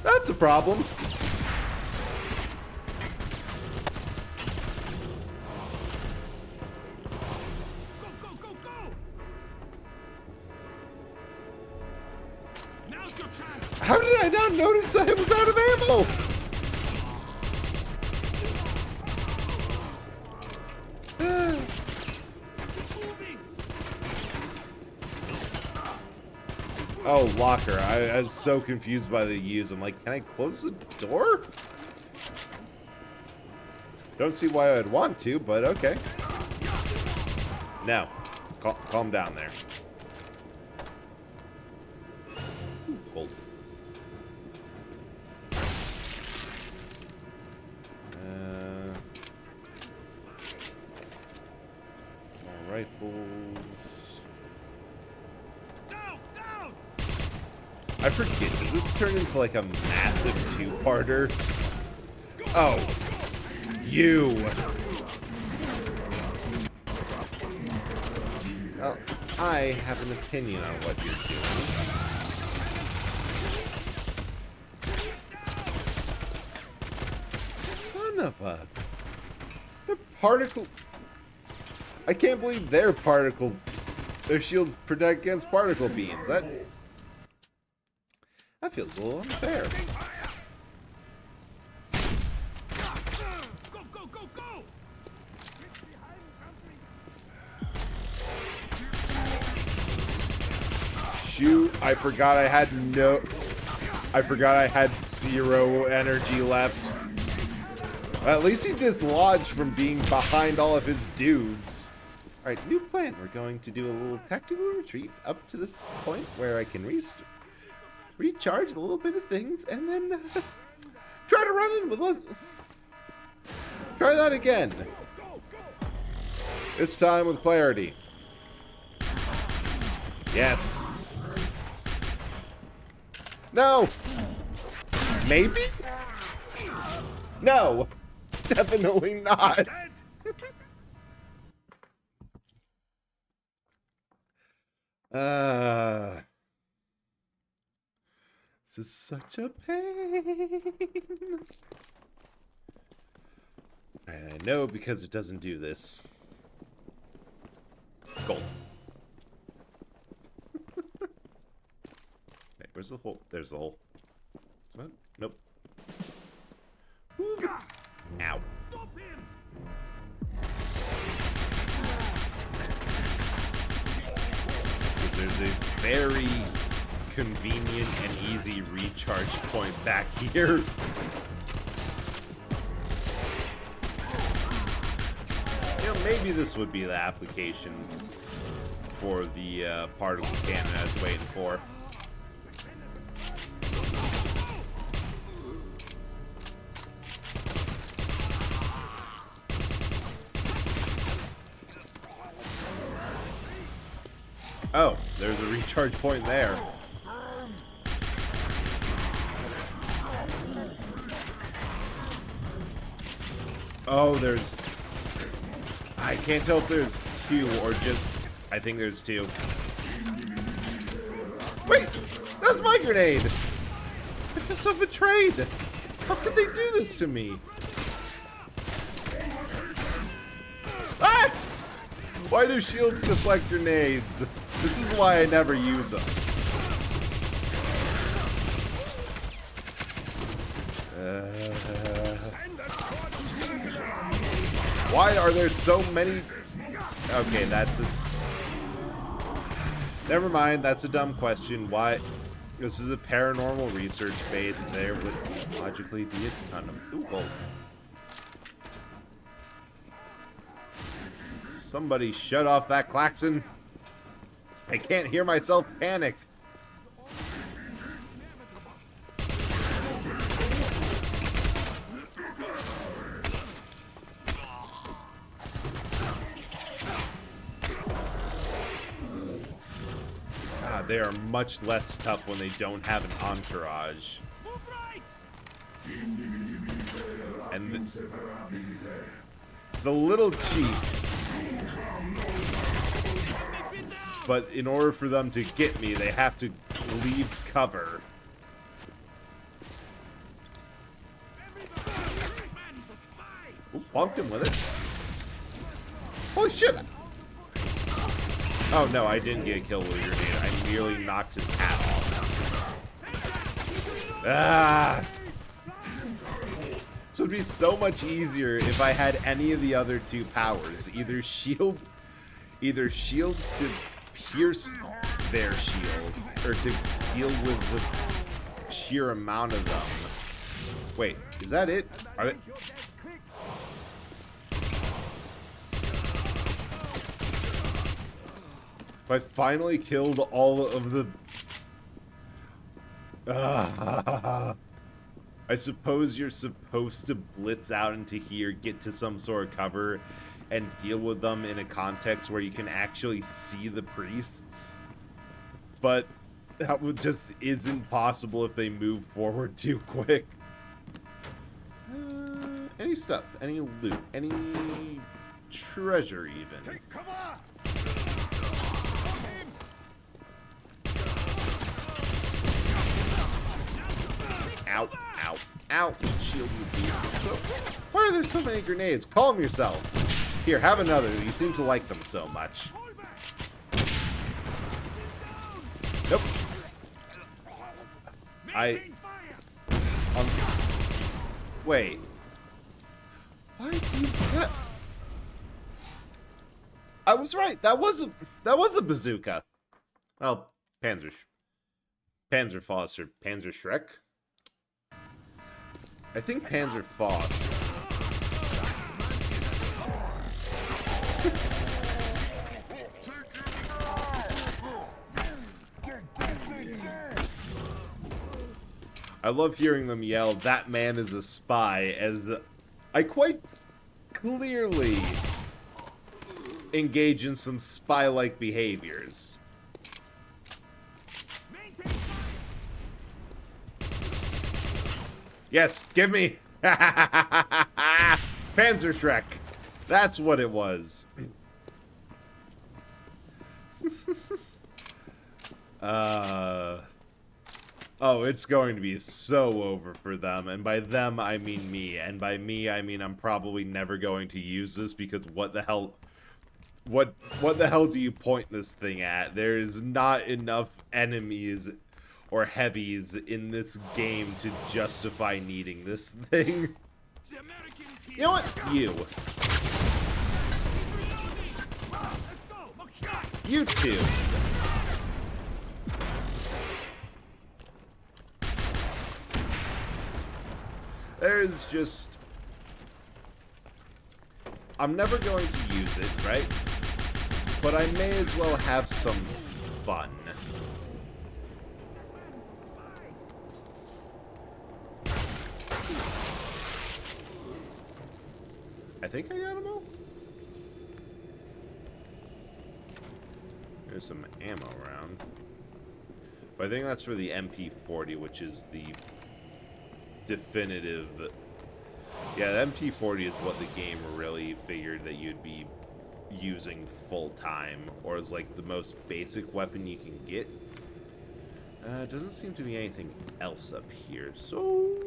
That's a problem. How did I not notice I was out of ammo? Oh, locker. I was so confused by the use. I'm like, can I close the door? Don't see why I'd want to, but okay. No. Calm down there. Cold. More rifles. I forget, does this turn into like a massive two-parter? Oh. You! Well, I have an opinion on what you're doing. Son of a... The particle... I can't believe their shields protect against particle beams. That feels a little unfair. Go, go, go, go! Shoot, I forgot I had zero energy left. Well, at least he dislodged from being behind all of his dudes. Alright, new plan. We're going to do a little tactical retreat up to this point where I can recharge a little bit of things, and then try to run in with try that again. This time with clarity. Yes. No. Maybe? No. Definitely not. This is such a pain. And I know because it doesn't do this. Gold. Okay, where's the hole? There's the hole. What? Nope. Ooh. Ow. Stop him! There's a very convenient and easy recharge point back here. You know, maybe this would be the application for the particle cannon I was waiting for. Oh, there's a recharge point there. Oh, there's... I can't tell if there's two or just... I think there's two. Wait! That's my grenade! I feel so betrayed! How could they do this to me? Ah! Why do shields deflect grenades? This is why I never use them. Why are there so many? Okay, that's a... Never mind, that's a dumb question. Why? This is a paranormal research base. There would logically be a ton of... Ooh, gold. Somebody shut off that klaxon. I can't hear myself panic. God, they are much less tough when they don't have an entourage. And it's a little cheap. But in order for them to get me, they have to leave cover. Ooh, bumped him with it. Holy shit! Oh no, I didn't get a kill with a grenade. I merely knocked his hat off. Ah! This would be so much easier if I had any of the other two powers. Either shield to pierce their shield, or to deal with the sheer amount of them. Wait, is that it? Are they... I finally killed all of the... I suppose you're supposed to blitz out into here, get to some sort of cover, and deal with them in a context where you can actually see the priests. But that just isn't possible if they move forward too quick. Any stuff, any loot, any treasure even. Take cover! Ow, ow, ow. Shield you beast. Why are there so many grenades? Calm yourself. Here, have another. You seem to like them so much. Nope. Wait. Why do you... I was right. That was a bazooka. Well, Panzerfaust or Panzerschreck. I think Panzerfaust. I love hearing them yell, "That man is a spy," as I quite clearly engage in some spy-like behaviors. Yes, give me Panzerschreck. That's what it was. Oh, it's going to be so over for them, and by them I mean me, and by me I mean I'm probably never going to use this because what the hell do you point this thing at? There's not enough enemies or heavies in this game to justify needing this thing. You know what? You two. There's just... I'm never going to use it, right? But I may as well have some fun. I think I got them all. There's some ammo around. But I think that's for the MP40, which is the definitive... Yeah, the MP40 is what the game really figured that you'd be using full-time, or is like the most basic weapon you can get. Doesn't seem to be anything else up here, so...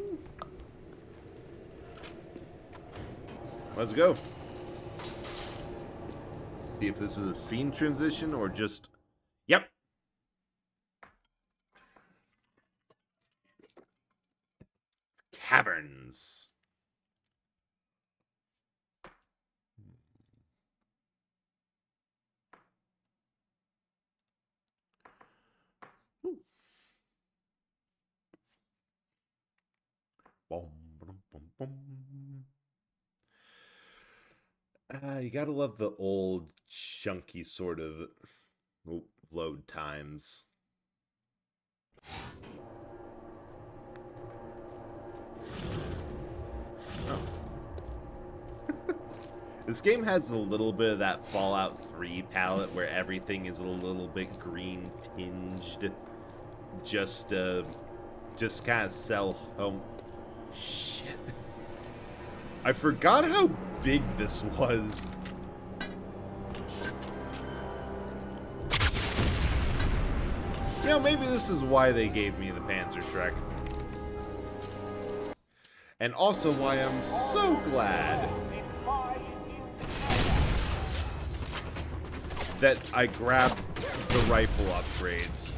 Let's go. See if this is a scene transition or just... Yep. Caverns. Boom, boom, boom, boom. You gotta love the old, chunky sort of load times. Oh. This game has a little bit of that Fallout 3 palette where everything is a little bit green tinged. Just kind of sell home. Shit. I forgot how big this was. You know, maybe this is why they gave me the Panzerschreck. And also why I'm so glad that I grabbed the rifle upgrades.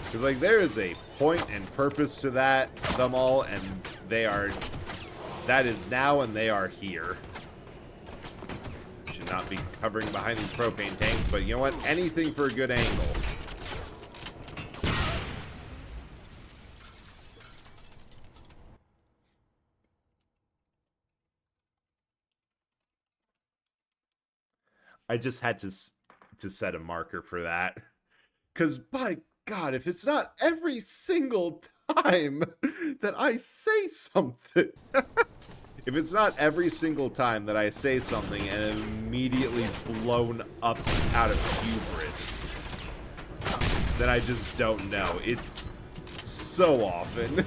Because, like, there is a point and purpose to them all, and that is now and they are here. Should not be covering behind these propane tanks, but you know what? Anything for a good angle. I just had to set a marker for that. Because, by God, if it's not every single time that I say something... if it's not every single time that I say something and immediately blown up out of hubris, then I just don't know. It's so often.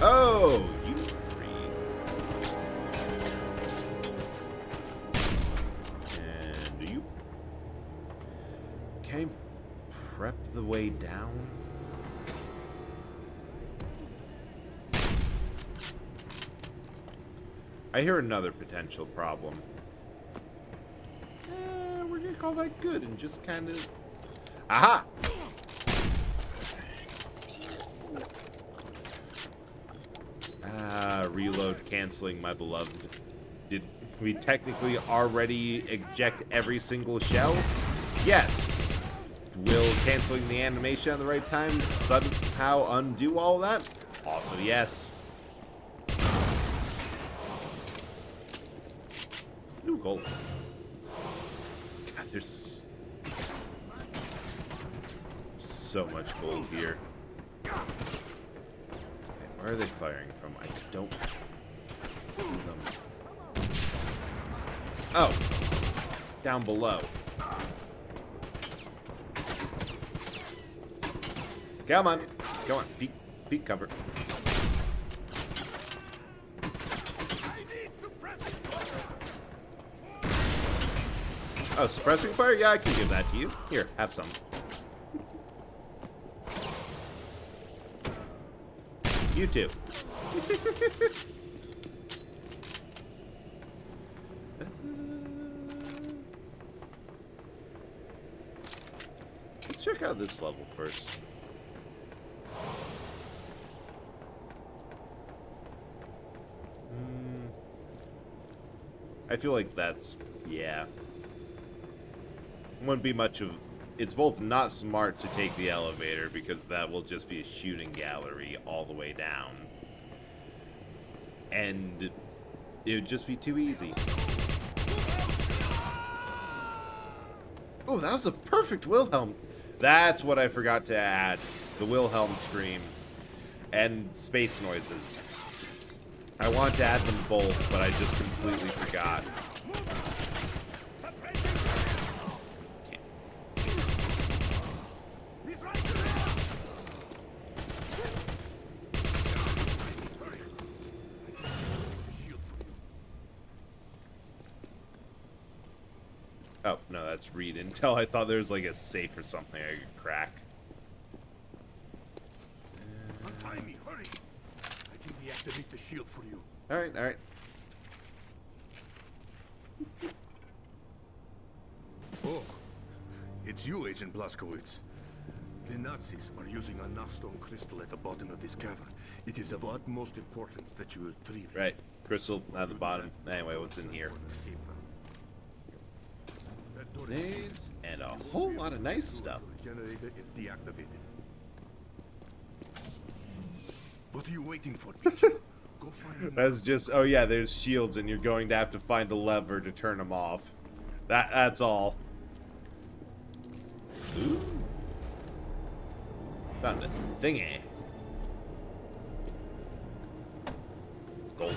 Oh, you three. And you. Okay, prep the way down. I hear another potential problem. We're gonna call that good and just kind of... Aha! Reload canceling, my beloved. Did we technically already eject every single shell? Yes. Will canceling the animation at the right time somehow undo all that? Also, yes. Ooh, gold. God, there's so much gold here. Where are they firing from? I don't see them. Oh! Down below. Come on. Come on. Peek cover. Oh, suppressing fire? Yeah, I can give that to you. Here, have some. You too. Let's check out this level first. I feel like that's... yeah. Wouldn't be much of... It's both not smart to take the elevator because that will just be a shooting gallery all the way down. And it would just be too easy. Oh, that was a perfect Wilhelm. That's what I forgot to add. The Wilhelm scream. And space noises. I want to add them both, but I just completely forgot. Oh, no, that's read intel. I thought there was like a safe or something I could crack. Untie me, hurry! I can deactivate the shield for you. Alright, alright. Oh, it's you, Agent Blazkowicz. The Nazis are using a Narstone crystal at the bottom of this cavern. It is of utmost importance that you retrieve it. Right, crystal at the bottom. Anyway, what's in here? Grenades and a whole lot of nice stuff. Generator is deactivated. What are you waiting for, bitch? Go find them. That's just, oh yeah, there's shields and you're going to have to find a lever to turn them off. That's all. Ooh. Found a thingy. Gold.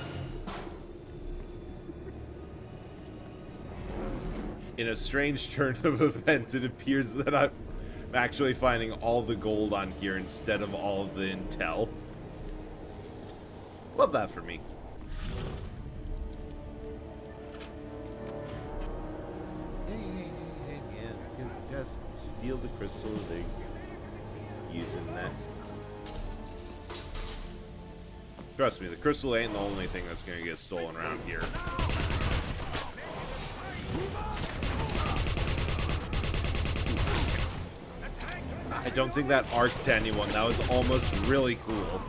In a strange turn of events, it appears that I'm actually finding all the gold on here instead of all of the intel. Love that for me. Yeah, just steal the crystal. They're using that. Trust me, the crystal ain't the only thing that's gonna get stolen around here. I don't think that arced to anyone. That was almost really cool.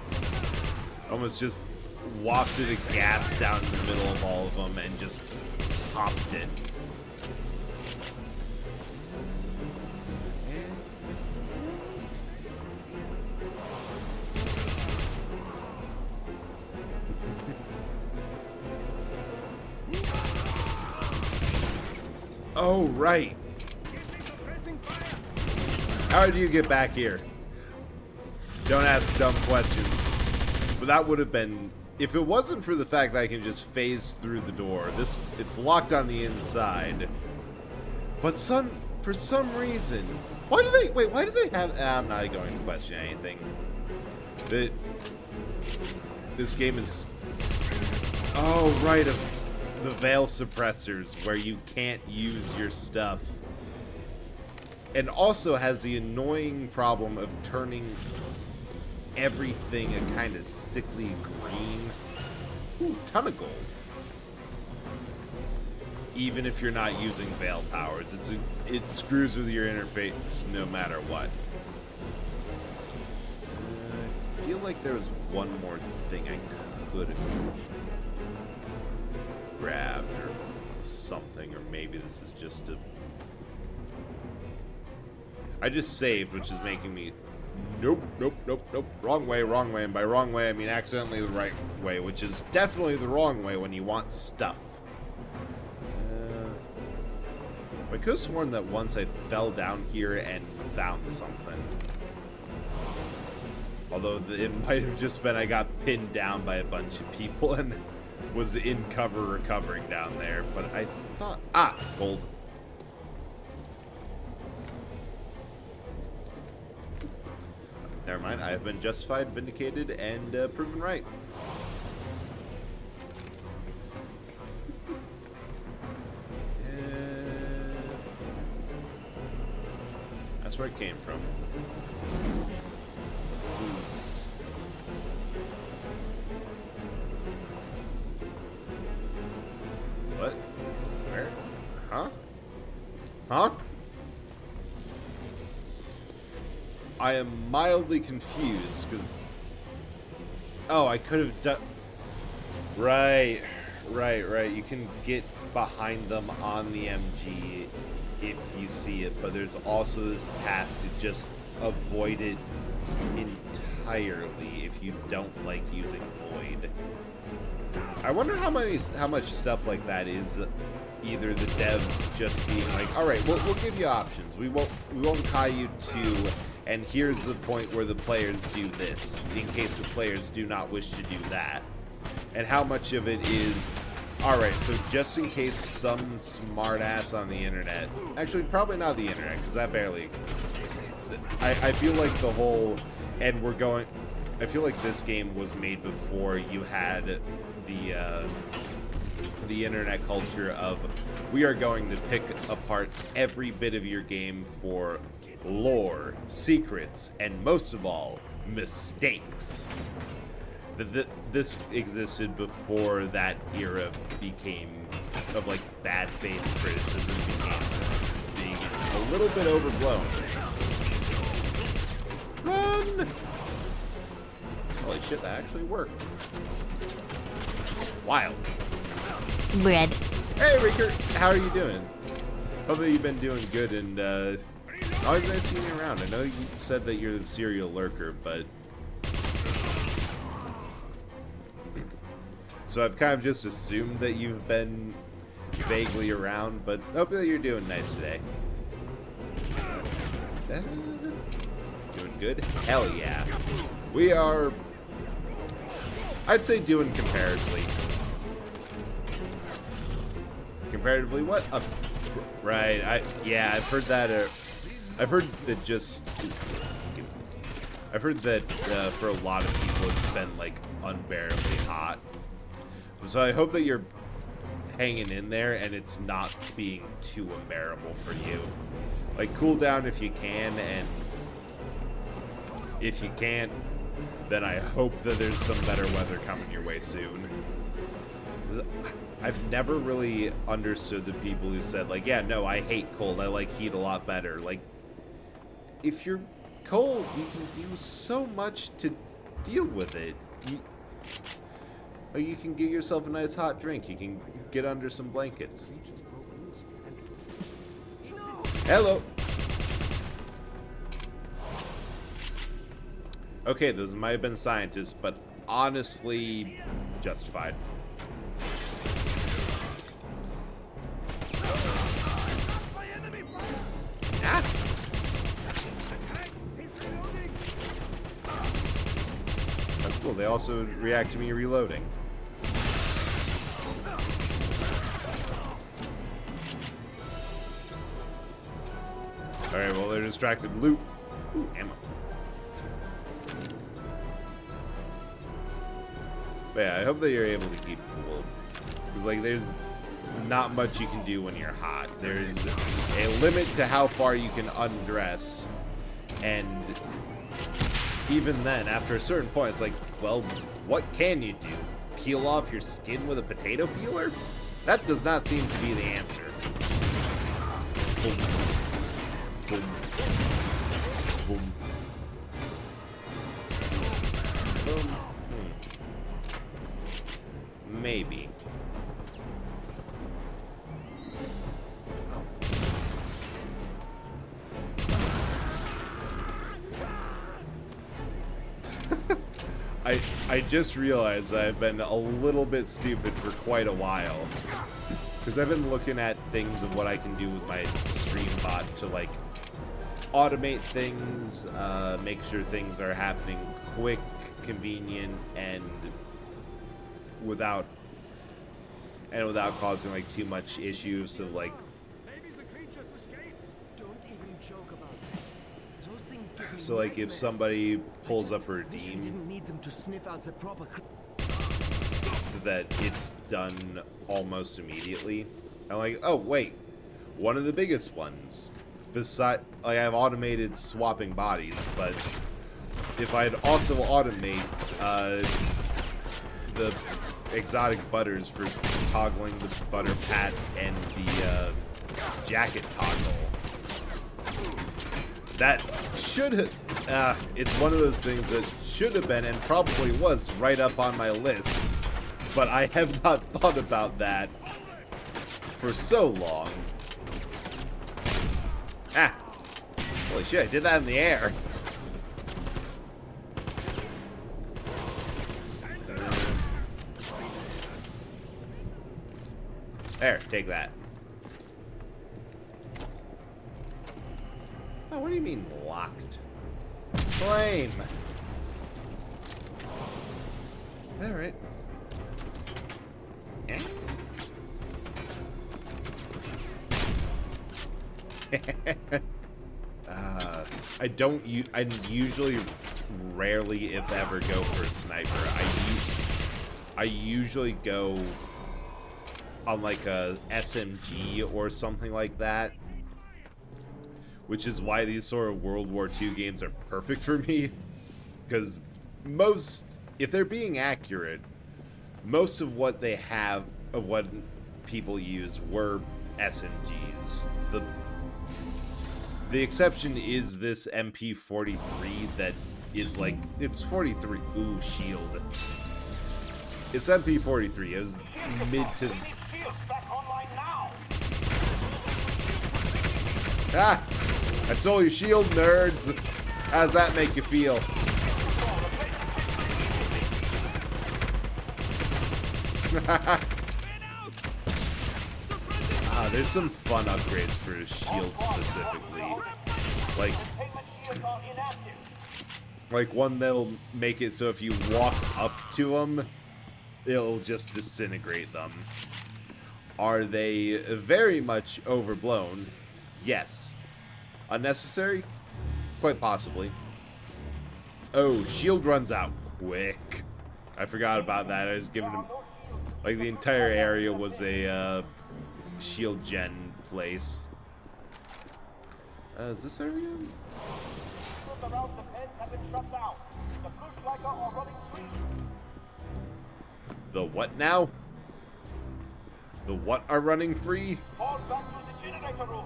Almost just wafted a gas down in the middle of all of them and just popped it. Oh, right. How did you get back here? Don't ask dumb questions. But that would have been... If it wasn't for the fact that I can just phase through the door, it's locked on the inside. But for some reason... Why do they have... I'm not going to question anything. This game is... Oh, right, the veil suppressors, where you can't use your stuff. And also has the annoying problem of turning everything a kind of sickly green. Ooh, ton of gold. Even if you're not using veil powers, it screws with your interface no matter what. I feel like there was one more thing I could have grabbed or something, or maybe this is just a... I just saved, which is making me... Nope. Wrong way. And by wrong way, I mean accidentally the right way, which is definitely the wrong way when you want stuff. I could have sworn that once I fell down here and found something. Although it might have just been I got pinned down by a bunch of people and was in cover recovering down there. But I thought... Ah! Gold. Never mind, I have been justified, vindicated, and proven right. That's where it came from. What? Where? Huh? Huh? I am mildly confused, because... Oh, I could have done... Right. You can get behind them on the MG if you see it, but there's also this path to just avoid it entirely if you don't like using Void. I wonder how much stuff like that is either the devs just being like, all right, we'll give you options. We won't tie you to... And here's the point where the players do this, in case the players do not wish to do that. And how much of it is, alright, so just in case some smartass on the internet, actually probably not the internet, because that barely, I feel like the whole, and we're going, I feel like this game was made before you had the internet culture of, we are going to pick apart every bit of your game for lore, secrets, and most of all, mistakes. This existed before that era became, of like bad faith criticism became being a little bit overblown. Run! Holy shit, that actually worked. Wild. Bread. Hey, Ricker, how are you doing? Hope that you've been doing good, and always nice seeing you around. I know you said that you're the serial lurker, but so I've kind of just assumed that you've been vaguely around, but hope that you're doing nice today. Doing good? Hell yeah. We are, I'd say, doing comparatively. Comparatively what? Right, I've heard that, I've heard that for a lot of people it's been, like, unbearably hot. So I hope that you're hanging in there and it's not being too unbearable for you. Like, cool down if you can, and if you can't, then I hope that there's some better weather coming your way soon. I've never really understood the people who said, like, yeah, no, I hate cold, I like heat a lot better. Like, if you're cold, you can do so much to deal with it. You can get yourself a nice hot drink, you can get under some blankets. Hello! Okay, those might have been scientists, but honestly, justified. Ah. That's cool, they also react to me reloading. Alright, well, they're distracted. Loot. Ooh, ammo. But yeah, I hope that you're able to keep cool. Because, like, there's not much you can do when you're hot. There's a limit to how far you can undress. And even then, after a certain point, it's like, well, what can you do? Peel off your skin with a potato peeler? That does not seem to be the answer. Boom. Boom. Boom. Boom. Maybe. I just realized I've been a little bit stupid for quite a while. Because I've been looking at things of what I can do with my stream bot to, like, automate things, make sure things are happening quick, convenient, and without causing, like, too much issues of, like, so, like, if somebody pulls up a redeem, so that it's done almost immediately. I'm like, oh wait, one of the biggest ones. Besides, like, I've automated swapping bodies, but if I'd also automate the exotic butters for toggling the butter pat and the jacket toggle. That should have, it's one of those things that should have been and probably was right up on my list, but I have not thought about that for so long. Ah, holy shit, I did that in the air. There, take that. Oh, what do you mean locked? Flame. All right. Yeah. I usually rarely, if ever, go for a sniper. I usually go on like a SMG or something like that, which is why these sort of World War II games are perfect for me, because if they're being accurate, most of what they have, of what people use, were SMGs. The exception is this MP43 that is like, it's 43, ooh, shield. It's MP43, it was mid to... Ah! I stole your shield, nerds! How does that make you feel? There's some fun upgrades for the shield specifically. Like one that'll make it so if you walk up to them, it'll just disintegrate them. Are they very much overblown? Yes. Unnecessary? Quite possibly. Oh, shield runs out quick. I forgot about that. I was giving him... Like, the entire area was a shield gen place. Is this area? The what now? The what are running free? Fall back to the generator room.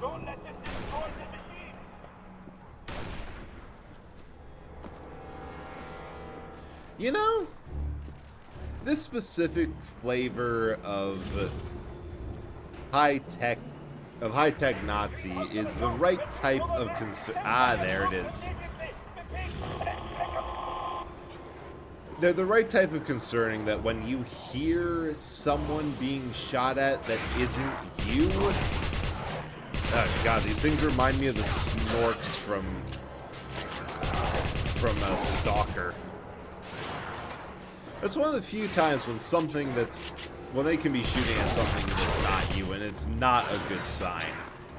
Don't let them destroy the machine. You know, this specific flavor of high-tech Nazi is the right type of concern. Ah, there it is. They're the right type of concerning that when you hear someone being shot at that isn't you. Oh god, these things remind me of the snorks from Stalker. That's one of the few times when when they can be shooting at something that's not you, and it's not a good sign.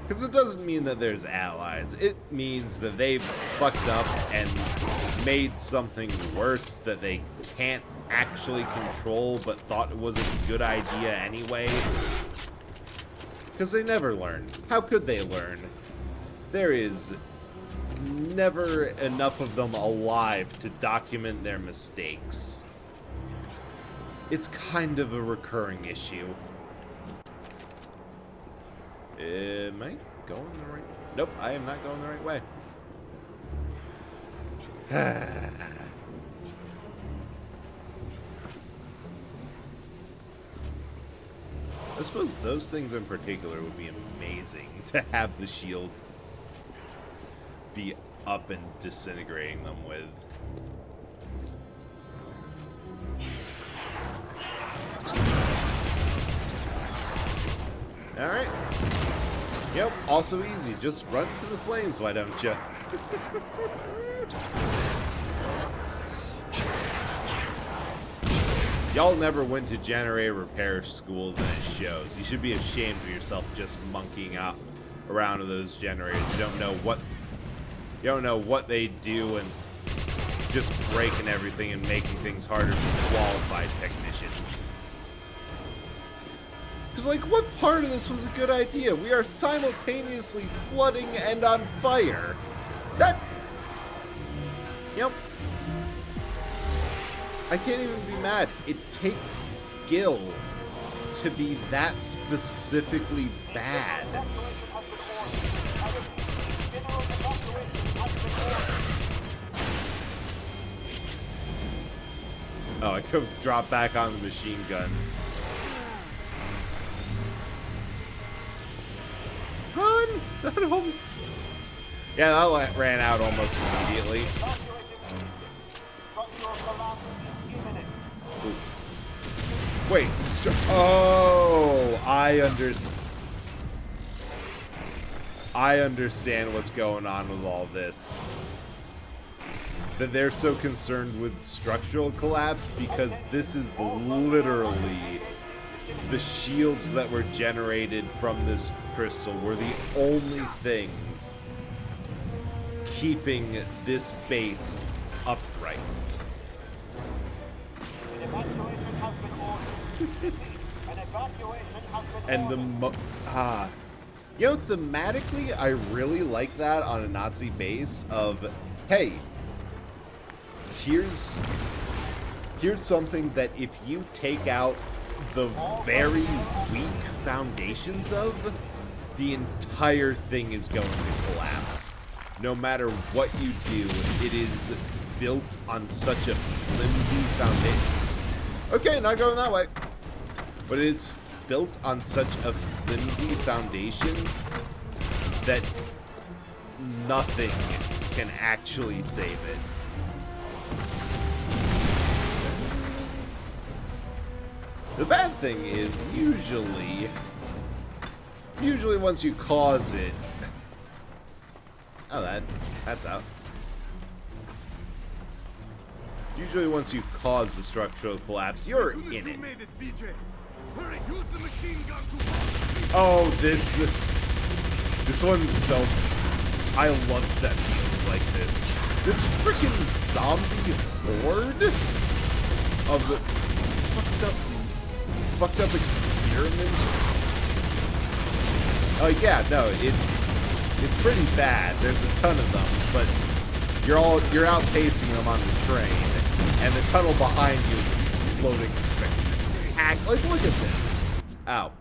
Because it doesn't mean that there's allies. It means that they've fucked up and made something worse that they can't actually control, but thought it was a good idea anyway. Because they never learn. How could they learn? There is never enough of them alive to document their mistakes. It's kind of a recurring issue. Am I going the right... Nope, I am not going the right way. I suppose those things in particular would be amazing to have the shield be up and disintegrating them with. Alright. Yep, also easy. Just run to the flames, why don't you? Y'all never went to generator repair schools and it shows. You should be ashamed of yourself just monkeying out around with those generators. You don't know what they do and just breaking everything and making things harder for qualified technicians. Because, like, what part of this was a good idea? We are simultaneously flooding and on fire. Yep. I can't even be mad. It takes skill to be that specifically bad. Oh, I could drop back on the machine gun. Run! Yeah, that ran out almost immediately. Ooh. Wait. Oh, I understand what's going on with all this. That they're so concerned with structural collapse because this is literally the shields that were generated from this crystal were the only things keeping this base upright. And you know, thematically, I really like that on a Nazi base of, hey, here's something that if you take out the very weak foundations of, the entire thing is going to collapse. No matter what you do, it is built on such a flimsy foundation. Okay, not going that way. But it's built on such a flimsy foundation that nothing can actually save it. The bad thing is, usually once you cause it... Oh, that's out. Usually once you cause the structural collapse, you're in it. Oh, this one's so... I love set pieces like this. This freaking zombie horde of the fucked up experiments. Oh yeah, no, it's pretty bad. There's a ton of them, but you're outpacing them on the train, and the tunnel behind you is exploding spectacular. Like, look at this. Ow.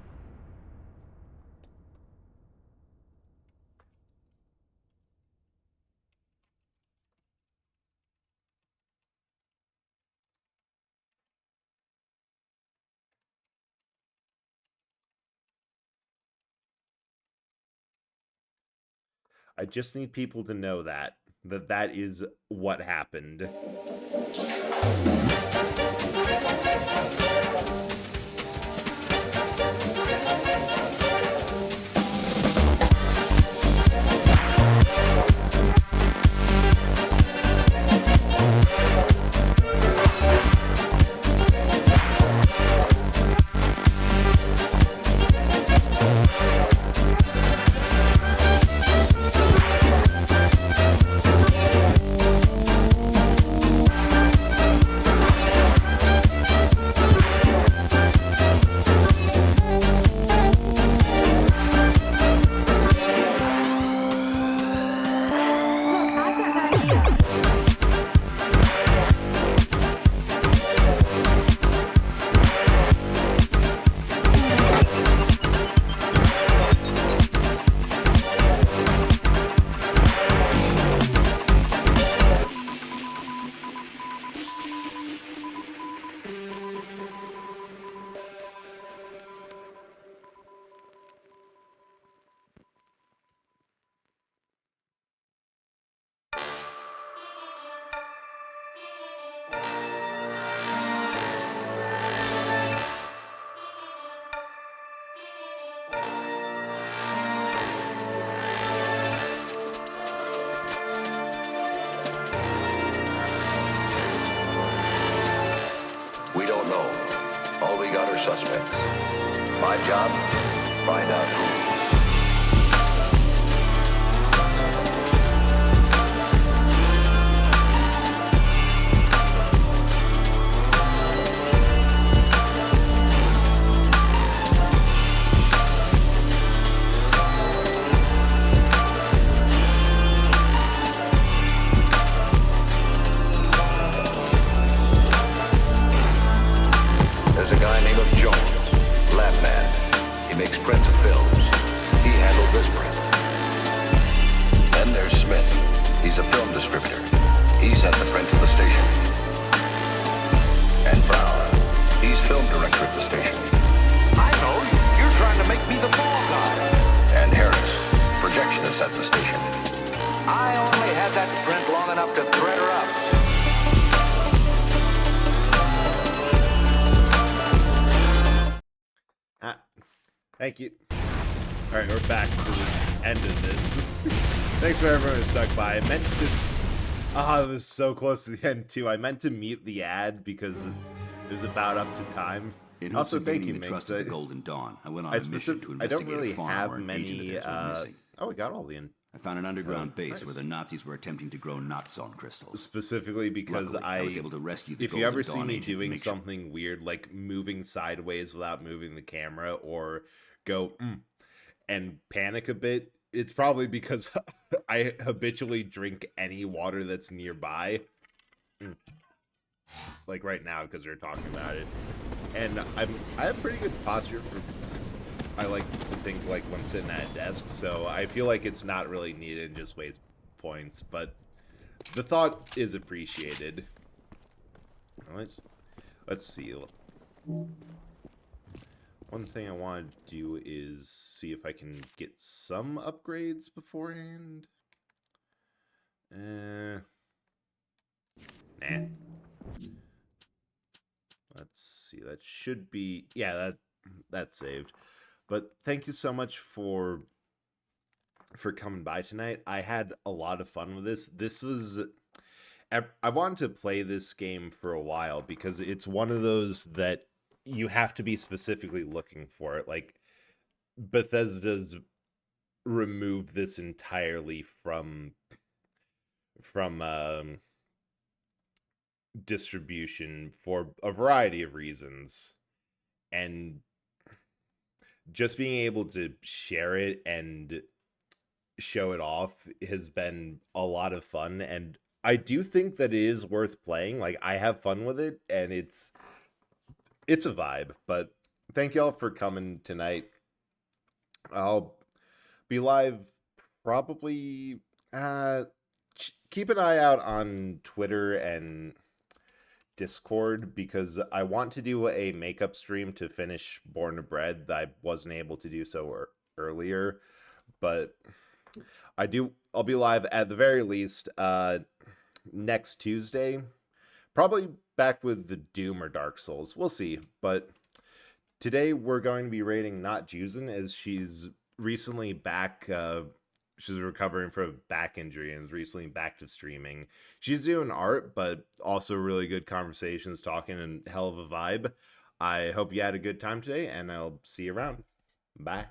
I just need people to know that is what happened. Suspects. My job, find out who. There's a guy named Jones, lab man. He makes prints of films. He handled this print. Then there's Smith. He's a film distributor. He sent the print to the station. And Brown. He's film director at the station. I know. You're trying to make me the fall guy. And Harris, projectionist at the station. I only had that print long enough to thread her up. Thank you. Alright, we're back to the end of this. Thanks for everyone who stuck by. I meant to... it was so close to the end, too. I meant to mute the ad because it was about up to time. In hopes of gaining the trust of the Golden Dawn, I went on a mission to investigate a farm where an agent of theirs went missing. Oh, we got all the... I found an underground base where the Nazis were attempting to grow knots on crystals. Specifically because Luckily, I was able to rescue the if you ever see me doing something weird, like moving sideways without moving the camera, or go and panic a bit, it's probably because I habitually drink any water that's nearby. Like right now, because we're talking about it. And I have pretty good posture for... I like to think like when sitting at a desk, so I feel like it's not really needed, just waste points, but the thought is appreciated. Let's see. One thing I want to do is see if I can get some upgrades beforehand. Nah. Let's see. That should be... Yeah, that's saved. But thank you so much for coming by tonight. I had a lot of fun with this. This was... I wanted to play this game for a while because it's one of those that you have to be specifically looking for it. Like, Bethesda's removed this entirely from distribution for a variety of reasons, and just being able to share it and show it off has been a lot of fun, and I do think that it is worth playing. Like, I have fun with it, and it's a vibe. But thank y'all for coming tonight. I'll be live probably... keep an eye out on Twitter and Discord, because I want to do a makeup stream to finish Born to Bread. I wasn't able to do so earlier, but I'll be live at the very least next Tuesday, probably back with the Doom or Dark Souls. We'll see. But today we're going to be rating Not Jusin, as she's recently back. She's recovering from a back injury and is recently back to streaming. She's doing art, but also really good conversations, talking, and hell of a vibe. I hope you had a good time today, and I'll see you around. Bye.